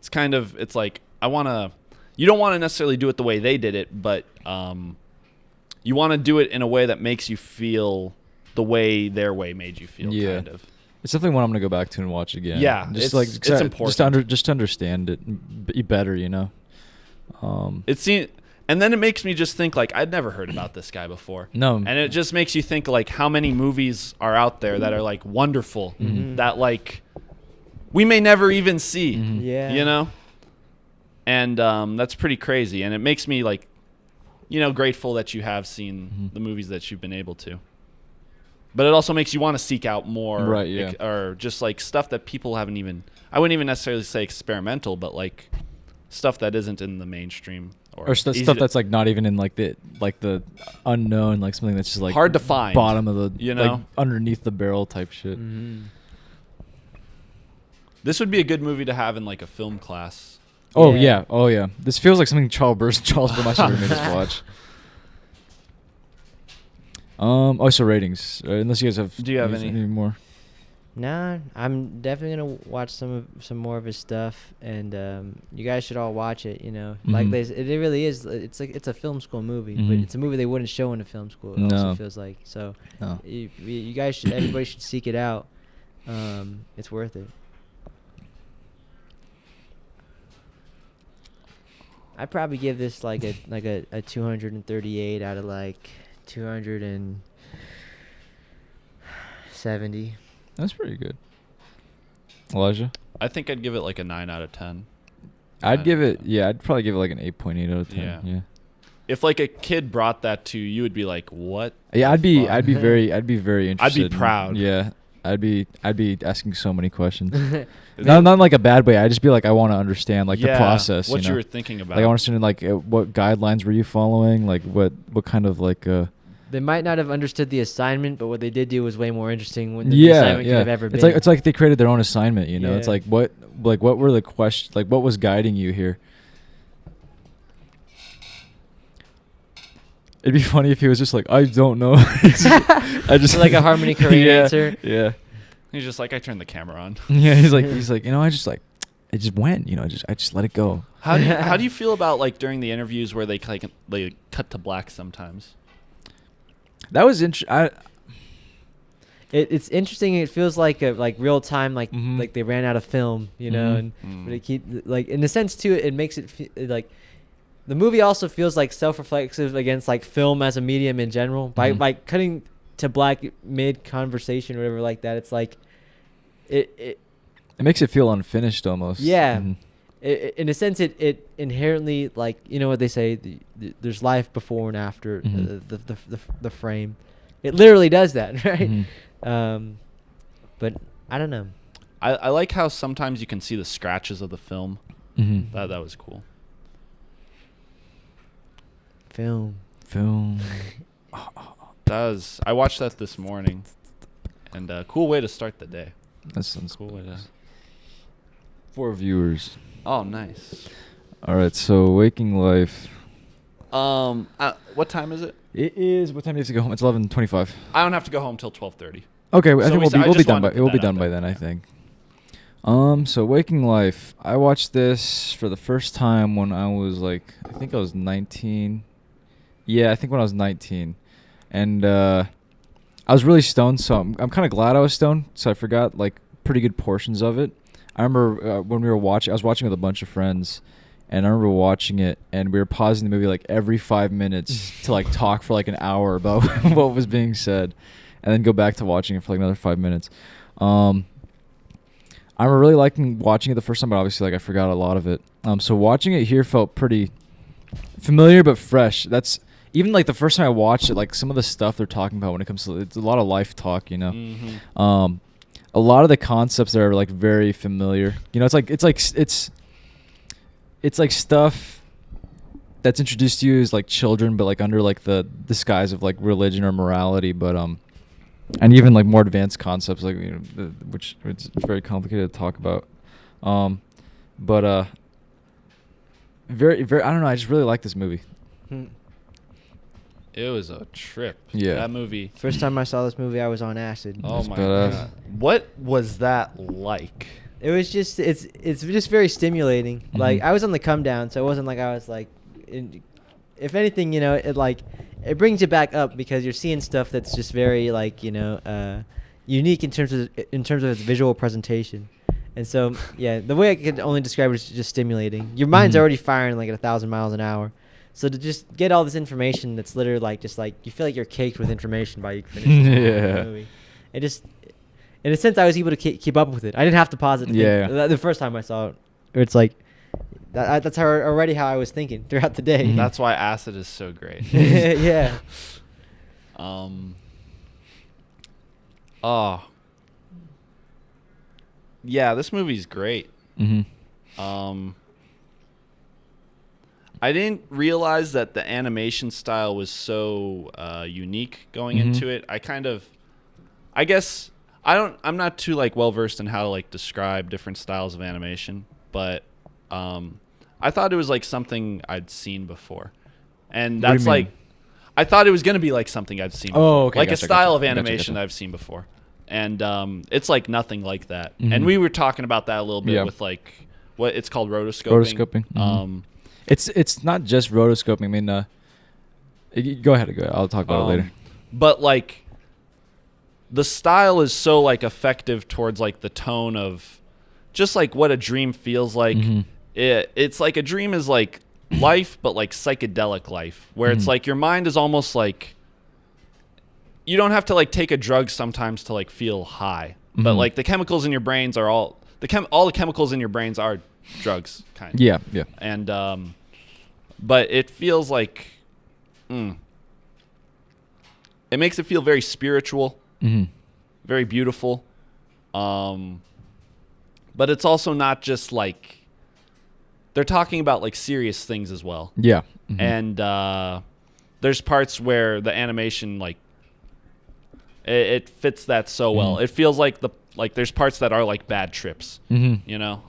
kind of, it's like you don't want to necessarily do it the way they did it, but you want to do it in a way that makes you feel the way their way made you feel. Kind of. It's definitely one I'm gonna go back to and watch again. Yeah, just like it's important. just to understand it better, you know. And then it makes me just think like I'd never heard about this guy before. No, and it just makes you think like how many movies are out there that are like wonderful that like we may never even see. Yeah, you know. And that's pretty crazy, and it makes me like, you know, grateful that you have seen the movies that you've been able to. But it also makes you want to seek out more, right? Yeah. Or just like stuff that people haven't even. I wouldn't even necessarily say experimental, but like stuff that isn't in the mainstream, or stuff that's like not even in like the unknown, like something that's just like hard to find, bottom of the, you know, like underneath the barrel type shit. This would be a good movie to have in like a film class. Oh yeah. This feels like something Charles Burmeister made us watch. So ratings. Unless you guys have. Do you have any more? Nah, I'm definitely gonna watch some more of his stuff, and you guys should all watch it. You know, like it really is. It's like it's a film school movie, but it's a movie they wouldn't show in a film school. It also feels like so. No. You guys should. Everybody should seek it out. It's worth it. I'd probably give this like a 238 out of like 270. That's pretty good. Elijah? I think I'd give it like a 9 out of 10. I'd probably give it like an 8.8 out of 10. Yeah. If like a kid brought that to you, you would be like, "What?" Yeah, I'd be very interested. I'd be proud. Yeah. I'd be asking so many questions. not in like a bad way. I'd just be like, I want to understand like the process. What you were thinking about. Like I want to understand like what guidelines were you following? Like what kind of like They might not have understood the assignment, but what they did do was way more interesting than the assignment could have ever been. It's like they created their own assignment, you know. It's like what were the questions, like what was guiding you here? It'd be funny if he was just like, I don't know. I just like a Harmony Korine answer. Yeah. He's just like, I turned the camera on. Yeah, he's like, you know, I just went, you know, I just let it go. How do you feel about like during the interviews where they cut to black sometimes? That was interesting. It's interesting. It feels like real time, like they ran out of film, you know, but it keep like in a sense too. It makes it like the movie also feels like self-reflexive against like film as a medium in general by cutting to black mid conversation or whatever like that. It's like it It makes it feel unfinished almost. yeah. Mhm. In a sense, it inherently, like, you know what they say, there's life before and after Mhm. the frame. It literally does that, right? Mhm. But I don't know. I like how sometimes you can see the scratches of the film. Mhm. That was cool. Film. I watched that this morning, and cool way to start the day. That sounds Cool way to. for viewers. Oh, nice. All right, so Waking Life. What time is it? It is. What time do you have to go home? It's 11:25. I don't have to go home till 12:30. Okay, I So think we we'll said- I be just done wanted by to we'll put be that done out by there. then, I think. So Waking Life. I watched this for the first time when I was like, I think I was 19. Yeah, I think when I was 19, and I was really stoned. So I'm kind of glad I was stoned. So I forgot like pretty good portions of it. I remember when we were watching. I was watching with a bunch of friends, and I remember watching it, and we were pausing the movie like every 5 minutes to like talk for like an hour about what was being said, and then go back to watching it for like another 5 minutes. I remember really liking watching it the first time, but obviously like I forgot a lot of it. So watching it here felt pretty familiar but fresh. That's even like the first time I watched it, like some of the stuff they're talking about when it comes to, it's a lot of life talk, you know. Mm-hmm. A lot of the concepts there are like very familiar. You know, it's like stuff that's introduced to you as like children, but like under like the disguise of like religion or morality, but and even like more advanced concepts, like, you know, which it's very complicated to talk about. But very I don't know. I just really like this movie. It was a trip. Yeah. That movie. First time I saw this movie, I was on acid. Oh That's my badass. god. What was that like? It was just it's just very stimulating. Mhm. Like, I was on the come down, so it wasn't like I was like, if anything, you know, it brings you back up because you're seeing stuff that's just very like, you know, unique in terms of its visual presentation. And so, yeah, the way I could only describe it is just stimulating. Your mind's Mhm. already firing like at 1,000 miles an hour. So to just get all this information that's literally like, just like, you feel like you're caked with information by you finishing Yeah. the movie. It just, in a sense, I was able to keep up with it. I didn't have to pause it. To Yeah. think. The first time I saw it, it's like, that's already how I was thinking throughout the day. Mhm. That's why acid is so great. Yeah. Oh. Yeah, this movie's great. Mm-hmm. I didn't realize that the animation style was so unique going Mhm. into it. I guess I'm not too like well versed in how to like describe different styles of animation, but I thought it was like something I'd seen before. And What do you that's mean? like I thought it was going to be like something I've seen Oh, before. okay, Like gotcha, a style gotcha, of gotcha, animation gotcha. that I've seen before. And it's like nothing like that. Mhm. And we were talking about that a little bit Yeah. with like what it's called rotoscoping. Rotoscoping. Mhm. It's not just rotoscoping. I mean, go ahead. I'll talk about it later. But like the style is so like effective towards like the tone of just like what a dream feels like. Mhm. It's like a dream is like life, but like psychedelic life, where it's Mhm. like your mind is almost like you don't have to like take a drug sometimes to like feel high, but Mhm. like the chemicals in your brains are all the chemicals in your brains are drugs, kind of. Yeah. And but it feels like it makes it feel very spiritual, Mm-hmm. very beautiful. But it's also not just like they're talking about like serious things as well. Yeah. Mhm. And there's parts where the animation like it fits that so well. Mhm. It feels like there's parts that are like bad trips, Mhm. you know.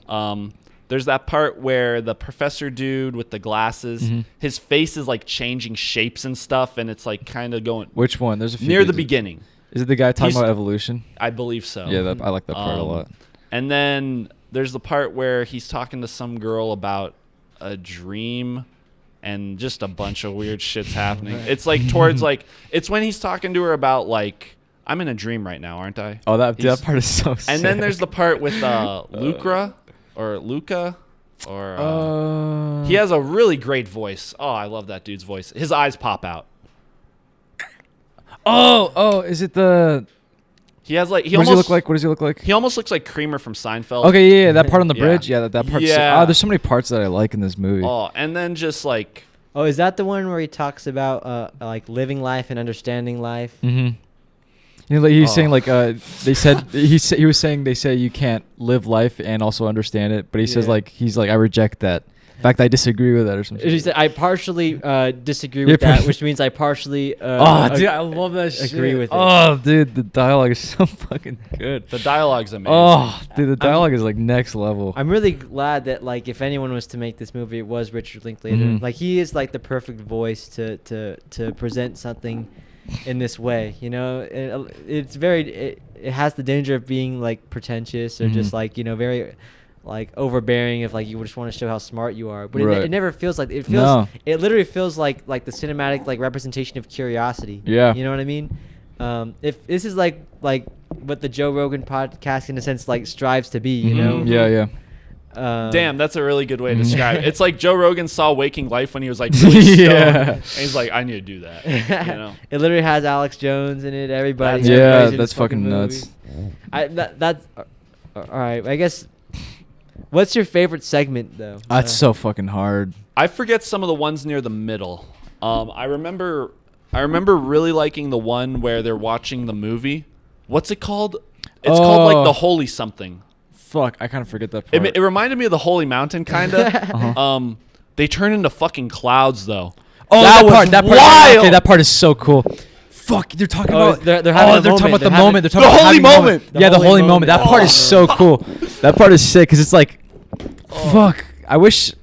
There's that part where the professor dude with the glasses, Mhm. his face is like changing shapes and stuff, and it's like kind of going Which one? There's a few. near the things. beginning. Is it the guy talking He's- about evolution? I believe so. Yeah, I like that part a lot. And then there's the part where he's talking to some girl about a dream and just a bunch of weird shit's happening. It's like towards like it's when he's talking to her about like I'm in a dream right now, aren't I? Oh, that He's- part is so sick. And then there's the part with Luca or Luca or he has a really great voice. Oh, I love that dude's voice. His eyes pop out. Oh, is it the? He has like What does he look like? What does he look like? He almost looks like Kramer from Seinfeld. Okay, yeah, that part on the Yeah. bridge. Yeah, that part. Yeah. There's so many parts that I like in this movie. Oh, and then just like Oh, is that the one where he talks about like living life and understanding life? Mm-hmm. You know, like he's Oh. saying like they said he was saying they say you can't live life and also understand it, but he says Yeah. like he's like I reject that. In fact, I disagree with that or something. He said, I partially disagree Yeah, with that, which means I partially dude, I love that shit. agree with it. Oh, dude, the dialogue is so fucking good. the dialogue's amazing. Oh, dude, the dialogue is like next level. I'm really glad that like if anyone was to make this movie, it was Richard Linklater. Mhm. Like he is like the perfect voice to present something in this way. You know, it's very it has the danger of being like pretentious or just Mhm. like very like overbearing if like you just want to show how smart you are, but Right. it never feels like it feels. No. It literally feels like the cinematic like representation of curiosity. Yeah. You know what I mean? If this is like what the Joe Rogan podcast in a sense like strives to be, you know? Mhm. Yeah. Damn, that's a really good way to Mhm. describe it. It's like Joe Rogan saw Waking Life when he was like really stoned, Yeah. and he's like, I need to do that. You know? It literally has Alex Jones in it. Everybody. That's- Yeah, everybody's in that's this fucking fucking movie. nuts. That's all right. I guess. What's your favorite segment though? That's so fucking hard. I forget some of the ones near the middle. I remember really liking the one where they're watching the movie. What's it called? It's called like the Holy something. Fuck, I kind of forget that part. It reminded me of the Holy Mountain, kind of. Uh-huh. They turn into fucking clouds, though. Oh, that was part, wild. Okay, that part is so cool. Fuck, they're talking Oh, about. they're having a they're talking moment. about the They're moment. They're having- talking The about holy having moment. Yeah, the holy moment. That moment. part is so cool. That part is sick because it's like, fuck. I wish.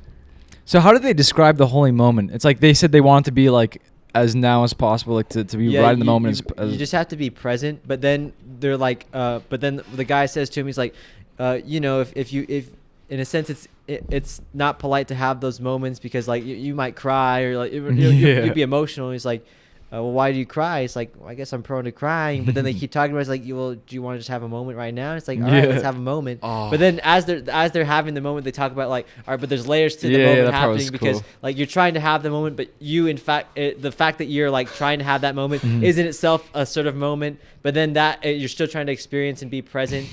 So how did they describe the holy moment? It's like they said they want it to be like as now as possible, like to be right in the moment. You just have to be present, but then they're like, but then the guy says to him, he's like, if in a sense it's not polite to have those moments because like you might cry or like you'd be emotional. He's like, well, why do you cry? It's like, well, I guess I'm prone to crying. But then they keep talking about it. It's like, do you want to just have a moment right now? It's like, all right, let's have a moment. Oh. But then as they're having the moment, they talk about like, all right, but there's layers to the Yeah, moment that part was happening because cool. like you're trying to have the moment, but you in fact the fact that you're like trying to have that moment Mhm. is in itself a sort of moment. But then that you're still trying to experience and be present.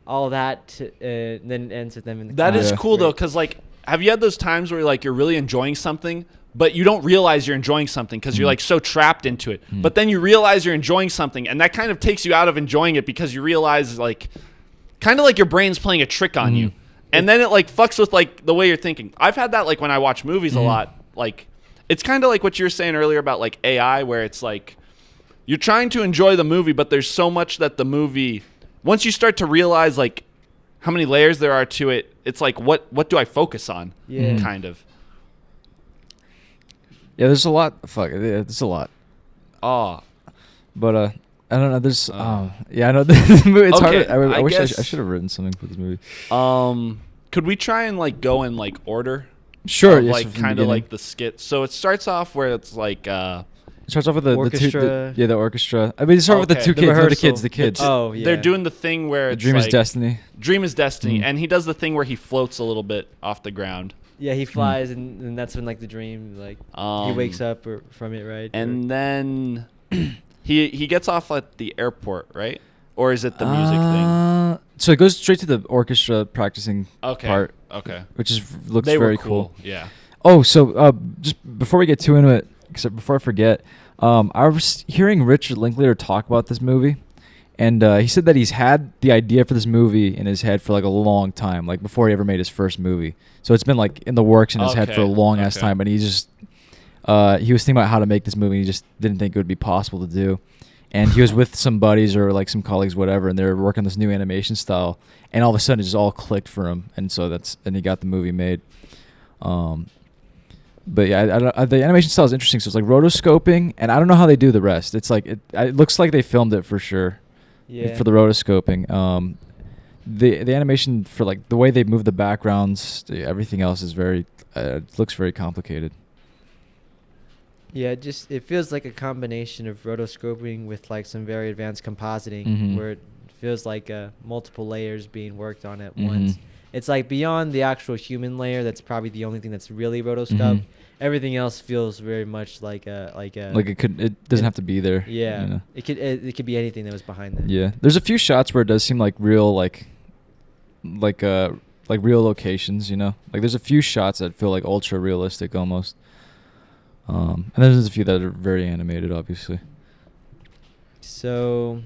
All that then ends with them in the That is Yeah. cool though, because like, have you had those times where like you're really enjoying something, but you don't realize you're enjoying something because you're like so trapped into it. But then you realize you're enjoying something, and that kind of takes you out of enjoying it because you realize like, kind of like your brain's playing a trick on you, and then it like fucks with like the way you're thinking. I've had that like when I watch movies a lot. Like, it's kind of like what you were saying earlier about like AI, where it's like you're trying to enjoy the movie, but there's so much that the movie. Once you start to realize like how many layers there are to it, it's like what do I focus on? Yeah. Kind of. Yeah, there's a lot. Fuck, there's a lot. Oh, But I don't know. There's yeah, I know this movie. It's Okay, hard. I wish I guess- should have written something for this movie. could we try and like go in like order? Sure, Of, yes, like from the kind of beginning. like the skit. So it starts off where it's like It starts off with the Orchestra. the orchestra. I mean, it starts with the Okay. two The kids. No, the rehearsal. kids. The kids. Oh yeah. they're doing the thing where The it's dream like, is destiny. Dream is destiny, Mm. and he does the thing where he floats a little bit off the ground. Yeah, he flies, and that's when like the dream like he wakes up from it, right? and then he gets off at the airport, right? Or is it the music thing? So it goes straight to the orchestra practicing Okay. part, Okay. which is looks They very were cool. cool. Yeah. Oh, so just before we get too into it, except before I forget, I was hearing Richard Linklater talk about this movie, and he said that he's had the idea for this movie in his head for like a long time, like before he ever made his first movie. So it's been like in the works in his head for a Okay, long ass okay. time, but he just he was thinking about how to make this movie. And he just didn't think it would be possible to do. And he was with some buddies or like some colleagues, whatever, and they were working on this new animation style. And all of a sudden, it just all clicked for him, and so and he got the movie made. But yeah, the animation style is interesting. So it's like rotoscoping, and I don't know how they do the rest. It's like it looks like they filmed it for sure. Yeah. For the rotoscoping. The animation for like the way they move the backgrounds, everything else is very it looks very complicated. Yeah, it feels like a combination of rotoscoping with like some very advanced compositing, Mhm. where it feels like multiple layers being worked on at Mhm. once. it's like beyond the actual human layer. That's probably the only thing that's really rotoscoped. Everything else feels very much like a it doesn't have to be there. Yeah, you know? it could be anything that was behind that. Yeah, there's a few shots where it does seem like real, like real locations. You know, like there's a few shots that feel like ultra realistic almost. And then there's a few that are very animated, obviously. So,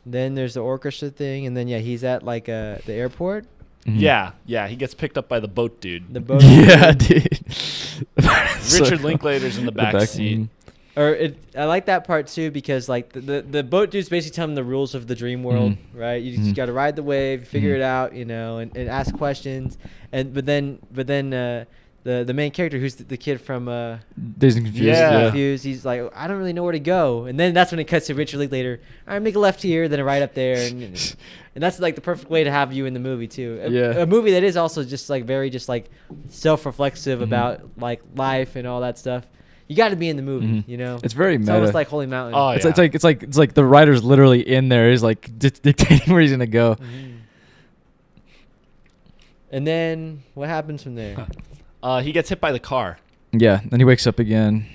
then there's the orchestra thing, and then he's at like the airport. Yeah, he gets picked up by the boat dude. The boat. Yeah, dude. Richard Linklater's in the back seat. I like that part too because like the boat dude's basically telling him the rules of the dream world, right? You just got to ride the wave, figure it out, you know, and ask questions. But then the main character, who's the kid from Dazed and Confused. Yeah. Confused, he's like, I don't really know where to go. And then that's when it cuts to Richard Linklater. All right, make a left here, then a right up there, and that's like the perfect way to have you in the movie too. A movie that is also just like very just like self-reflexive about like life and all that stuff. You got to be in the movie, you know. It's very meta. It's almost like Holy Mountain. Oh, It's like the writer's literally in there. He's like dictating where he's gonna go. And then what happens from there? He gets hit by the car. Yeah, then he wakes up again.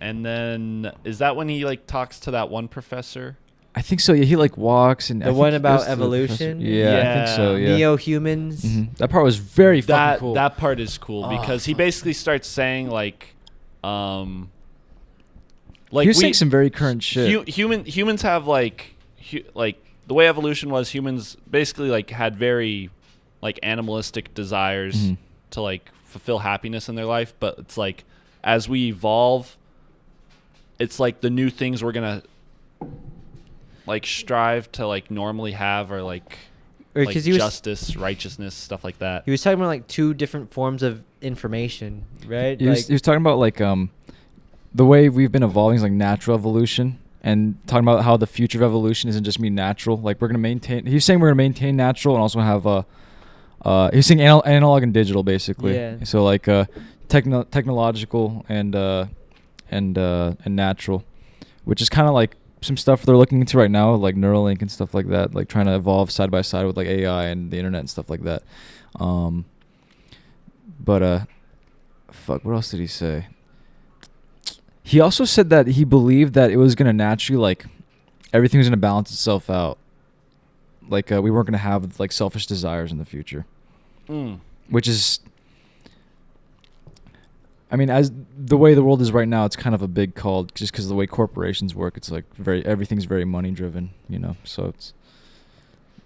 And then is that when he like talks to that one professor? I think so. Yeah, he like walks and The one about evolution? Yeah, I think so. Yeah. Neo-humans. That part was very fucking cool. That part is cool because he basically starts saying like he was saying some very current shit. Humans have like the way evolution was. Humans basically like had very like animalistic desires to like fulfill happiness in their life, but it's like as we evolve, it's like the new things we're gonna like strive to like normally have are like justice, righteousness, stuff like that. He was talking about like two different forms of information, right? He was talking about like the way we've been evolving is like natural evolution, and talking about how the future of evolution isn't just me natural. Like we're gonna maintain. He's saying we're gonna maintain natural and also have he's saying analog and digital basically. Yeah. So like technological and natural, which is kind of like some stuff they're looking into right now, like Neuralink and stuff like that, like trying to evolve side by side with like AI and the internet and stuff like that. Fuck, what else did he say? He also said that he believed that it was gonna naturally like everything was gonna balance itself out. Like we weren't gonna have like selfish desires in the future, which is, I mean, as the way the world is right now, it's kind of a big call just because of the way corporations work. It's like everything's very money driven, you know. So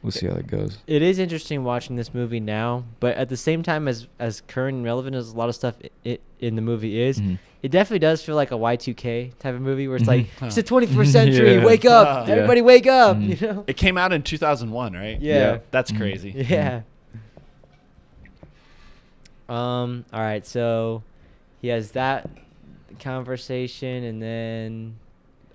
we'll see how that goes. It is interesting watching this movie now, but at the same time as current and relevant as a lot of stuff in the movie is, it definitely does feel like a Y2K type of movie where it's like, it's the 21st century, wake up, everybody wake up, you know? It came out in 2001, right? Yeah. That's crazy. Yeah. All right, so he has that conversation, and then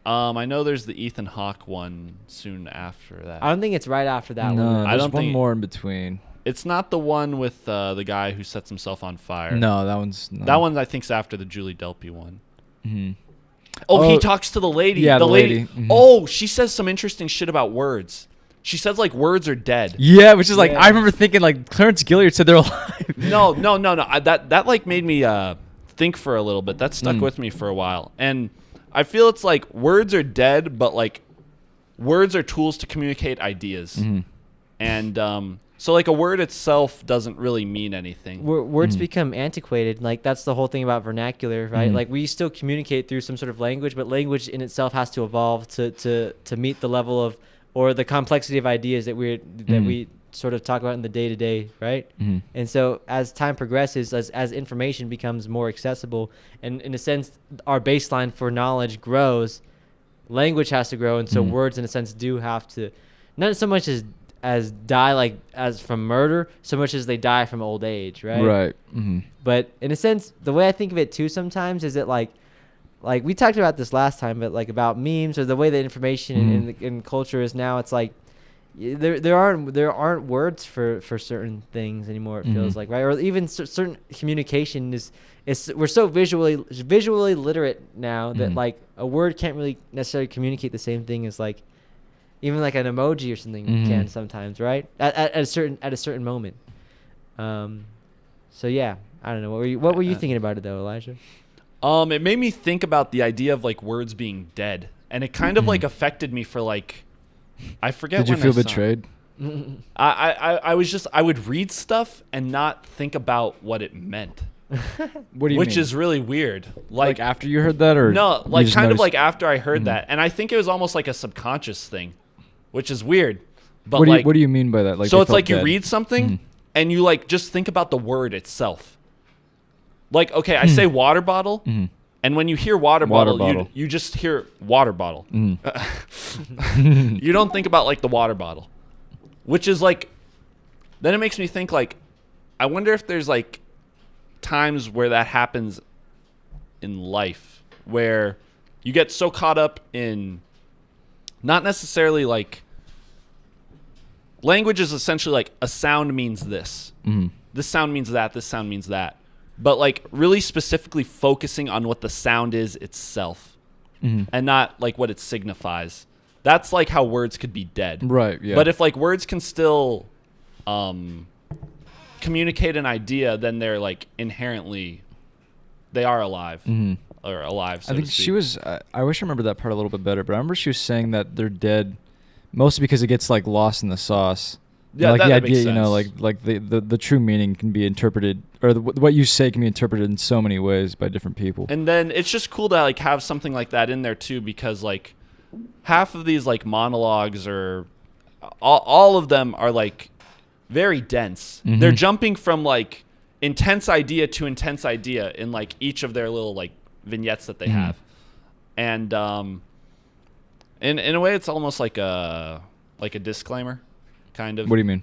I know there's the Ethan Hawke one soon after that. I don't think it's right after that No, one. there's don't one think- more in between. It's not the one with the guy who sets himself on fire. No, that one's no. That one I think's after the Julie Delpy one. Oh, He talks to the lady. Yeah, the the lady. lady. Oh, she says some interesting shit about words. She says like words are dead. Yeah, which is like I remember thinking like Clarence Gilliard said they're alive. No. That like made me think for a little bit. That stuck with me for a while, and I feel it's like words are dead, but like words are tools to communicate ideas, and so like a word itself doesn't really mean anything. Words become antiquated. Like that's the whole thing about vernacular, right? Like we still communicate through some sort of language, but language in itself has to evolve to meet the level of or the complexity of ideas that we sort of talk about in the day to day, right? And so as time progresses, as information becomes more accessible, and in a sense our baseline for knowledge grows, language has to grow, and so words in a sense do have to, not so much as die like as from murder, so much as they die from old age, right? Right. But in a sense, the way I think of it too sometimes is that like we talked about this last time, but like about memes or the way that information in culture is now, it's like there aren't words for certain things anymore. It feels like, right? Or even certain communication is we're so visually literate now that like a word can't really necessarily communicate the same thing as like even like an emoji or something can sometimes, right? At a certain moment. So yeah, I don't know. What were you thinking about it though, Elijah? It made me think about the idea of like words being dead, and it kind of like affected me for like, I forget. Did you when feel I saw it. betrayed? I was just, I would read stuff and not think about what it meant, What do you which mean? is really weird. Like after you heard that, or No, you like just kind of noticed- like after I heard that, and I think it was almost like a subconscious thing, which is weird. But What like, do you mean by that? Like so they it's felt like you dead? read something and you like just think about the word itself. Like, okay, I say water bottle, and when you hear water bottle, bottle. you just hear water bottle. Mhm. You don't think about like the water bottle, which is like, then it makes me think like, I wonder if there's like times where that happens in life where you get so caught up in not necessarily like, language is essentially like a sound means this. This sound means that. This sound means that. But like really specifically focusing on what the sound is itself and not like what it signifies. That's like how words could be dead. Right. Yeah. But if like words can still communicate an idea, then they're like inherently, they are alive or alive. So I think to she speak. was. I wish I remember that part a little bit better. But I remember she was saying that they're dead, mostly because it gets like lost in the sauce. Yeah, like that the makes idea, you know, sense. like the true meaning can be interpreted, or what you say can be interpreted in so many ways by different people. And then it's just cool to like have something like that in there too, because like half of these like monologues or all of them are like very dense. They're jumping from like intense idea to intense idea in like each of their little like vignettes that they have. And in a way it's almost like a disclaimer kind of. What do you mean?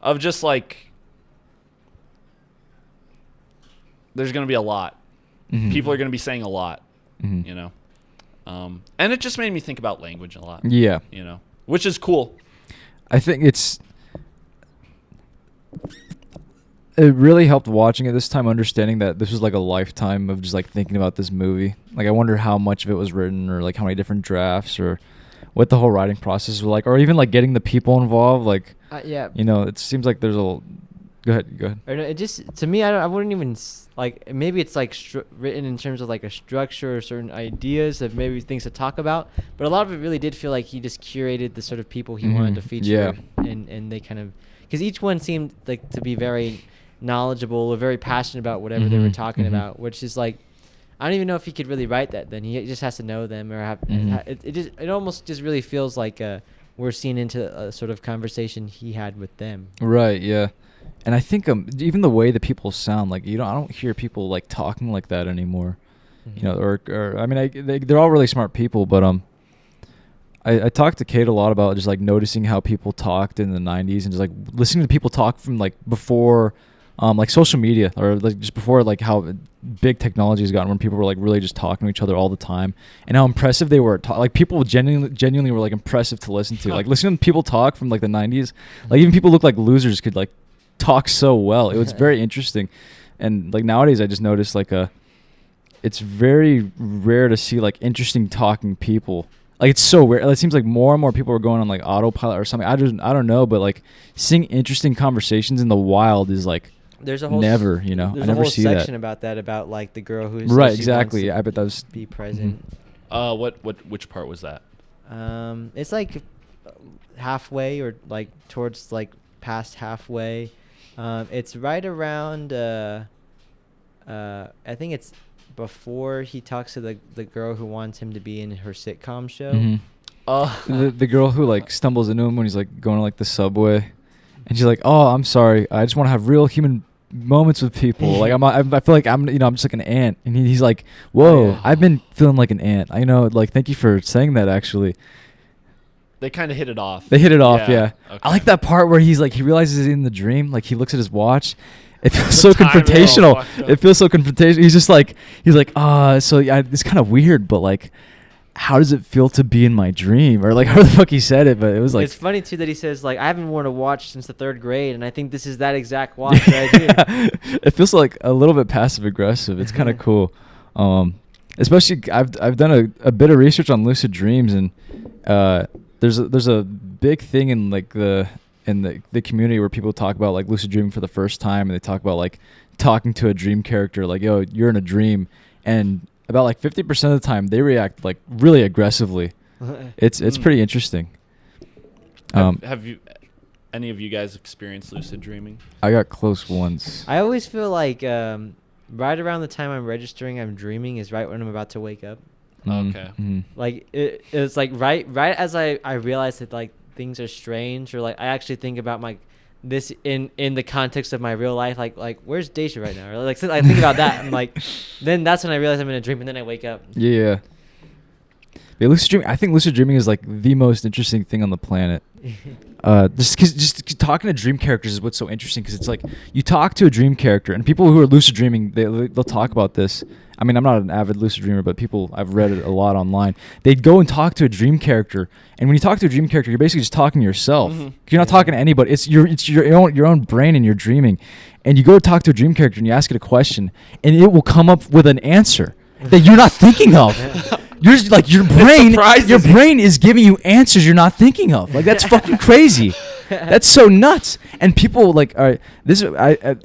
Of just like, there's going to be a lot. People are going to be saying a lot, you know? And it just made me think about language a lot. Yeah. You know, which is cool. I think it really helped watching it this time, understanding that this was like a lifetime of just like thinking about this movie. Like I wonder how much of it was written, or like how many different drafts, or what the whole writing process was like, or even like getting the people involved. Like, Yeah. you know, it seems like there's a. Go ahead. Or no, it just, to me, I wouldn't even like, maybe it's like written in terms of like a structure or certain ideas of maybe things to talk about, but a lot of it really did feel like he just curated the sort of people he wanted to feature. Yeah. And they kind of, because each one seemed like to be very knowledgeable or very passionate about whatever they were talking about, which is like, I don't even know if he could really write that. Then he just has to know them or have. It almost just really feels like we're seeing into a sort of conversation he had with them. Right. Yeah. And I think even the way that people sound, like I don't hear people like talking like that anymore. You know, or I mean, they're all really smart people, but I talked to Kate a lot about just like noticing how people talked in the 90s and just like listening to people talk from like before. Like social media, or like just before like how big technology has gotten, when people were like really just talking to each other all the time, and how impressive they were. Like people genuinely were like impressive to listen to. Like listening to people talk from like the 90s, like even people look like losers could like talk so well. It was very interesting. And like nowadays I just noticed like it's very rare to see like interesting talking people. Like it's so weird. It seems like more and more people are going on like autopilot or something. I don't know, but like seeing interesting conversations in the wild is like There's a whole never, you know, There's I never a whole see section that. about that, about like the girl who's Right, exactly. Wants I bet that was to be present. Which part was that? It's like halfway or like towards like past halfway. It's right around. I think it's before he talks to the girl who wants him to be in her sitcom show. the girl who like stumbles into him when he's like going to like the subway, and she's like, "Oh, I'm sorry. I just want to have real human moments with people. Like I feel like I'm just like an ant." And he's like, "Whoa, yeah. I've been feeling like an ant. I know. Like, thank you for saying that. Actually, They kind of hit it off. they hit it off. Yeah. Okay. I like that part where he's like, he realizes he's in the dream. Like he looks at his watch. It feels The so time is all confrontational. fucked up. It feels so confrontational. He's like, so yeah, it's kind of weird, but like, how does it feel to be in my dream? Or like, how the fuck he said it, but it was like, It's funny too that he says like, I haven't worn a watch since the 3rd grade, and I think this is that exact watch right here. It feels like a little bit passive aggressive. It's kind of cool. Especially I've done a bit of research on lucid dreams, and there's a big thing in like the community where people talk about like lucid dreaming for the first time, and they talk about like talking to a dream character, like, yo, you're in a dream, and about like 50% of the time they react like really aggressively. It's pretty interesting. Have you any of you guys experienced lucid dreaming? I got close once. I always feel like right around the time I'm registering I'm dreaming is right when I'm about to wake up. Okay. Like it's like right as I realize that like things are strange, or like I actually think about my this in the context of my real life, like where's Deja right now, or like since I think about that, I'm like, then that's when I realize I'm in a dream, and then I wake up. Yeah. Lucid dreaming, I think lucid dreaming is like the most interesting thing on the planet. Just talking to dream characters is what's so interesting, because it's like you talk to a dream character, and people who are lucid dreaming, they'll talk about this. I mean, I'm not an avid lucid dreamer, but I've read it a lot online. They'd go and talk to a dream character, and when you talk to a dream character, you're basically just talking to yourself. You're not talking to anybody. It's your own brain, and you're dreaming. And you go talk to a dream character, and you ask it a question, and it will come up with an answer that you're not thinking of. You're just, like, your brain is giving you answers you're not thinking of. Like, that's fucking crazy. That's so nuts. And people like, all right,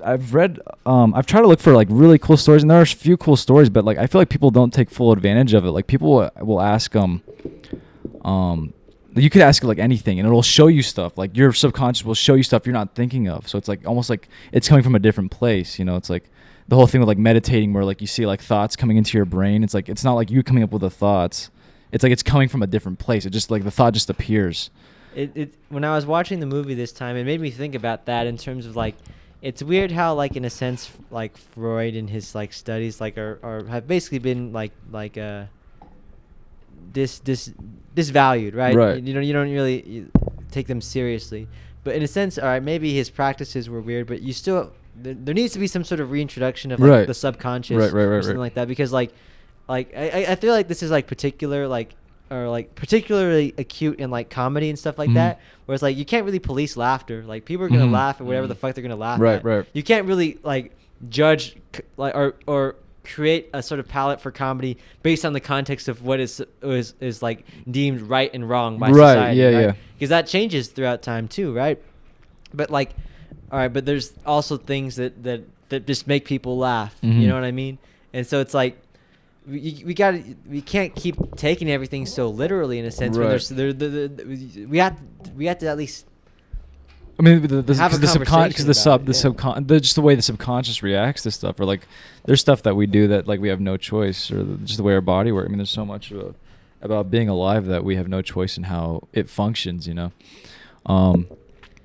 I've read, I've tried to look for like really cool stories, and there are a few cool stories, but like I feel like people don't take full advantage of it. Like people will ask you could ask it like anything, and it'll show you stuff. Like your subconscious will show you stuff you're not thinking of. So it's like almost like it's coming from a different place. You know, it's like the whole thing with like meditating, where like you see like thoughts coming into your brain. It's like it's not like you coming up with the thoughts. It's like it's coming from a different place. It just like the thought just appears. When I was watching the movie this time, it made me think about that in terms of like, it's weird how like in a sense like Freud and his like studies like are have basically been like disvalued, right? Right. You don't really take them seriously, but in a sense, all right, maybe his practices were weird, but you still there needs to be some sort of reintroduction of like the subconscious, or something like that, because like I feel like this is like particularly acute in like comedy and stuff like that, where it's like you can't really police laughter. Like people are gonna laugh at whatever the fuck they're gonna laugh at. Right. You can't really like judge like or create a sort of palette for comedy based on the context of what is like deemed right and wrong by society. Yeah. Because that changes throughout time too, right? But like, all right, but there's also things that just make people laugh. You know what I mean? And so it's like, we can't keep taking everything so literally in a sense. Right. When we have to at least. I mean, Have a just the way the subconscious reacts to stuff, or like there's stuff that we do that like we have no choice, or just the way our body works. I mean, there's so much about being alive that we have no choice in how it functions, you know.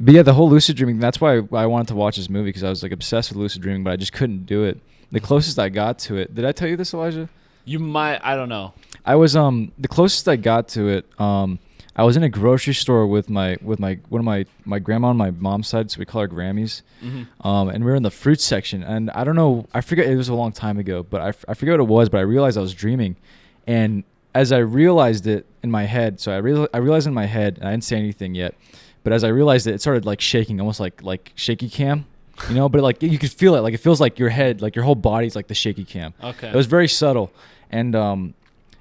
But yeah, the whole lucid dreaming. That's why I wanted to watch this movie, because I was like obsessed with lucid dreaming, but I just couldn't do it. The closest I got to it. Did I tell you this, Elijah? You might. I don't know. I was the closest I got to it. I was in a grocery store with my grandma on my mom's side, so we call her Grammys. And we were in the fruit section, and I don't know, I forget, it was a long time ago, but I forget what it was, but I realized I was dreaming. And as I realized it in my head, so I realized in my head, and I didn't say anything yet, but as I realized it started like shaking, almost like shaky cam. You know, but like you could feel it, like it feels like your head, like your whole body's like the shaky cam. Okay. It was very subtle, and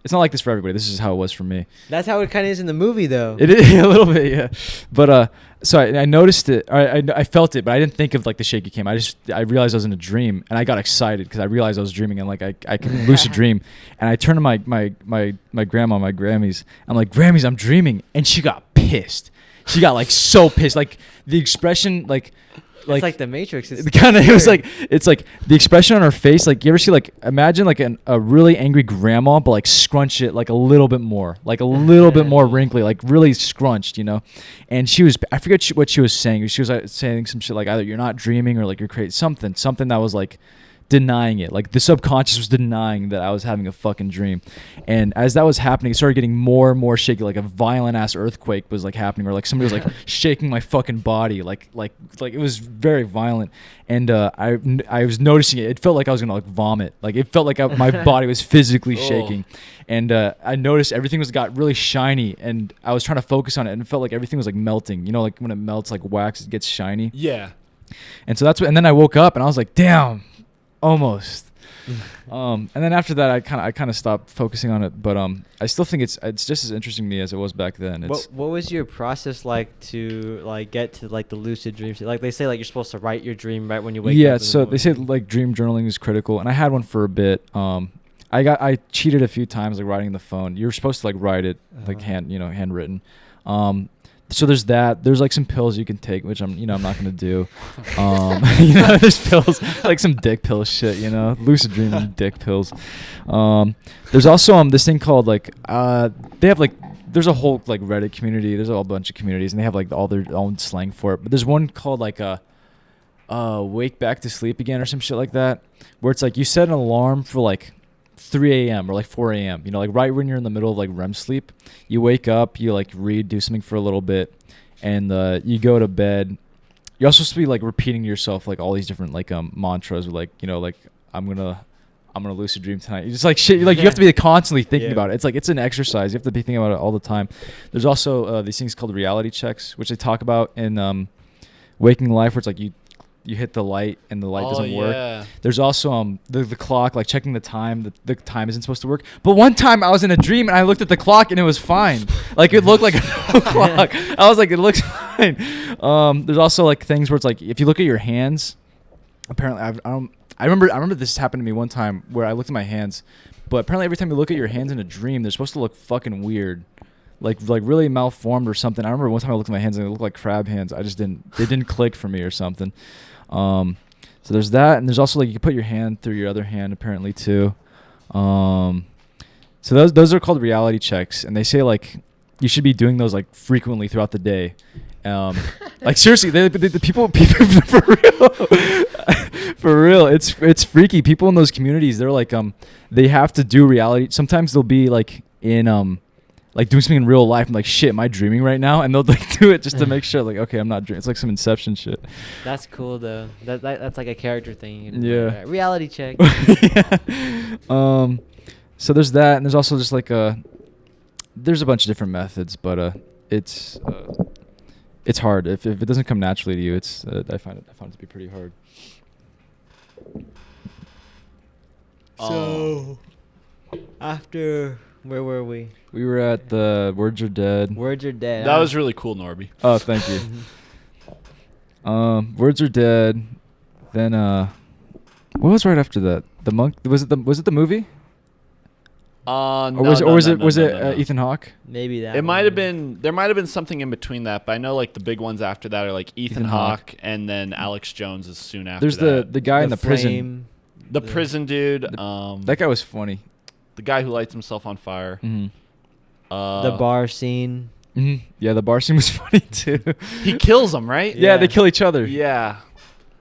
it's not like this for everybody. This is how it was for me. That's how it kind of is in the movie, though. It is a little bit, yeah. But so I noticed it. I felt it, but I didn't think of like the shaky cam. I realized I was in a dream, and I got excited because I realized I was dreaming, and like I could lucid dream. And I turned to my grandma, my Grammys. I'm like, Grammys, I'm dreaming, and she got pissed. She got like so pissed, like the expression, like. It's like the Matrix. It's like the expression on her face. Like, you ever see, like, imagine like a really angry grandma, but like scrunch it like a little bit more, like a little bit more wrinkly, like really scrunched, you know? And she was, I forget what she was saying. She was saying some shit like either you're not dreaming or like you're crazy, something that was like denying it. Like the subconscious was denying that I was having a fucking dream. And as that was happening, it started getting more and more shaky, like a violent ass earthquake was like happening, or like somebody was like shaking my fucking body, like it was very violent. And I was noticing it felt like I was gonna like vomit, like it felt like my body was physically shaking. And I noticed everything got really shiny, and I was trying to focus on it, and it felt like everything was like melting, you know, like when it melts like wax, it gets shiny. Yeah. And so that's what, and then I woke up and I was like, damn, almost. And then after that, I kind of stopped focusing on it. But I still think it's just as interesting to me as it was back then. What was your process like to like get to like the lucid dream state? Like they say like you're supposed to write your dream right when you wake up. Yeah, in the so they say morning. like dream journaling is critical, and I had one for a bit. I cheated a few times like writing the phone. You're supposed to like write it like handwritten. So there's that. There's like some pills you can take, which I'm not gonna do. There's pills like some dick pill shit. Lucid dreaming dick pills. There's also this thing called like they have like there's a whole like Reddit community. There's a whole bunch of communities, and they have like all their own slang for it. But there's one called like wake back to sleep again or some shit like that, where it's like you set an alarm for like 3 a.m. or like 4 a.m. Like right when you're in the middle of like REM sleep, you wake up, you like read, do something for a little bit, and you go to bed. You're also supposed to be like repeating to yourself like all these different like mantras, or like like I'm gonna lucid dream tonight. You just like shit. Like you have to be constantly thinking about it. It's like it's an exercise. You have to be thinking about it all the time. There's also these things called reality checks, which they talk about in Waking Life, where it's like you hit the light and the light doesn't work. There's also the clock, like checking the time. The time isn't supposed to work. But one time I was in a dream and I looked at the clock and it was fine. Like it looked like a clock. I was like, it looks fine. There's also like things where it's like if you look at your hands. Apparently, I remember this happened to me one time where I looked at my hands, but apparently every time you look at your hands in a dream, they're supposed to look fucking weird. Like really malformed or something. I remember one time I looked at my hands and they looked like crab hands. They didn't click for me or something. So there's that, and there's also like you can put your hand through your other hand apparently too. So those are called reality checks, and they say like you should be doing those like frequently throughout the day. Like seriously, the people for real, it's freaky. People in those communities, they're like they have to do reality. Sometimes they'll be like in like doing something in real life. I'm like, shit, am I dreaming right now? And they'll like do it just to make sure, like, okay, I'm not dreaming. It's like some Inception shit. That's cool though. That's like a character thing. Yeah. Reality check. Yeah. So there's that, and there's also just like there's a bunch of different methods, but it's hard if it doesn't come naturally to you. It's I find it to be pretty hard. So after where were we? We were at the Words Are Dead. Words Are Dead. That was really cool, Norby. Oh, thank you. Words Are Dead. Then what was right after that? The monk. Was it the movie? No, Or was it no. Ethan Hawke? Maybe that. It might have been. There might have been something in between that, but I know like the big ones after that are like Ethan Hawke, and then Alex Jones is soon after. There's that. the guy in the prison. Flame, The prison dude. That guy was funny. The guy who lights himself on fire. Mm-hmm. the bar scene. Mm-hmm. Yeah, the bar scene was funny too. He kills him, right? Yeah, they kill each other. Yeah.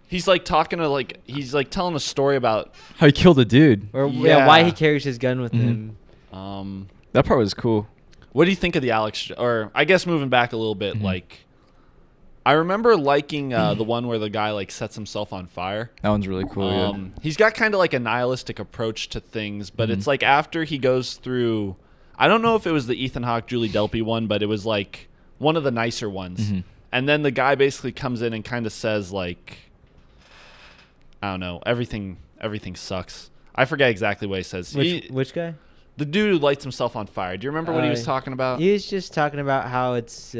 He's like talking to like he's like telling a story about How he killed a dude. Or Yeah. why he carries his gun with Mhm. him. That part was cool. What do you think of the Alex? Or I guess moving back a little bit, Mhm. like I remember liking the one where the guy like sets himself on fire. That one's really cool. Yeah. He's got kind of like a nihilistic approach to things, but Mhm. it's like after he goes through, I don't know if it was the Ethan Hawke, Julie Delpy one, but it was like one of the nicer ones. Mhm. And then the guy basically comes in and kind of says like, I don't know, everything sucks. I forget exactly what he says. Which guy? The dude who lights himself on fire. Do you remember what he was talking about? He was just talking about how it's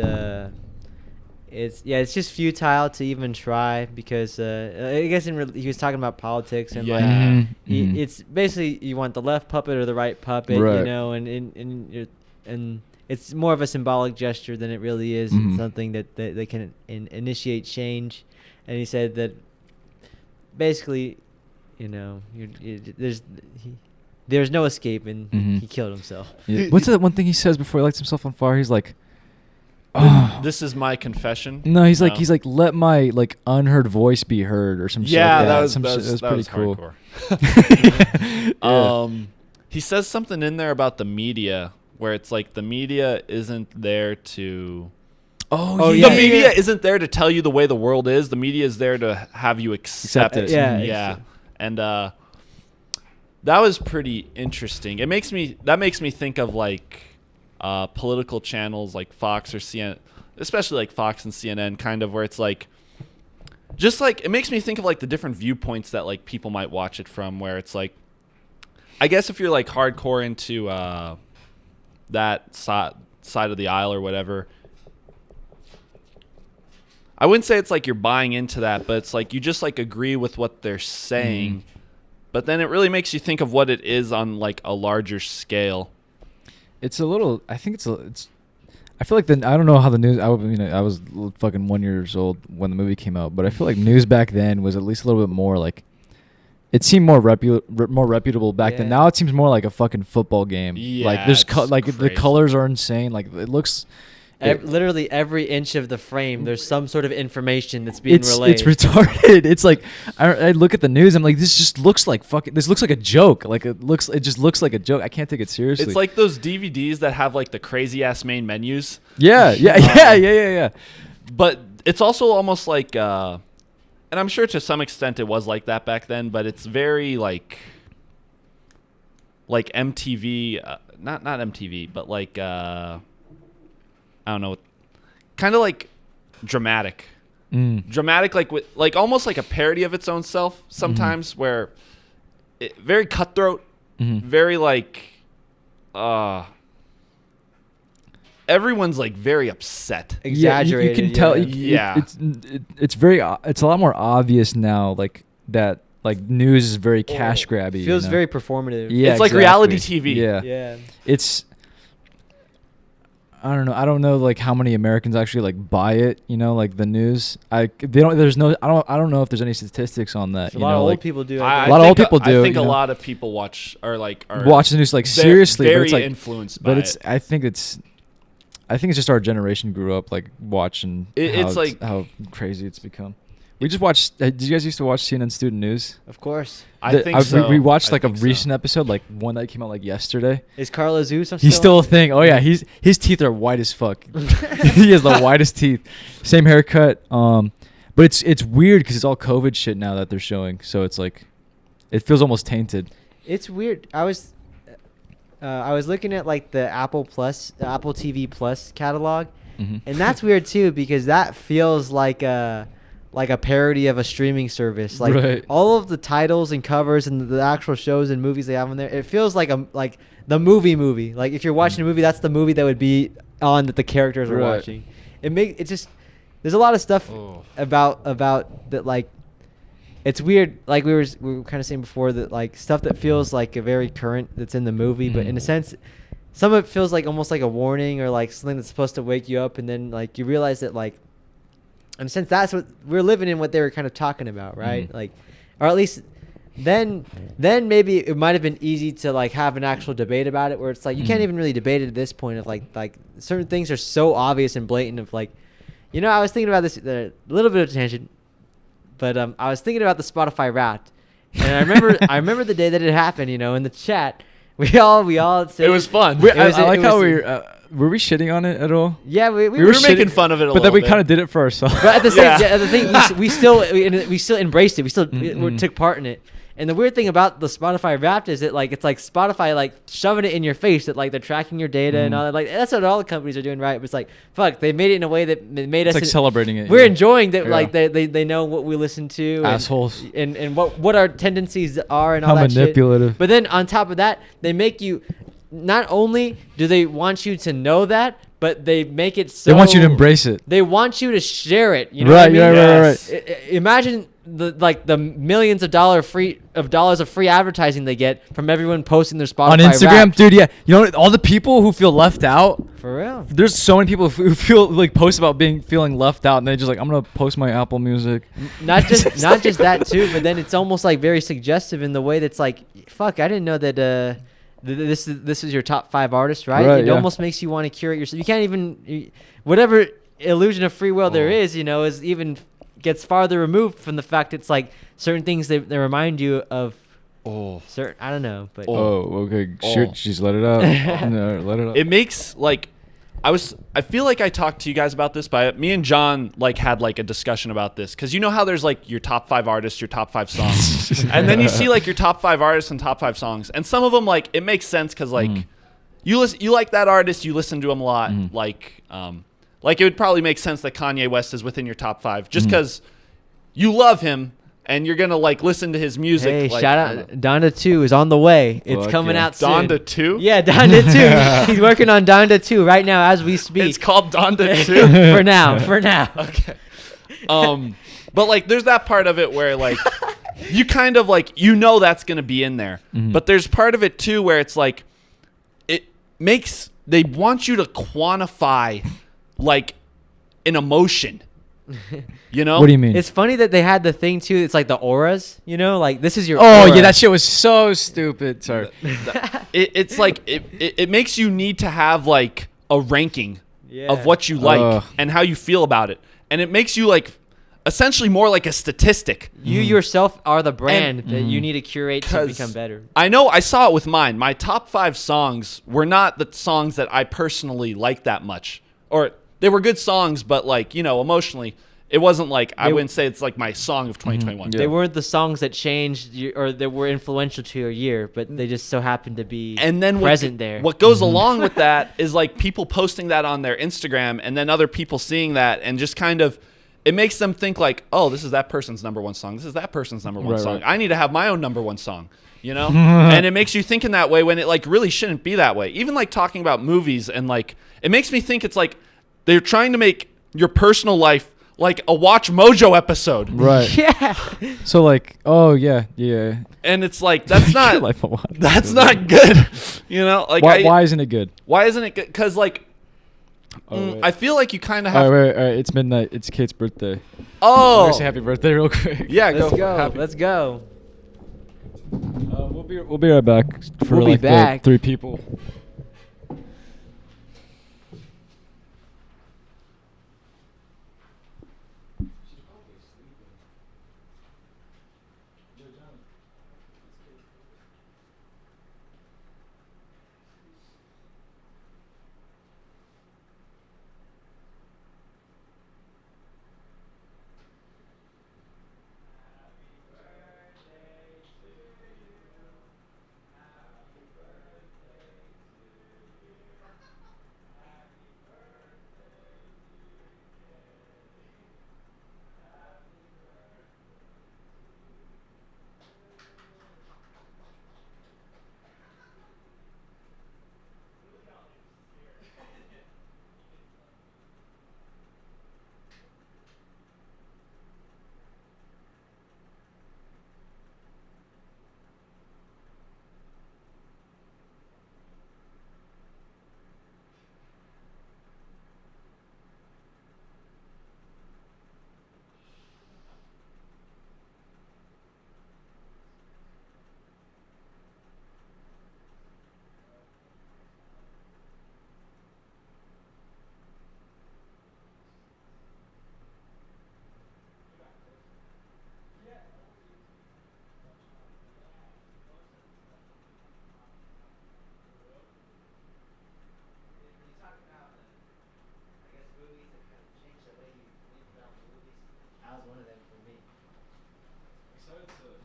just futile to even try because I guess he was talking about politics and like Mhm. Mhm. it's basically you want the left puppet or the right puppet, Right. you know, and it's more of a symbolic gesture than it really is. Mhm. It's something that they can initiate change, and he said that basically, you know, there's no escape, and Mhm. he killed himself. Yeah. What's that one thing he says before he lights himself on fire? He's like, "Oh." This is my confession. No, he's like let my like unheard voice be heard or some shit. Yeah, like that was pretty cool. Hardcore. He says something in there about the media where it's like the media isn't there to Oh, the media isn't there to tell you the way the world is. The media is there to have you accept it. Yeah, Yeah. And that was pretty interesting. That makes me think of like political channels like Fox or CNN, especially like Fox and CNN, kind of where it's like just like it makes me think of like the different viewpoints that like people might watch it from, where it's like, I guess if you're like hardcore into that side of the aisle or whatever, I wouldn't say it's like you're buying into that, but it's like you just like agree with what they're saying. But then it really makes you think of what it is on like a larger scale. It's a little. I think it's. I feel like I don't know how the news. I was fucking 1 year old when the movie came out, but I feel like news back then was at least a little bit more like. It seemed more reputable back then. Now it seems more like a fucking football game. Yeah, like there's it's the colors are insane. Like it looks. Literally every inch of the frame, there's some sort of information that's being relayed. It's retarded. It's like I look at the news. I'm like, this just looks like fucking. This looks like a joke. Like it just looks like a joke. I can't take it seriously. It's like those DVDs that have like the crazy ass main menus. Yeah. But it's also almost like, and I'm sure to some extent it was like that back then. But it's very like MTV, not MTV, but like. I don't know, kind of like dramatic, like with like almost like a parody of its own self sometimes, where very cutthroat, very like, everyone's like very upset, exaggerated. You can tell. Yeah. It's a lot more obvious now. Like that. Like news is very cash grabby. Feels very performative. Yeah, it's like reality TV. Yeah. It's. I don't know. I don't know like how many Americans actually like buy it. You know, like the news. I don't know if there's any statistics on that. A lot of old people do. A lot of old people do. I think a lot of people watch watch the news like seriously, very but it's like influenced by it. I think it's just our generation grew up like watching. It's like how crazy it's become. We just watched. Did you guys used to watch CNN Student News? Of course. I think so. We watched like a recent episode, like one that came out like yesterday. Is Carla Zeus He's still a thing. Oh yeah, his teeth are white as fuck. He has the whitest teeth. Same haircut. But it's weird because it's all COVID shit now that they're showing. So it's like, it feels almost tainted. It's weird. I was looking at like the Apple TV Plus catalog, and that's weird too because that feels like a parody of a streaming service. Like right. All of the titles and covers and the actual shows and movies they have on there, it feels like the movie. Like if you're watching a movie, that's the movie that would be on that the characters are watching. There's a lot of stuff about that, like it's weird. Like we were kind of saying before, that like stuff that feels like a very current that's in the movie, but in a sense some of it feels like almost like a warning or like something that's supposed to wake you up, and then like you realize that like in a sense that's what we're living in, what they were kind of talking about, right? Like, or at least then maybe it might have been easy to like have an actual debate about it, where it's like you can't even really debate it at this point of like certain things are so obvious and blatant of like, you know, I was thinking about this a little bit of tangent, but I was thinking about the Spotify Wrapped, and I remember the day that it happened, you know, in the chat we all said it was fun. Were we shitting on it at all? Yeah, we were making fun of it a little bit. But then we kind of did it for ourselves. But at the same the thing, we still embraced it. We still took part in it. And the weird thing about the Spotify Wrapped is that like it's like Spotify like shoving it in your face that like they're tracking your data and all that. Like that's what all the companies are doing, right? But it's like fuck, they made it in a way that made us like celebrating it. We're enjoying that, like they know what we listen to, assholes, and what our tendencies are and all how that manipulative. Shit. But then on top of that, they make you. Not only do they want you to know that, but they make it so... They want you to embrace it. They want you to share it. You know right, what I mean? Right. Imagine the millions of dollars of free advertising they get from everyone posting their Spotify on Instagram, Wrapped. dude. Yeah, you know all the people who feel left out. For real. There's so many people who feel like post about feeling left out, and they just like, I'm gonna post my Apple Music. Not just that too, but then it's almost like very suggestive in the way that's like, fuck, I didn't know that. This is your top 5 artists, right? It almost makes you want to curate yourself. You can't even whatever illusion of free will there is, you know, is even gets farther removed from the fact it's like certain things they remind you of. Certain, I don't know, but okay, shoot, just let it out. No, let it out. It makes like I feel like I talked to you guys about this, but me and John like had like a discussion about this, because you know how there's like your top 5 artists, your top 5 songs, and then you see like your top 5 artists and top 5 songs, and some of them like it makes sense because like you like that artist, you listen to him a lot, like it would probably make sense that Kanye West is within your top 5 just because you love him and you're gonna like listen to his music. Hey, like, shout out Donda 2 is on the way. It's Fuck coming yeah. out soon. Donda 2. Yeah, Donda 2. He's working on Donda 2 right now as we speak. It's called Donda 2. for now. For now. Okay. But like, there's that part of it where like, you kind of like, that's gonna be in there. Mhm. But there's part of it too where it's like, they want you to quantify like an emotion. You know? What do you mean? It's funny that they had the thing too. It's like the auras, like this is your Oh aura. yeah, that shit was so stupid. Sorry. It's like it makes you need to have like a ranking Yeah. of what you like Ugh. and how you feel about it, and it makes you like essentially more like a statistic. You yourself are the brand that Mhm. you need to curate to 'Cause become better. I know I saw it with mine. My top 5 songs were not the songs that I personally liked that much, or they were good songs, but like emotionally, it wasn't like I They- wouldn't say it's like my song of 2021. Yeah. They weren't the songs that changed or that were influential to your year, but they just so happened to be And then present there. what goes along with that is like people posting that on their Instagram, and then other people seeing that, and just kind of it makes them think like, oh, this is that person's number one song. This is that person's number one Right, song. right. I need to have my own number one song, and it makes you think in that way when it like really shouldn't be that way. Even like talking about movies, and like it makes me think it's like they're trying to make your personal life like a Watch Mojo episode. Right. Yeah. So like, oh yeah. And it's like that's Your not life a lot. that's not good. Like Why isn't it good? why isn't it good? Because like Wait. I feel like you kind of All have right, wait. It's midnight. It's Kate's birthday. oh Say happy birthday real quick. yeah Let's go go. Happy- Let's go. We'll be right back for We'll be like the back. 3 people.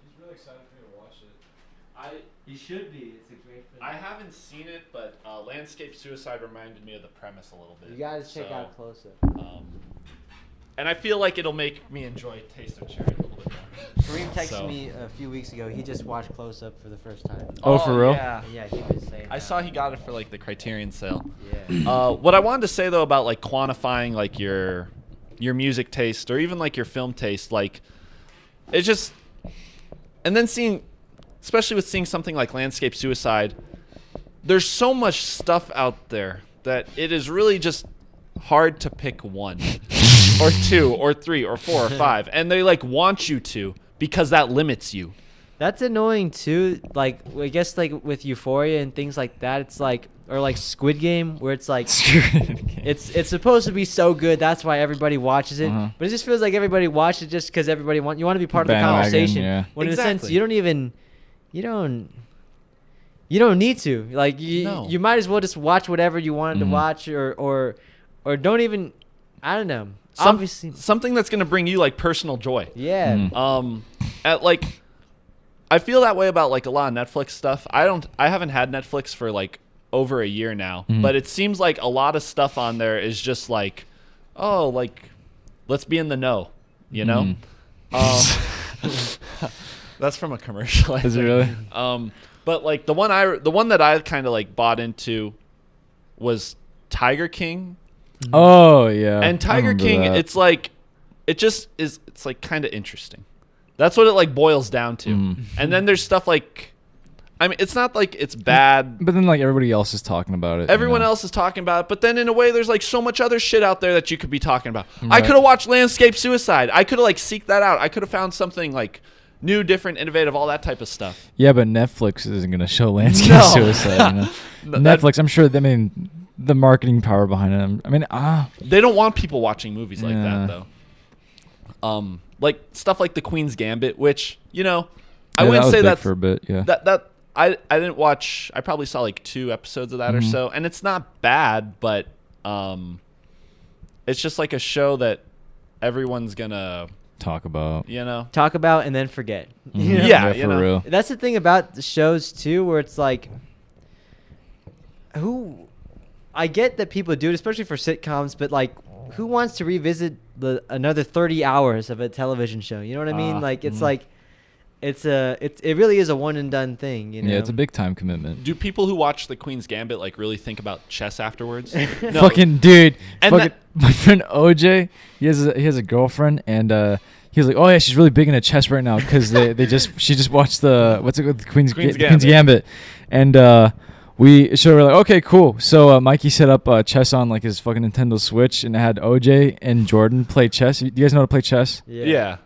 He's really excited for me to watch it. You should be. It's a great film. I haven't seen it, but Landscape Suicide reminded me of the premise a little bit. You gotta check So, out Close Up. and I feel like it'll make me enjoy Taste of Cherry a little bit more. Kareem texted So- me a few weeks ago. He just watched Close Up for the first time. Oh, for real? Yeah. Yeah, he was saying. I that. saw he got it for like the Criterion sale. Yeah. What I wanted to say though about like quantifying like your music taste or even like your film taste, like it's just, and then seeing, especially with seeing something like Landscape Suicide, there's so much stuff out there that it is really just hard to pick one or 2 or 3 or 4 or 5, and they like want you to because that limits you. That's annoying too. Like I guess like with Euphoria and things like that, it's like or like Squid Game where it's like it's supposed to be so good. That's why everybody watches it. Uh-huh. But it just feels like everybody watches it just because everybody you want to be part of the Bandwagon, conversation. yeah. When in a sense Exactly. you don't need to. Like No. you might as well just watch whatever you wanted to Mhm. watch or don't even. I don't know. Obviously, Something that's going to bring you like personal joy. yeah. Mhm. At like I feel that way about like a lot of Netflix stuff. I haven't had Netflix for like over a year now, Mhm. but it seems like a lot of stuff on there is just like, oh, like let's be in the know, you know? Mhm. That's from a commercial. I Is it think. really? But like the one that I kind of like bought into was Tiger King. Oh yeah. And I Tiger remember King, that. it's like, it just is. It's like kind of interesting. That's what it like boils down to. Mhm. And then there's stuff like, I mean, it's not like it's bad. But then like everybody else is talking about it. Everyone you know? else is talking about it, but then in a way, there's like so much other shit out there that you could be talking about. I Right. could have watched Landscape Suicide. I could have like seeked that out. I could have found something like new, different, innovative, all that type of stuff. Yeah, but Netflix isn't gonna show Landscape No. Suicide. You know? No, that- Netflix, I'm sure. I mean, the marketing power behind it. I mean, They don't want people watching movies like Yeah. that though. Like stuff like The Queen's Gambit, which I yeah, wouldn't that was say big that's for a bit. Yeah. that I didn't watch. I probably saw like 2 episodes of that or Mhm. so, and it's not bad, but it's just like a show that everyone's gonna Talk about. Talk about and then forget. Mhm. You know? Yeah, for real. That's the thing about the shows too, where it's like, I get that people do it, especially for sitcoms, but like, who wants to revisit another 30 hours of a television show? You know what I mean? Like, it's mhm. like, it really is a one and done thing. You know? Yeah, it's a big time commitment. Do people who watch The Queen's Gambit like really think about chess afterwards? No. Fucking dude. And Fucking, my friend OJ, he has a girlfriend, and he was like, oh yeah, she's really big into chess right now because she just watched the what's it called, the Queen's Gambit, and we were like, okay, cool. So Mikey set up chess on like his fucking Nintendo Switch, and it had OJ and Jordan play chess. You guys know how to play chess? Yeah.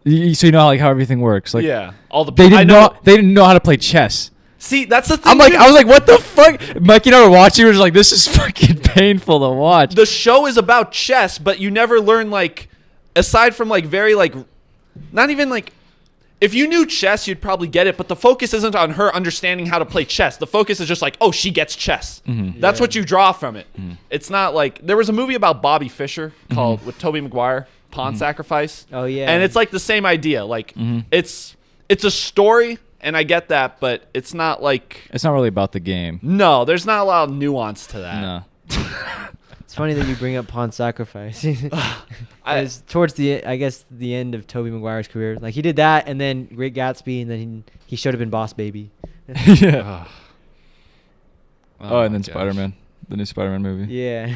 So you know how everything works. Like Yeah. All the they I didn't know. they didn't know how to play chess. See, that's the thing. I'm like, too. I was like, what the fuck? Mikey and I were watching. We were just like, this is fucking painful to watch. The show is about chess, but you never learn like, aside from like very like, not even like, if you knew chess, you'd probably get it. But the focus isn't on her understanding how to play chess. The focus is just like, oh, she gets chess. Mhm. That's Yeah. what you draw from it. Mhm. It's not like there was a movie about Bobby Fischer called with Tobey Maguire, Pawn Sacrifice. Oh, yeah. And it's like the same idea. Like Mhm. it's a story, and I get that, but it's not like It's not really about the game. no. There's not a lot of nuance to that. No. It's funny that you bring up Pawn Sacrifice. I- It's towards the end of Tobey Maguire's career. Like, he did that, and then Great Gatsby, and then he showed up in Boss Baby. Yeah. Oh, and my then gosh. Spider-Man, the new Spider-Man movie. Yeah.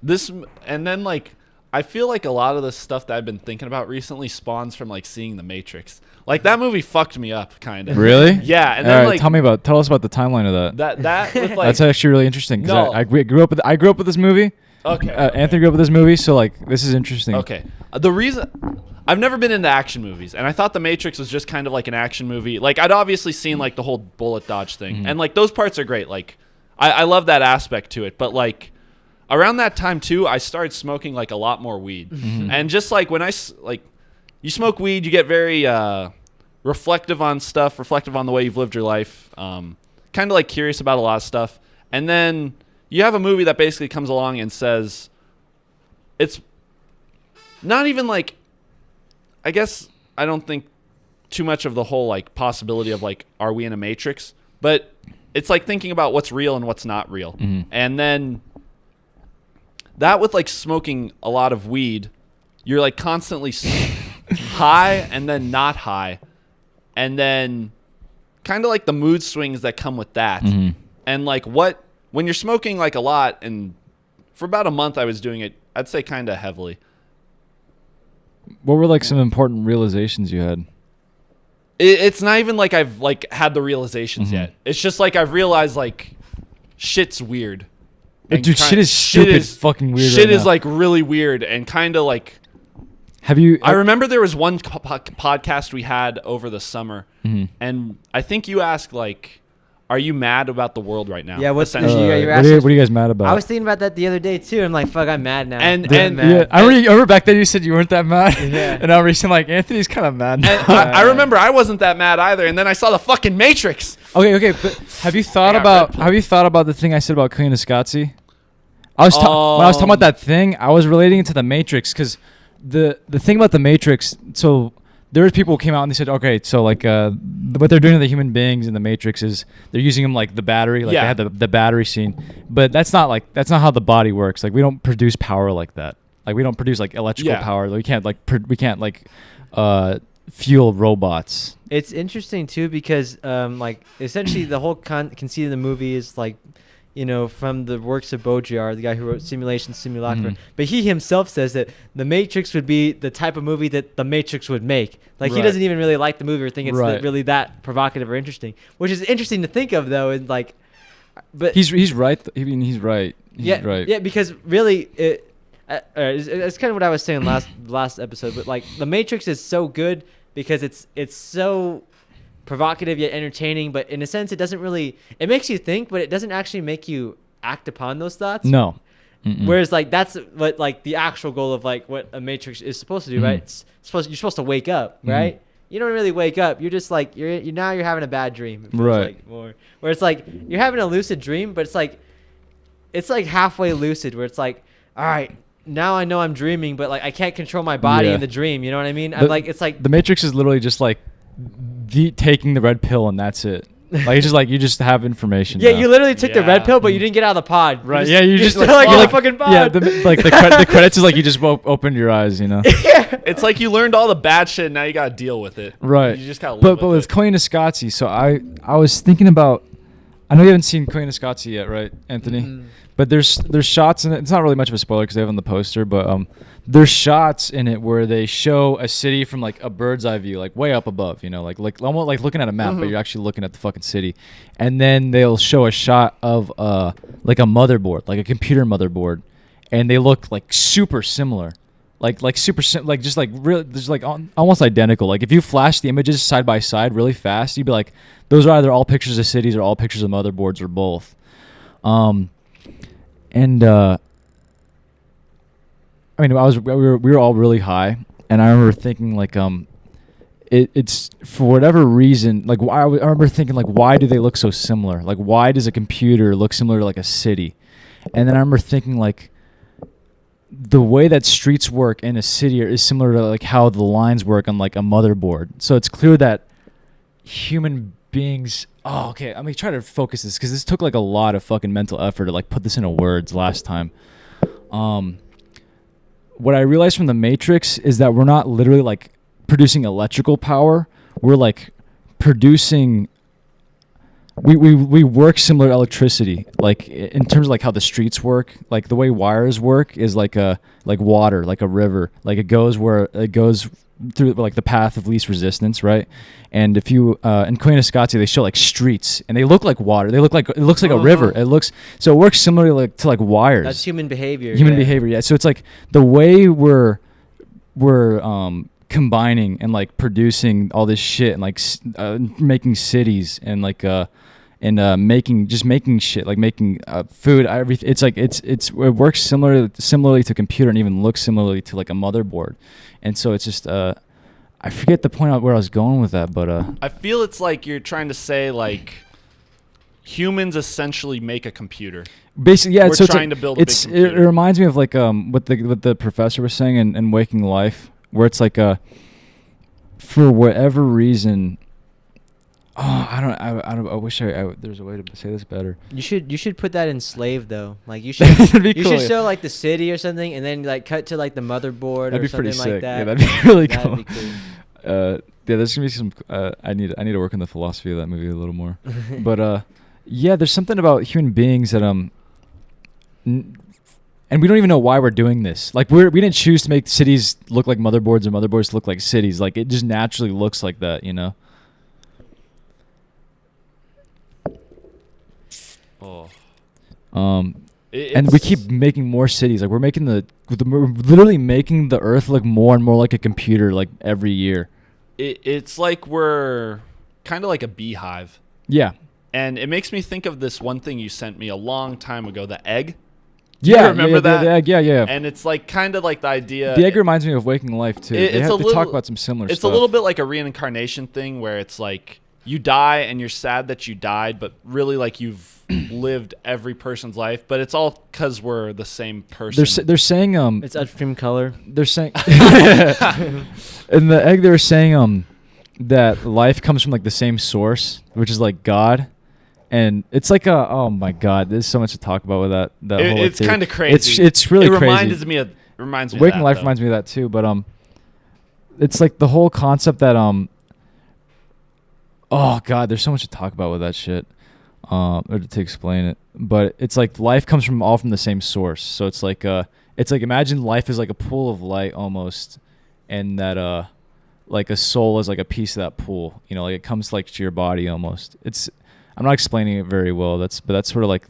This and then like I feel like a lot of the stuff that I've been thinking about recently spawns from like seeing The Matrix. Like that movie fucked me up kind of. Really? Yeah, and All then right, like tell us about the timeline of that. that with like That's actually really interesting. 'Cause No. I grew up with this movie. okay. Anthony grew up with this movie, so like this is interesting. Okay. The reason I've never been into action movies, and I thought The Matrix was just kind of like an action movie. Like I'd obviously seen like the whole bullet dodge thing, Mhm. and like those parts are great. Like I love that aspect to it, but like around that time too, I started smoking like a lot more weed, Mhm. and just like when like you smoke weed, you get very reflective on stuff, reflective on the way you've lived your life, kind of like curious about a lot of stuff, and then you have a movie that basically comes along and says it's not even like, I guess I don't think too much of the whole like possibility of like, are we in a matrix? But it's like thinking about what's real and what's not real. Mhm. And then that with like smoking a lot of weed, you're like constantly high and then not high. And then kind of like the mood swings that come with that. Mhm. And like when you're smoking like a lot, and for about a month I was doing it, I'd say kind of heavily. What were like some important realizations you had? It's not even like I've like had the realizations Mhm. yet. It's just like I've realized like shit's weird. And Dude, shit is stupid fucking weird Shit right is now. like really weird and kind of like. Have you? I remember there was one podcast we had over the summer, Mhm. and I think you asked like, "Are you mad about the world right now?" Yeah, what's essentially. yeah, you're what, asking- what are you guys mad about? I was thinking about that the other day, too. I'm like, fuck, I'm mad now. And- I'm mad. yeah, I remember back then you said you weren't that mad. Yeah. And now recently, like, Anthony's kind of mad. And I remember I wasn't that mad either, and then I saw the fucking Matrix. Okay, but have you thought I got about red pill. have you thought about the thing I said about Queen Scotzi? When I was talking about that thing, I was relating it to the Matrix because the thing about the Matrix. So there was people who came out and they said, okay, so like what they're doing to the human beings in the Matrix is they're using them like the battery, like Yeah. they had the battery scene, but that's not how the body works. Like we don't produce power like that. Like we don't produce like electrical Yeah. power. We can't fuel robots. It's interesting too because like essentially the whole conceit of the movie is like, you know, from the works of Baudrillard, the guy who wrote Simulation Simulacra. Mhm. But he himself says that The Matrix would be the type of movie that The Matrix would make. Like he Right. doesn't even really like the movie or think it's Right. really that provocative or interesting, which is interesting to think of though. And like, but He's right. I mean, he's right. He's right. yeah, because really it's kind of what I was saying last episode. But like The Matrix is so good because it's so provocative yet entertaining, but in a sense it makes you think, but it doesn't actually make you act upon those thoughts. No. Whereas like that's what like the actual goal of like what a Matrix is supposed to do, right? You're supposed to wake up, right? You don't really wake up. You're just like you're having a bad dream. It feels Right. like more where it's like you're having a lucid dream, but it's like halfway lucid where it's like, all right, now I know I'm dreaming, but like I can't control my body Yeah. in the dream. You know what I mean? I'm like it's like The Matrix is literally just like taking the red pill and that's it. Like it's just like you just have information. yeah, now. you literally took the red Yeah. pill, but you didn't get out of the pod. Right. Yeah. You you're just still like, in you're the fucking pod. Yeah. The credits is like you just opened your eyes. You know. It's like you learned all the bad shit, and now you gotta deal with it. Right. You just gotta live But with with it. Koyaanisqatsi, so I was thinking about. I know you haven't seen Koyaanisqatsi yet, right, Anthony? Mhm. But there's shots in it. It's not really much of a spoiler because they have it on the poster. But there's shots in it where they show a city from like a bird's eye view, like way up above. You know, like almost like looking at a map, but you're actually looking at the fucking city. And then they'll show a shot of like a motherboard, like a computer motherboard, and they look like super similar. Like super like just like real, just like almost identical. Like if you flash the images side by side really fast, you'd be like, those are either all pictures of cities or all pictures of motherboards or both. And I mean, we were all really high, and I remember thinking like it's for whatever reason like I remember thinking like why do they look so similar? Like why does a computer look similar to like a city? And then I remember thinking like the way that streets work in a city is similar to like how the lines work on like a motherboard. So it's clear that human beings. Oh, okay. Let me try to focus this because this took like a lot of fucking mental effort to like put this into words last time. What I realized from the Matrix is that we're not literally like producing electrical power. We're like producing. We work similar to electricity, like in terms of like how the streets work. Like the way wires work is like water, like a river. Like it goes where it goes through like the path of least resistance, right? And if you in Koyaanisqatsi they show like streets and they look like water. It looks like a river. It works similarly to like wires. That's human behavior. Human behavior, yeah. So it's like the way we're combining and like producing all this shit and like making cities and like making shit, like making food, everything. It's like it works similarly to a computer and even looks similarly to like a motherboard. And so it's just I forget the point out where I was going with that, but I feel it's like you're trying to say like humans essentially make a computer. basically, yeah. We're So it's trying like, to build a big it computer. reminds me of like what the professor was saying in Waking Life, where it's like for whatever reason. Oh, I wish there's a way to say this better. You should put that in Slave though. Like you should That'd be you cool, should yeah. show like the city or something, and then like cut to like the motherboard That'd or be something pretty like sick. that. Yeah, that'd be really cool. That'd be cool. Yeah, there's gonna be some. I need to work on the philosophy of that movie a little more. But yeah, there's something about human beings that and we don't even know why we're doing this. Like we didn't choose to make cities look like motherboards or motherboards look like cities. Like it just naturally looks like that, you know. Oh. And we keep making more cities. Like we're literally making the Earth look more and more like a computer, like every year. It's like we're kind of like a beehive. Yeah. And it makes me think of this one thing you sent me a long time ago, the egg. Yeah. you remember that? The egg, yeah. And it's like kind of like the idea. The egg reminds me of Waking Life too. It's They a talk little- about some similar stuff. It's a little bit like a reincarnation thing where it's like you die and you're sad that you died, but really like you've lived every person's life. But it's all because we're the same person. They're saying It's upstream color. they're saying in the egg they were saying that life comes from like the same source, which is like God. And it's like oh my God, there's so much to talk about with that whole It's theory. kind of crazy. It's really it crazy. reminds me of reminds me of Waking that, Life though. reminds me of that too, but it's like the whole concept that oh god, there's so much to talk about with that shit, or to explain it. But it's like life comes from the same source. So it's like imagine life is like a pool of light almost, and that like a soul is like a piece of that pool. You know, like it comes like to your body almost. I'm not explaining it very well. That's sort of like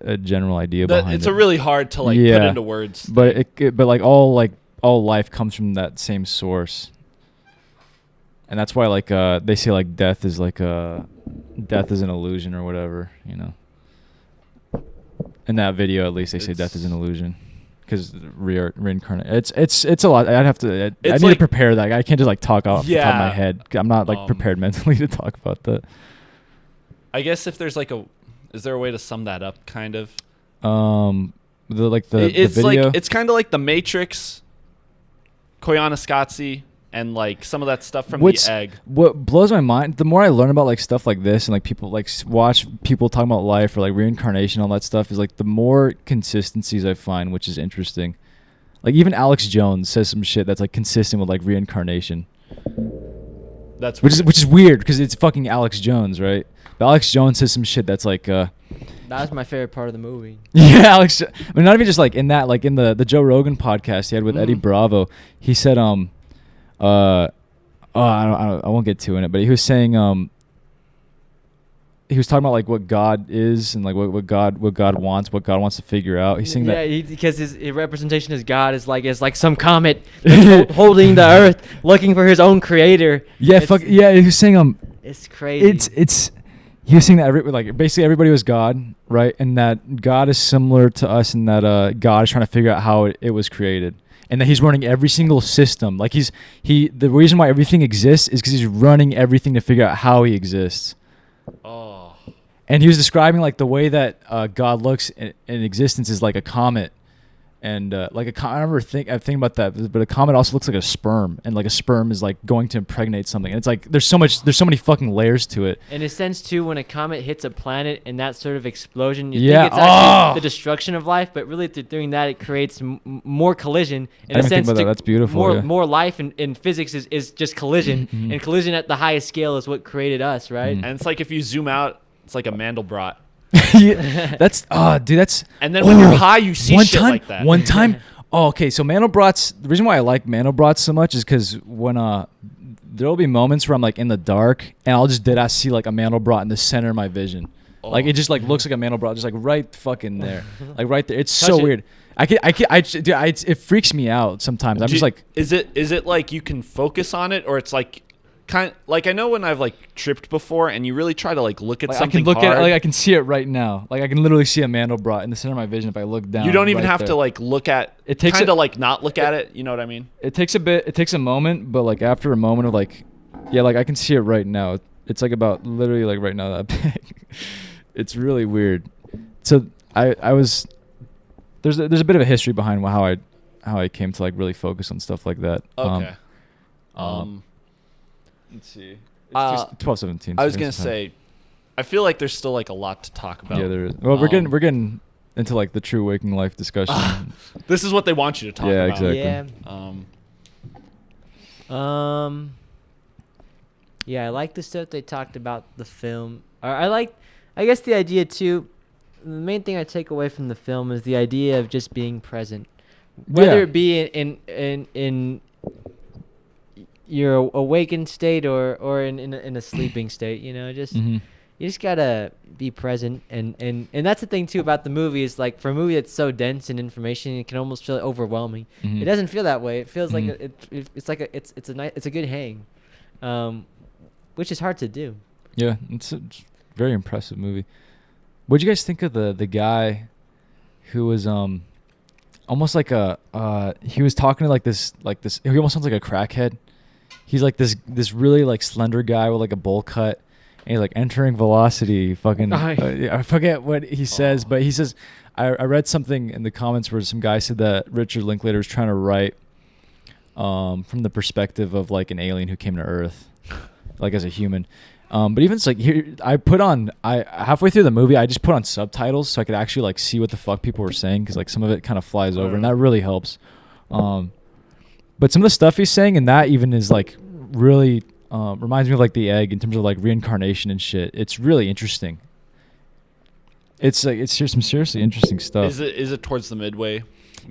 a general idea behind it. It's a really hard to like put into words. But but all life comes from that same source. And that's why like they say like death is an illusion or whatever, you know. In that video, at least they say death is an illusion, because reincarnate. It's a lot. I need to prepare that. I can't just like talk off the top of my head. I'm not like prepared mentally to talk about that. I guess if there's is there a way to sum that up? Kind of. The video. It's kind of like the Matrix, Koyaanisqatsi, and like some of that stuff from the egg. What blows my mind, the more I learn about like stuff like this and like people like watch people talking about life or like reincarnation, all that stuff, is like the more consistencies I find, which is interesting. Like even Alex Jones says some shit that's like consistent with like reincarnation. That's which is weird because it's fucking Alex Jones, right? But Alex Jones says some shit that's like that was my favorite part of the movie. Yeah, Alex. I mean, not even just like in that, like in the Joe Rogan podcast he had with Eddie Bravo. He said I won't get too in it, but he was saying he was talking about like what God is and like what God wants to figure out. He's saying because his representation as God is like some comet holding the earth, looking for his own creator. Yeah, he was saying it's crazy. He was saying that basically everybody was God, right? And that God is similar to us, and that God is trying to figure out how it was created. And that he's running every single system. Like the reason why everything exists is because he's running everything to figure out how he exists. Oh. And he was describing like the way that God looks in existence is like a comet. And I remember thinking about that, but a comet also looks like a sperm, and like a sperm is like going to impregnate something. And it's like there's so many fucking layers to it. In a sense too, when a comet hits a planet and that sort of explosion, you think it's actually the destruction of life, but really through doing that it creates more collision. In I a didn't sense, think about that. That's beautiful. More life in physics is just collision, and collision at the highest scale is what created us, right? And it's like if you zoom out, it's like a Mandelbrot. Yeah, that's. And then when you're high, you see shit like that. One time, okay. So Mandelbrot's, the reason why I like Mandelbrot so much is because when there'll be moments where I'm like in the dark and I'll just deadass see like a Mandelbrot in the center of my vision. Like it just like looks like a Mandelbrot, just like right fucking there, like right there. It's so weird. It freaks me out sometimes. I'm just like, is it like you can focus on it, or it's like like I know when I've like tripped before and you really try to like look at something I can look hard, at it, like I can see it right now. Like I can literally see a Mandelbrot in the center of my vision if I look down. You don't even right have there. to like look at it. Takes kind of like not look at it. You know what I mean? It takes a moment, but like after a moment of like, yeah, like I can see it right now. It's like about literally like right now that big. It's really weird. So there's a bit of a history behind how I came to like really focus on stuff like that. Okay. Let's see. It's 12:17. I was gonna say, I feel like there's still like a lot to talk about. Yeah, there is. Well, we're getting into like the true waking life discussion. This is what they want you to talk about. Yeah, exactly. Yeah, I like the stuff they talked about the film. I guess the idea too. The main thing I take away from the film is the idea of just being present, whether it be in your awakened state or in a sleeping state. You know, just you just gotta be present, and that's the thing too about the movie is like for a movie that's so dense in information, it can almost feel overwhelming. It doesn't feel that way. It feels like it's a good hang, which is hard to do. Yeah, it's a very impressive movie. What'd you guys think of the guy who was almost like he was talking to like this he almost sounds like a crackhead. He's like this really like slender guy with like a bowl cut, and he's like entering velocity. Fucking I forget what he says, but he says I read something in the comments where some guy said that Richard Linklater was trying to write from the perspective of like an alien who came to Earth, like as a human. But even it's like here, I halfway through the movie I just put on subtitles so I could actually like see what the fuck people were saying, because like some of it kind of flies over and that really helps. But some of the stuff he's saying in that even is like really reminds me of like the egg in terms of like reincarnation and shit. It's really interesting. It's like it's some seriously interesting stuff. Is it towards the midway?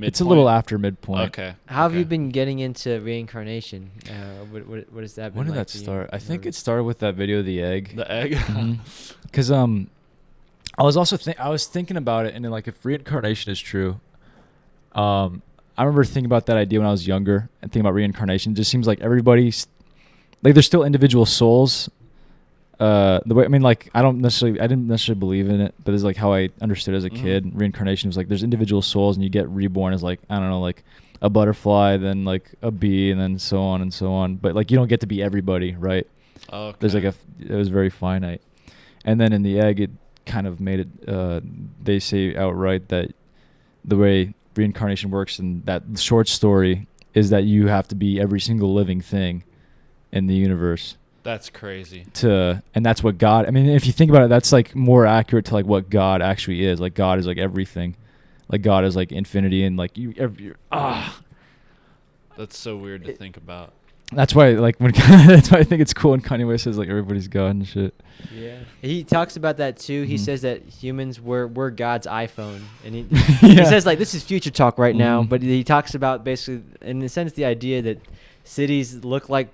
It's a little after midpoint. Okay. How have you been getting into reincarnation? What has that been When did like that for you? start? I think it started with that video of the egg. The egg. Because I was also I was thinking about it, and then like if reincarnation is true, I remember thinking about that idea when I was younger and thinking about reincarnation. It just seems like everybody's like there's still individual souls. The way I mean, like I didn't necessarily believe in it, but it's like how I understood as a kid. Reincarnation was like there's individual souls, and you get reborn as like I don't know, like a butterfly, then like a bee, and then so on and so on. But like you don't get to be everybody, right? Okay. There's like it was very finite, and then in the egg, it kind of made it. They say outright that the way reincarnation works in that short story is that you have to be every single living thing in the universe. That's crazy. And that's what God. I mean, if you think about it, that's like more accurate to like what God actually is. Like God is like everything. Like God is like infinity, and like That's so weird to think about. That's why like when that's why I think it's cool when Kanye West says like everybody's God and shit. Yeah, he talks about that too. He Mhm. says that humans we're God's iPhone, and he Yeah. he says like this is future talk right now, Mhm. but he talks about basically in a sense the idea that cities look like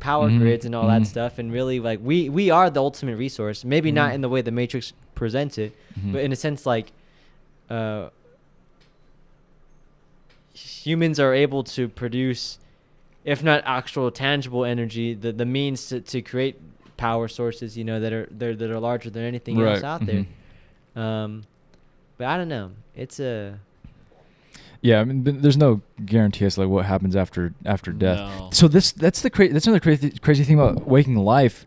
power Mhm. grids and all Mhm. that stuff, and really like we are the ultimate resource. Maybe not Mhm. in the way the Matrix presents it, Mhm. but in a sense like humans are able to produce, if not actual tangible energy, the means to create power sources, you know, that are larger than anything else Right. out there. But I don't know. It's a Yeah, I mean, there's no guarantee as to like what happens after death. No. So that's another crazy thing about waking life.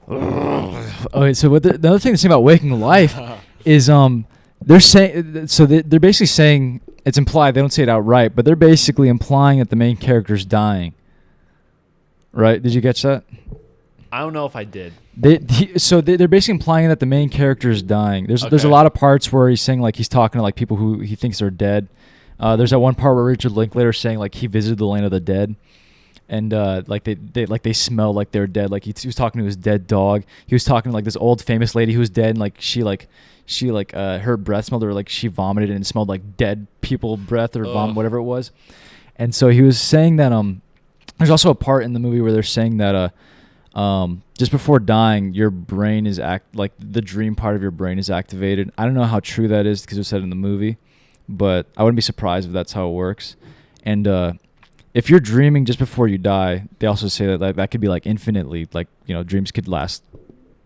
Okay, so the other thing that's about waking life is they're saying they're basically saying it's implied. They don't say it outright, but they're basically implying that the main character's dying. Right? Did you catch that? I don't know if I did. They're basically implying that the main character is dying. There's a Okay. lot of parts where he's saying like he's talking to like people who he thinks are dead. There's that one part where Richard Linklater's saying like he visited the land of the dead, and like they smell like they're dead. Like he was talking to his dead dog. He was talking to like this old famous lady who was dead, and like she her breath smelled, or like she vomited and it smelled like dead people breath or vomit, whatever it was. And so he was saying that there's also a part in the movie where they're saying that just before dying, your brain is like the dream part of your brain is activated. I don't know how true that is because it was said in the movie, but I wouldn't be surprised if that's how it works. And if you're dreaming just before you die, they also say that that could be like infinitely, like, you know, dreams could last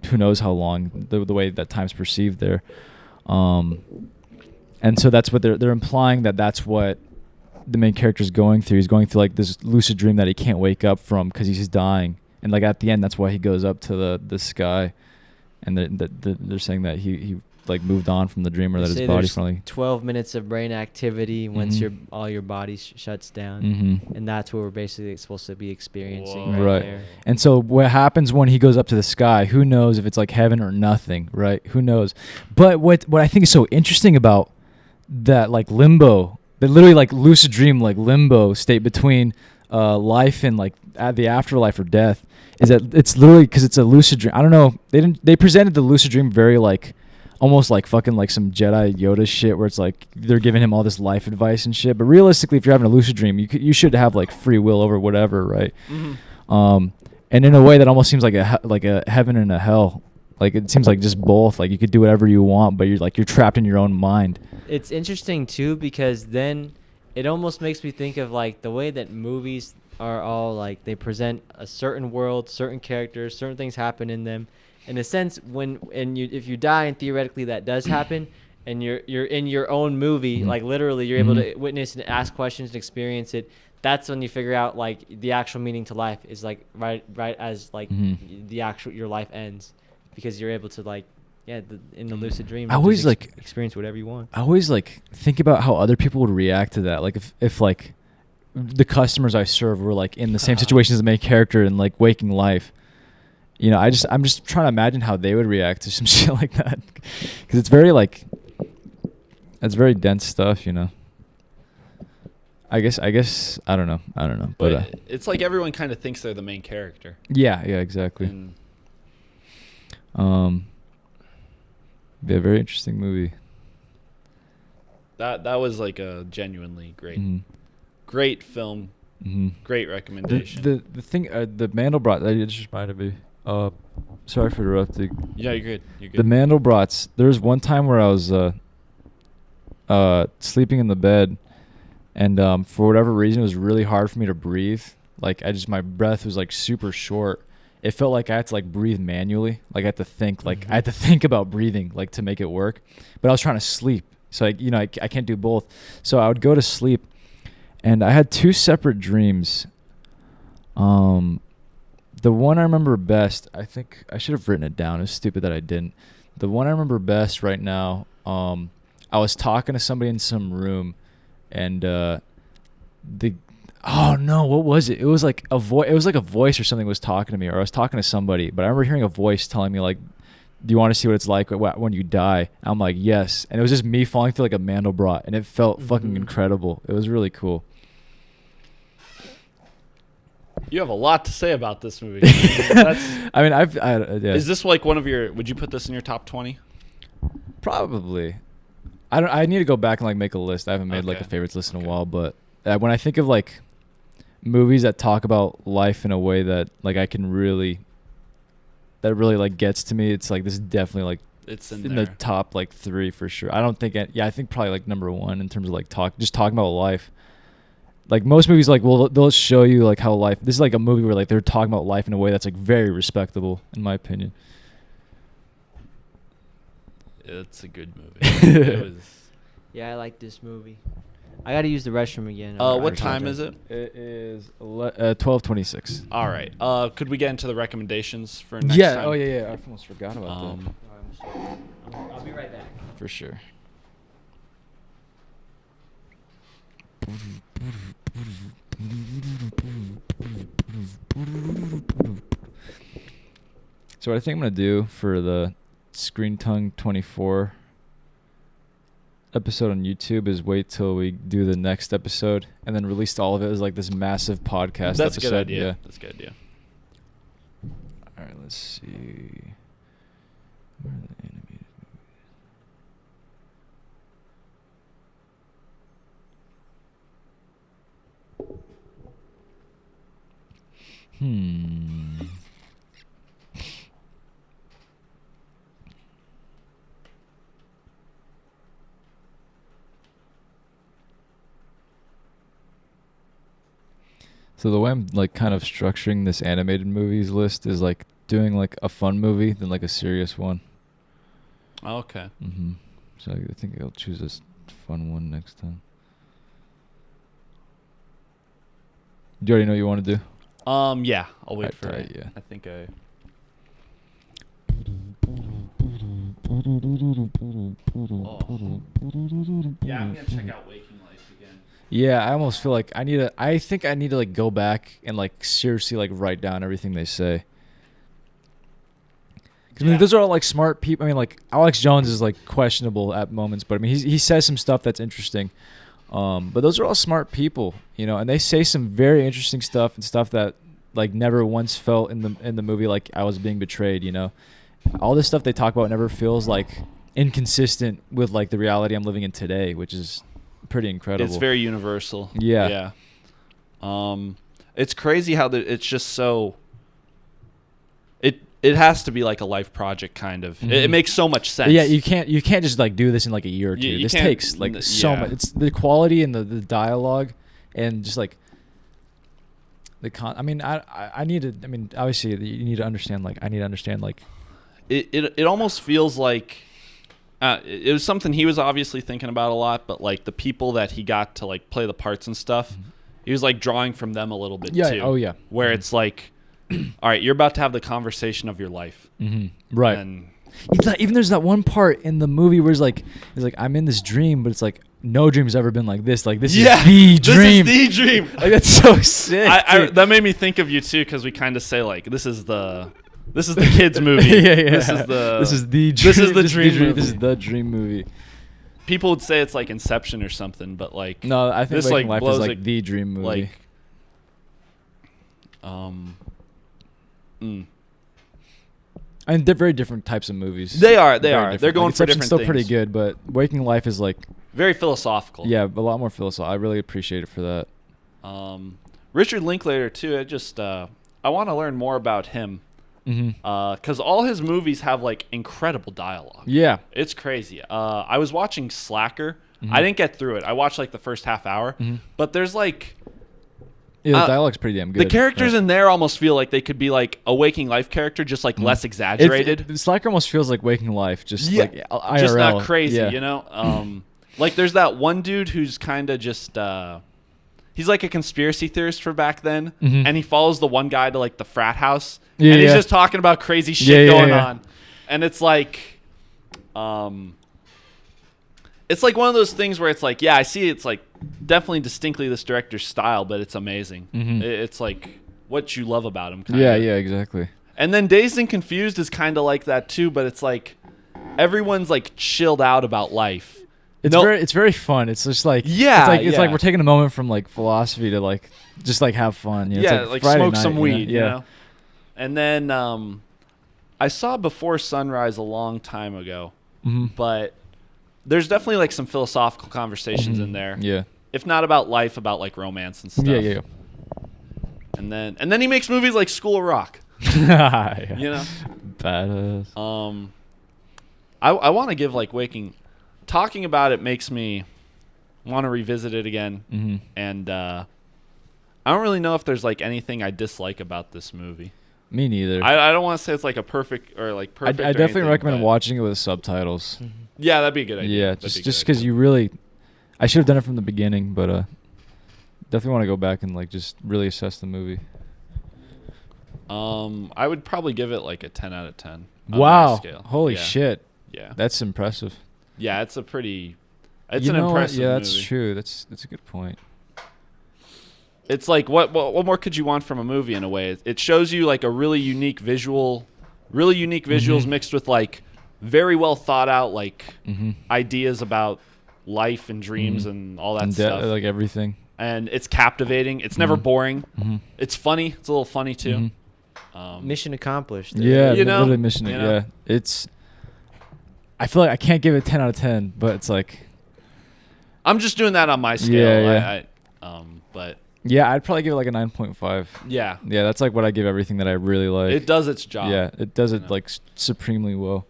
who knows how long, the way that time's perceived there. And so that's what they're implying, that's what the main character's going through. He's going through like this lucid dream that he can't wake up from because he's dying. And like at the end, that's why he goes up to the sky, and they're saying that he like moved on from the dream, or they that say his body there's finally. 12 minutes of brain activity once Mhm. all your body shuts down, Mm-hmm. and that's what we're basically supposed to be experiencing Whoa. right Right. there. And so what happens when he goes up to the sky? Who knows if it's like heaven or nothing, right? Who knows? But what I think is so interesting about that like limbo, that literally like lucid dream, like limbo state between life and like the afterlife or death, is that it's literally because it's a lucid dream. I don't know. They presented the lucid dream very like almost like fucking like some Jedi Yoda shit, where it's like they're giving him all this life advice and shit. But realistically, if you're having a lucid dream, you should have like free will over whatever, right? Mm-hmm. And in a way that almost seems like a heaven and a hell. Like it seems like just both. Like you could do whatever you want, but you're trapped in your own mind. It's interesting too, because then it almost makes me think of like the way that movies are all like they present a certain world, certain characters, certain things happen in them. In a sense, if you die and theoretically that does happen, and you're in your own movie, Mhm. like literally you're able Mhm. to witness and ask questions and experience it. That's when you figure out like the actual meaning to life is like right as like Mhm. your life ends, because you're able to like in the lucid dream I always, just like- experience whatever you want. I always like think about how other people would react to that. Like if like the customers I serve were like in the same situation as the main character in like waking life. You know, I'm just trying to imagine how they would react to some shit like that, because it's very dense stuff, you know. I guess I don't know. But it's like everyone kind of thinks they're the main character. Yeah, exactly. And Yeah, very interesting movie. that was like a genuinely great Mhm. great film. Mhm. Great recommendation. The thing the Mandelbrot that just reminded me. Sorry for interrupting. Yeah, you're good. The Mandelbrots. There was one time where I was sleeping in the bed, and for whatever reason, it was really hard for me to breathe. Like my breath was like super short. It felt like I had to like breathe manually. Like I had to think. Like I had to think about breathing like to make it work. But I was trying to sleep, so I can't do both. So I would go to sleep, and I had two separate dreams. The one I remember best, I think I should have written it down. It was stupid that I didn't. The one I remember best right now, I was talking to somebody in some room, and what was it? It was like a voice. It was like a voice or something was talking to me, or I was talking to somebody. But I remember hearing a voice telling me like, "Do you want to see what it's like when you die?" I'm like, "Yes." And it was just me falling through like a Mandelbrot, and it felt fucking incredible. It was really cool. You have a lot to say about this movie. That's, I mean, yeah. Is this like one of your? Would you put this in your top 20? Probably. I need to go back and like make a list. I haven't made like a favorites list in a while, but when I think of like movies that talk about life in a way that like I can really like gets to me, it's like this is definitely like it's in the top like 3 for sure. I think probably like number 1 in terms of like talking about life. Like most movies, like they'll show you like how life. This is like a movie where like they're talking about life in a way that's like very respectable, in my opinion. It's a good movie. It was. Yeah, I like this movie. I got to use the restroom again. What time is it? It is 12:26. All right. Could we get into the recommendations for next Yeah. time? Oh yeah. I almost forgot about that. I'll be right back. For sure. So what I think I'm gonna do for the Screen Tongue 24 episode on YouTube is wait till we do the next episode and then release all of it as like this massive podcast That's episode. a good idea. Yeah. That's a good idea. All right, let's see. Where are the animated movies? So the way I'm like kind of structuring this animated movies list is like doing like a fun movie then like a serious one. Okay. So I think I'll choose a fun one next time. Do you already know what you want to do? Yeah. I'll wait for it. it. Yeah. I think I. Yeah, I'm gonna check out Waking Life again. Yeah, I almost feel like I think I need to like go back and like seriously like write down everything they say. Because I mean, those are all like smart people. I mean, like Alex Jones is like questionable at moments, but I mean he says some stuff that's interesting. But those are all smart people, you know, and they say some very interesting stuff and stuff that like never once felt in the movie like I was being betrayed, you know. All this stuff they talk about never feels like inconsistent with like the reality I'm living in today, which is pretty incredible. It's very universal. Yeah. It's crazy how it's just so. It has to be like a life project kind of. It makes so much sense. Yeah, you can't just like do this in like a year or two. You This can't- takes like so much. It's the quality and the dialogue and just like I mean, I need to. I mean, obviously you need to understand. Like I need to understand. Like it almost feels like. It was something he was obviously thinking about a lot, but like the people that he got to like play the parts and stuff, he was like drawing from them a little bit too. Oh yeah. Where it's like, all right, you're about to have the conversation of your life. Right. And Even there's that one part in the movie where it's like I'm in this dream, but it's like no dream's ever been like this. Like this is the dream. This is the dream. Like that's so sick. That made me think of you too, because we kind of say like this is the kids movie. yeah. This is the dream. This is the dream movie. This is the dream movie. people would say it's like Inception or something, but like No, I think this Waking like Life is blows like it, the dream movie. like I mean, they're very different types of movies. They are. Very different. They're going like, for Inception's different still things. pretty good, but Waking Life is like Very philosophical. a lot more philosophical. I really appreciate it for that. Richard Linklater too. I want to learn more about him. Mm-hmm. Because all his movies have like incredible dialogue. Yeah. It's crazy. I was watching Slacker. Mhm. I didn't get through it. I watched like the first half hour, Mhm. but there's like Yeah, the dialogue's pretty damn good. the characters right. in there almost feel like they could be like a Waking Life character, just like less exaggerated. Slacker almost feels like Waking Life, just like IRL. just not crazy, Yeah. you know. Like there's that one dude who's kind of just he's like a conspiracy theorist for back then, Mhm. and he follows the one guy to like the frat house, Yeah, and he's yeah. just talking about crazy shit Yeah, going yeah. on, and it's like one of those things where it's like, yeah, I see it's like definitely distinctly this director's style, but it's amazing. Mhm. It's like what you love about him. Yeah, yeah, exactly. And then Dazed and Confused is kind of like that too, but it's like everyone's like chilled out about life. It's very fun. It's just like Yeah, it's like yeah. we're taking a moment from like philosophy to like just like have fun. You know? Yeah, it's like Friday smoke night, some you know? weed, Yeah. you know? And then I saw Before Sunrise a long time ago, Mhm. but there's definitely like some philosophical conversations in there. Yeah. If not about life, about like romance and stuff. Yeah, yeah. And then he makes movies like School of Rock, Yeah. you know? Badass. I want to give like talking about it makes me want to revisit it again. Mhm. And I don't really know if there's like anything I dislike about this movie. Me neither. I don't want to say it's like a perfect or like I perfect. or definitely anything, recommend but- watching it with subtitles. Yeah, that'd be a good idea. Yeah, That'd be a just good because idea. you really, I should have done it from the beginning, but definitely want to go back and like just really assess the movie. I would probably give it like a 10 out of 10. on my Wow! scale. Holy Yeah. shit, Yeah, that's impressive. yeah, it's a pretty. It's You an know what? impressive Yeah, that's movie. true. That's a good point. It's like what more could you want from a movie in a way? It shows you like a really unique visuals Mhm. mixed with like very well thought out like Mm-hmm. ideas about life and dreams and all that stuff. Like everything. And it's captivating. It's never Mhm. boring. Mm-hmm. It's funny. It's a little funny too. Mhm. Mission accomplished. You Yeah, know? literally mission. You know? Yeah, it's. I feel like I can't give it 10 out of 10, but it's like, I'm just doing that on my scale. Yeah, But yeah, I'd probably give it like a 9.5. yeah, Yeah, that's like what I give everything that I really like. it does its job. Yeah, it does you it know? like supremely well.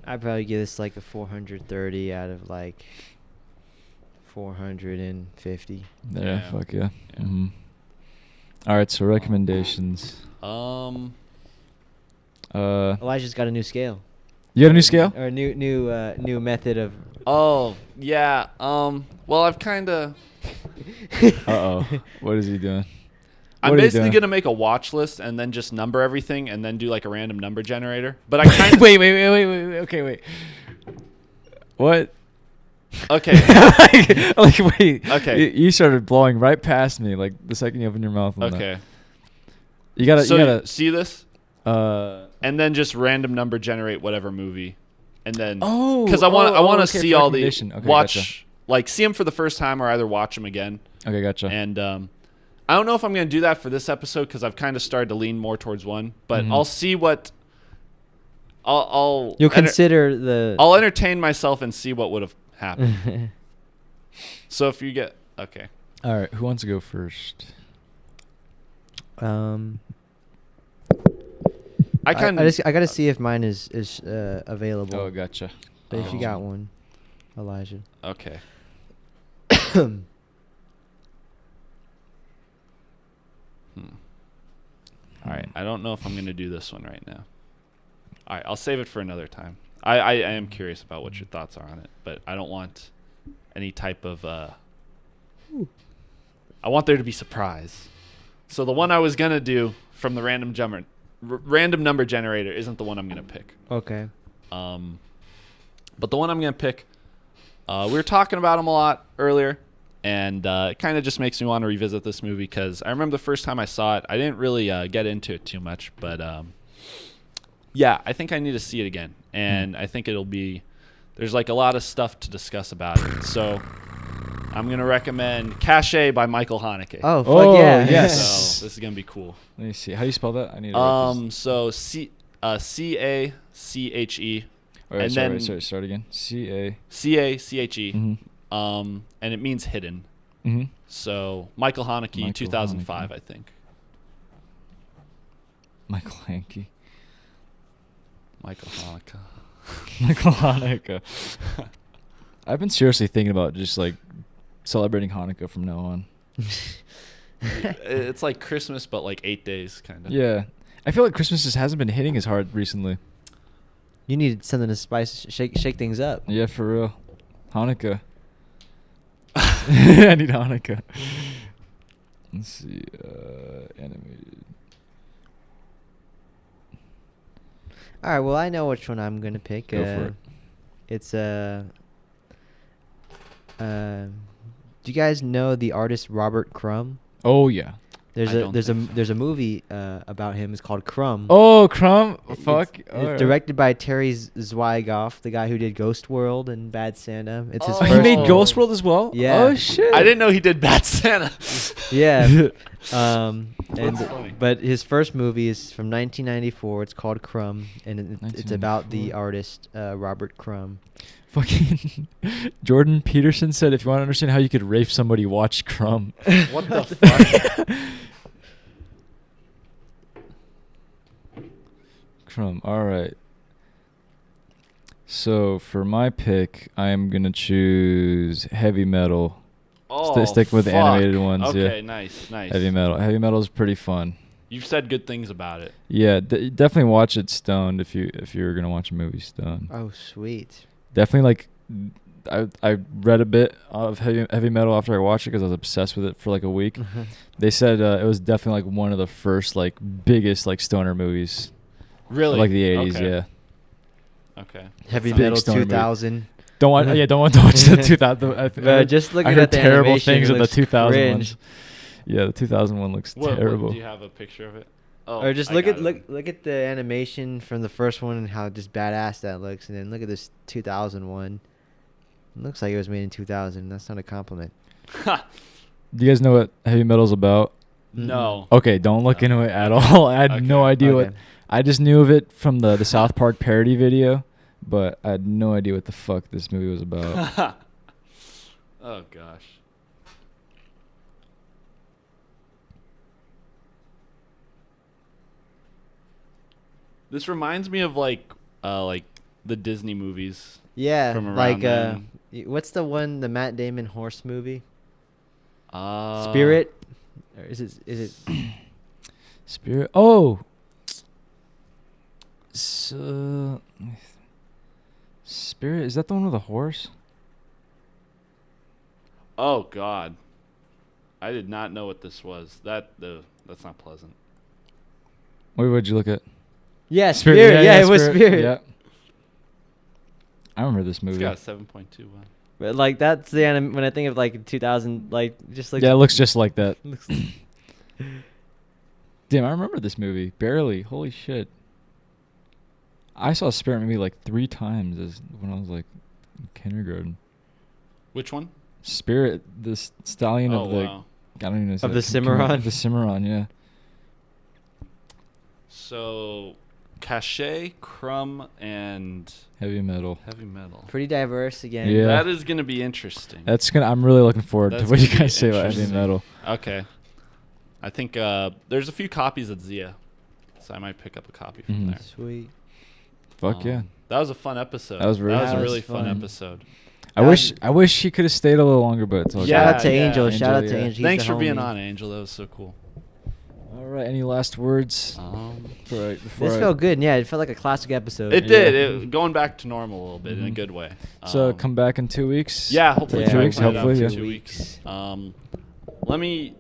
I'd probably give this like a 430 out of like 450. Yeah, Yeah. fuck yeah. Yeah. hmm All right, so recommendations. Elijah's got a new scale. You got a new scale? Or a new method of. Oh yeah. Well, I've kind of. Uh-oh. What is he doing? I'm What are you basically doing? gonna make a watch list and then just number everything and then do like a random number generator. But I kind of wait. Okay, wait. What? okay. like, wait. Okay. You started blowing right past me, like the second you opened your mouth. On Okay. That. You gotta. So you gotta. see this, Uh. and then just random number generate whatever movie, and then Oh. because I want to okay, see for all the recommendation. Okay, watch Gotcha. like see them for the first time or either watch them again. Okay, gotcha. And I don't know if I'm going to do that for this episode because I've kind of started to lean more towards one. But Mhm. I'll see what I'll You'll consider the. I'll entertain myself and see what would have happened. So if you get okay, All right, who wants to go first? I kind of I gotta see if mine is available. Oh, gotcha. But if you got one, Elijah. okay. All right, I don't know if I'm going to do this one right now. All right, I'll save it for another time. I am curious about what your thoughts are on it, but I don't want any type of. I want there to be surprise. So the one I was gonna do from the random number generator isn't the one I'm gonna pick. Okay. But the one I'm gonna pick, we were talking about him a lot earlier, and it kind of just makes me want to revisit this movie because I remember the first time I saw it, I didn't really get into it too much, but yeah, I think I need to see it again, and I think there's there's like a lot of stuff to discuss about it. So I'm gonna recommend Cache by Michael Haneke. Oh, fuck Oh, yeah. yes. So this is gonna be cool. Let me see. How do you spell that? I need to write this. So CACHE, All right, and sorry, then sorry, start again. CACHE. CACHE. And it means hidden. Mm-hmm. So Michael Haneke, Michael 2005, Haneke. I think. Michael Haneke. Michael Haneke. Michael Haneke. I've been seriously thinking about just like celebrating Hanukkah from now on. It's like Christmas, but like 8 days, kind of. Yeah, I feel like Christmas just hasn't been hitting as hard recently. You need something to shake things up. Yeah, for real. Hanukkah. I need Hanukkah. Let's see. Animated. All right. Well, I know which one I'm gonna pick. Go for it. It's do you guys know the artist Robert Crumb? Oh yeah. There's I a don't there's a think so. there's a movie about him. It's called Crumb. Oh, Crumb. It's- Fuck. It's, Alright. directed by Terry Zwigoff, the guy who did Ghost World and Bad Santa. It's his Oh, first. he made Oh. Ghost World as well. Yeah. Oh shit. I didn't know he did Bad Santa. Yeah. And That's funny. but his first movie is from 1994. It's called Crumb, and it's about the 1994. artist Robert Crumb. Fucking Jordan Peterson said, if you want to understand how you could rape somebody, watch Crumb. What the fuck? Crumb. All right. So for my pick, I am gonna choose heavy metal. Oh, Stick with the fuck. animated ones. Okay, Yeah. nice. Heavy metal. Heavy metal is pretty fun. You've said good things about it. Yeah, definitely watch it stoned if you're gonna watch a movie stoned. Oh, sweet. Definitely like. I read a bit of heavy metal after I watched it because I was obsessed with it for like a week. They said it was definitely like one of the first like biggest like stoner movies. Really? Like the 80s, Okay. yeah. Okay. Heavy Big Metal stoner movie. 2000. Don't watch. Yeah, don't watch the 2000. But just looking I heard at the terrible animation, things it of the looks 2000 cringe. ones. Yeah, the 2000 one looks terrible. Do you have a picture of it? Oh, Or just I look got at it. look at the animation from the first one and how just badass that looks, and then look at this 2001. It looks like it was made in 2000. That's not a compliment. Do you guys know what heavy metal's about? No. Okay, don't look No. into it at all. I had no Okay. idea Okay. what. I just knew of it from the South Park parody video, but I had no idea what the fuck this movie was about. Oh gosh. This reminds me of like the Disney movies. Yeah, From around like then. what's the one, the Matt Damon horse movie? Uh, Spirit, or is it? Spirit. Oh. So, Spirit, is that the one with the horse? Oh God. I did not know what this was. That's not pleasant. Wait, what'd you look at? Yeah, Spirit. Yeah, it was Spirit. Yeah. I remember this It's movie. got a 7.2. But like that's the when I think of like 2000, like just like Yeah, it looks just like that. looks Damn, I remember this movie. Barely. Holy shit. I saw Spirit maybe like 3 times when I was like in kindergarten. Which one? Spirit, the stallion Oh of the... wow. I don't even know. Of the Cimarron? The Cimarron, yeah. So, Cache, Crumb, and Heavy metal. Heavy Metal. pretty diverse again. Yeah. That is gonna be interesting. I'm really looking forward to That's what you gonna be guys say about heavy interesting. metal. Okay. I think there's a few copies at Zia, so I might pick up a copy from Mhm. there. Sweet. Fuck yeah. That was a fun episode. That was really a fun. really fun Fun. episode. I wish he could have stayed a little longer, but it's all Yeah, Shout out to yeah. Angel. Shout out Angel, to yeah. Angel. He's Thanks the for being homie. on, Angel. That was so cool. All right, any last words? Before This felt good. Yeah, it felt like a classic episode. It Yeah. did. It, going back to normal a little bit in a Mhm. good way. So come back in 2 weeks? Yeah, hopefully Yeah, 2 weeks, try to plan it out hopefully, for yeah. 2 weeks. Let me.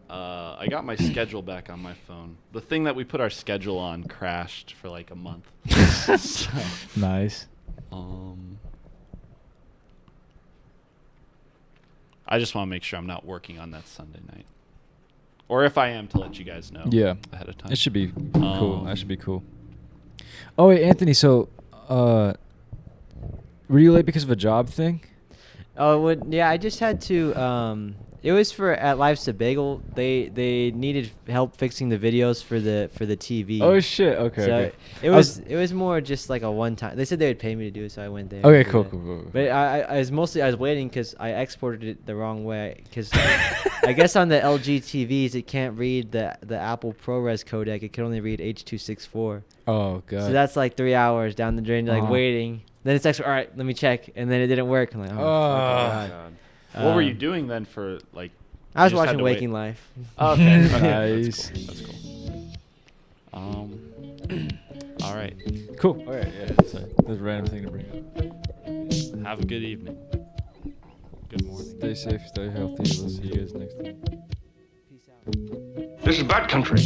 I got my schedule back on my phone. The thing that we put our schedule on crashed for like a month. So, Nice. I just want to make sure I'm not working on that Sunday night, or if I am, to let you guys know. Yeah. ahead of time. It should be cool. Um, That should be cool. Oh wait, Anthony. So, Were you late because of a job thing? Oh, yeah. I just had to. It was for at Life's a Bagel. They needed help fixing the videos for the TV. Oh shit. Okay. So Okay. it was more just like a one time. They said they would pay me to do it, so I went there. Okay. and Cool. did it. Cool. But I was waiting because I exported it the wrong way. Because I guess on the LG TVs it can't read the Apple ProRes codec. It can only read H.264. Oh god. So that's like 3 hours down the drain, like Uh-huh. waiting. Then it's actually all right. Let me check, and then it didn't work. I'm like, oh, fucking God. What were you Um, doing then for like? I was you just had watching to wait? Waking Life. Oh, okay. Okay, Nice. That's cool. All right. Cool. All right. Yeah. That's a random thing to bring up. Have a good evening. Good morning. Stay safe. Stay healthy. We'll see you guys next time. Peace out. This is bad country.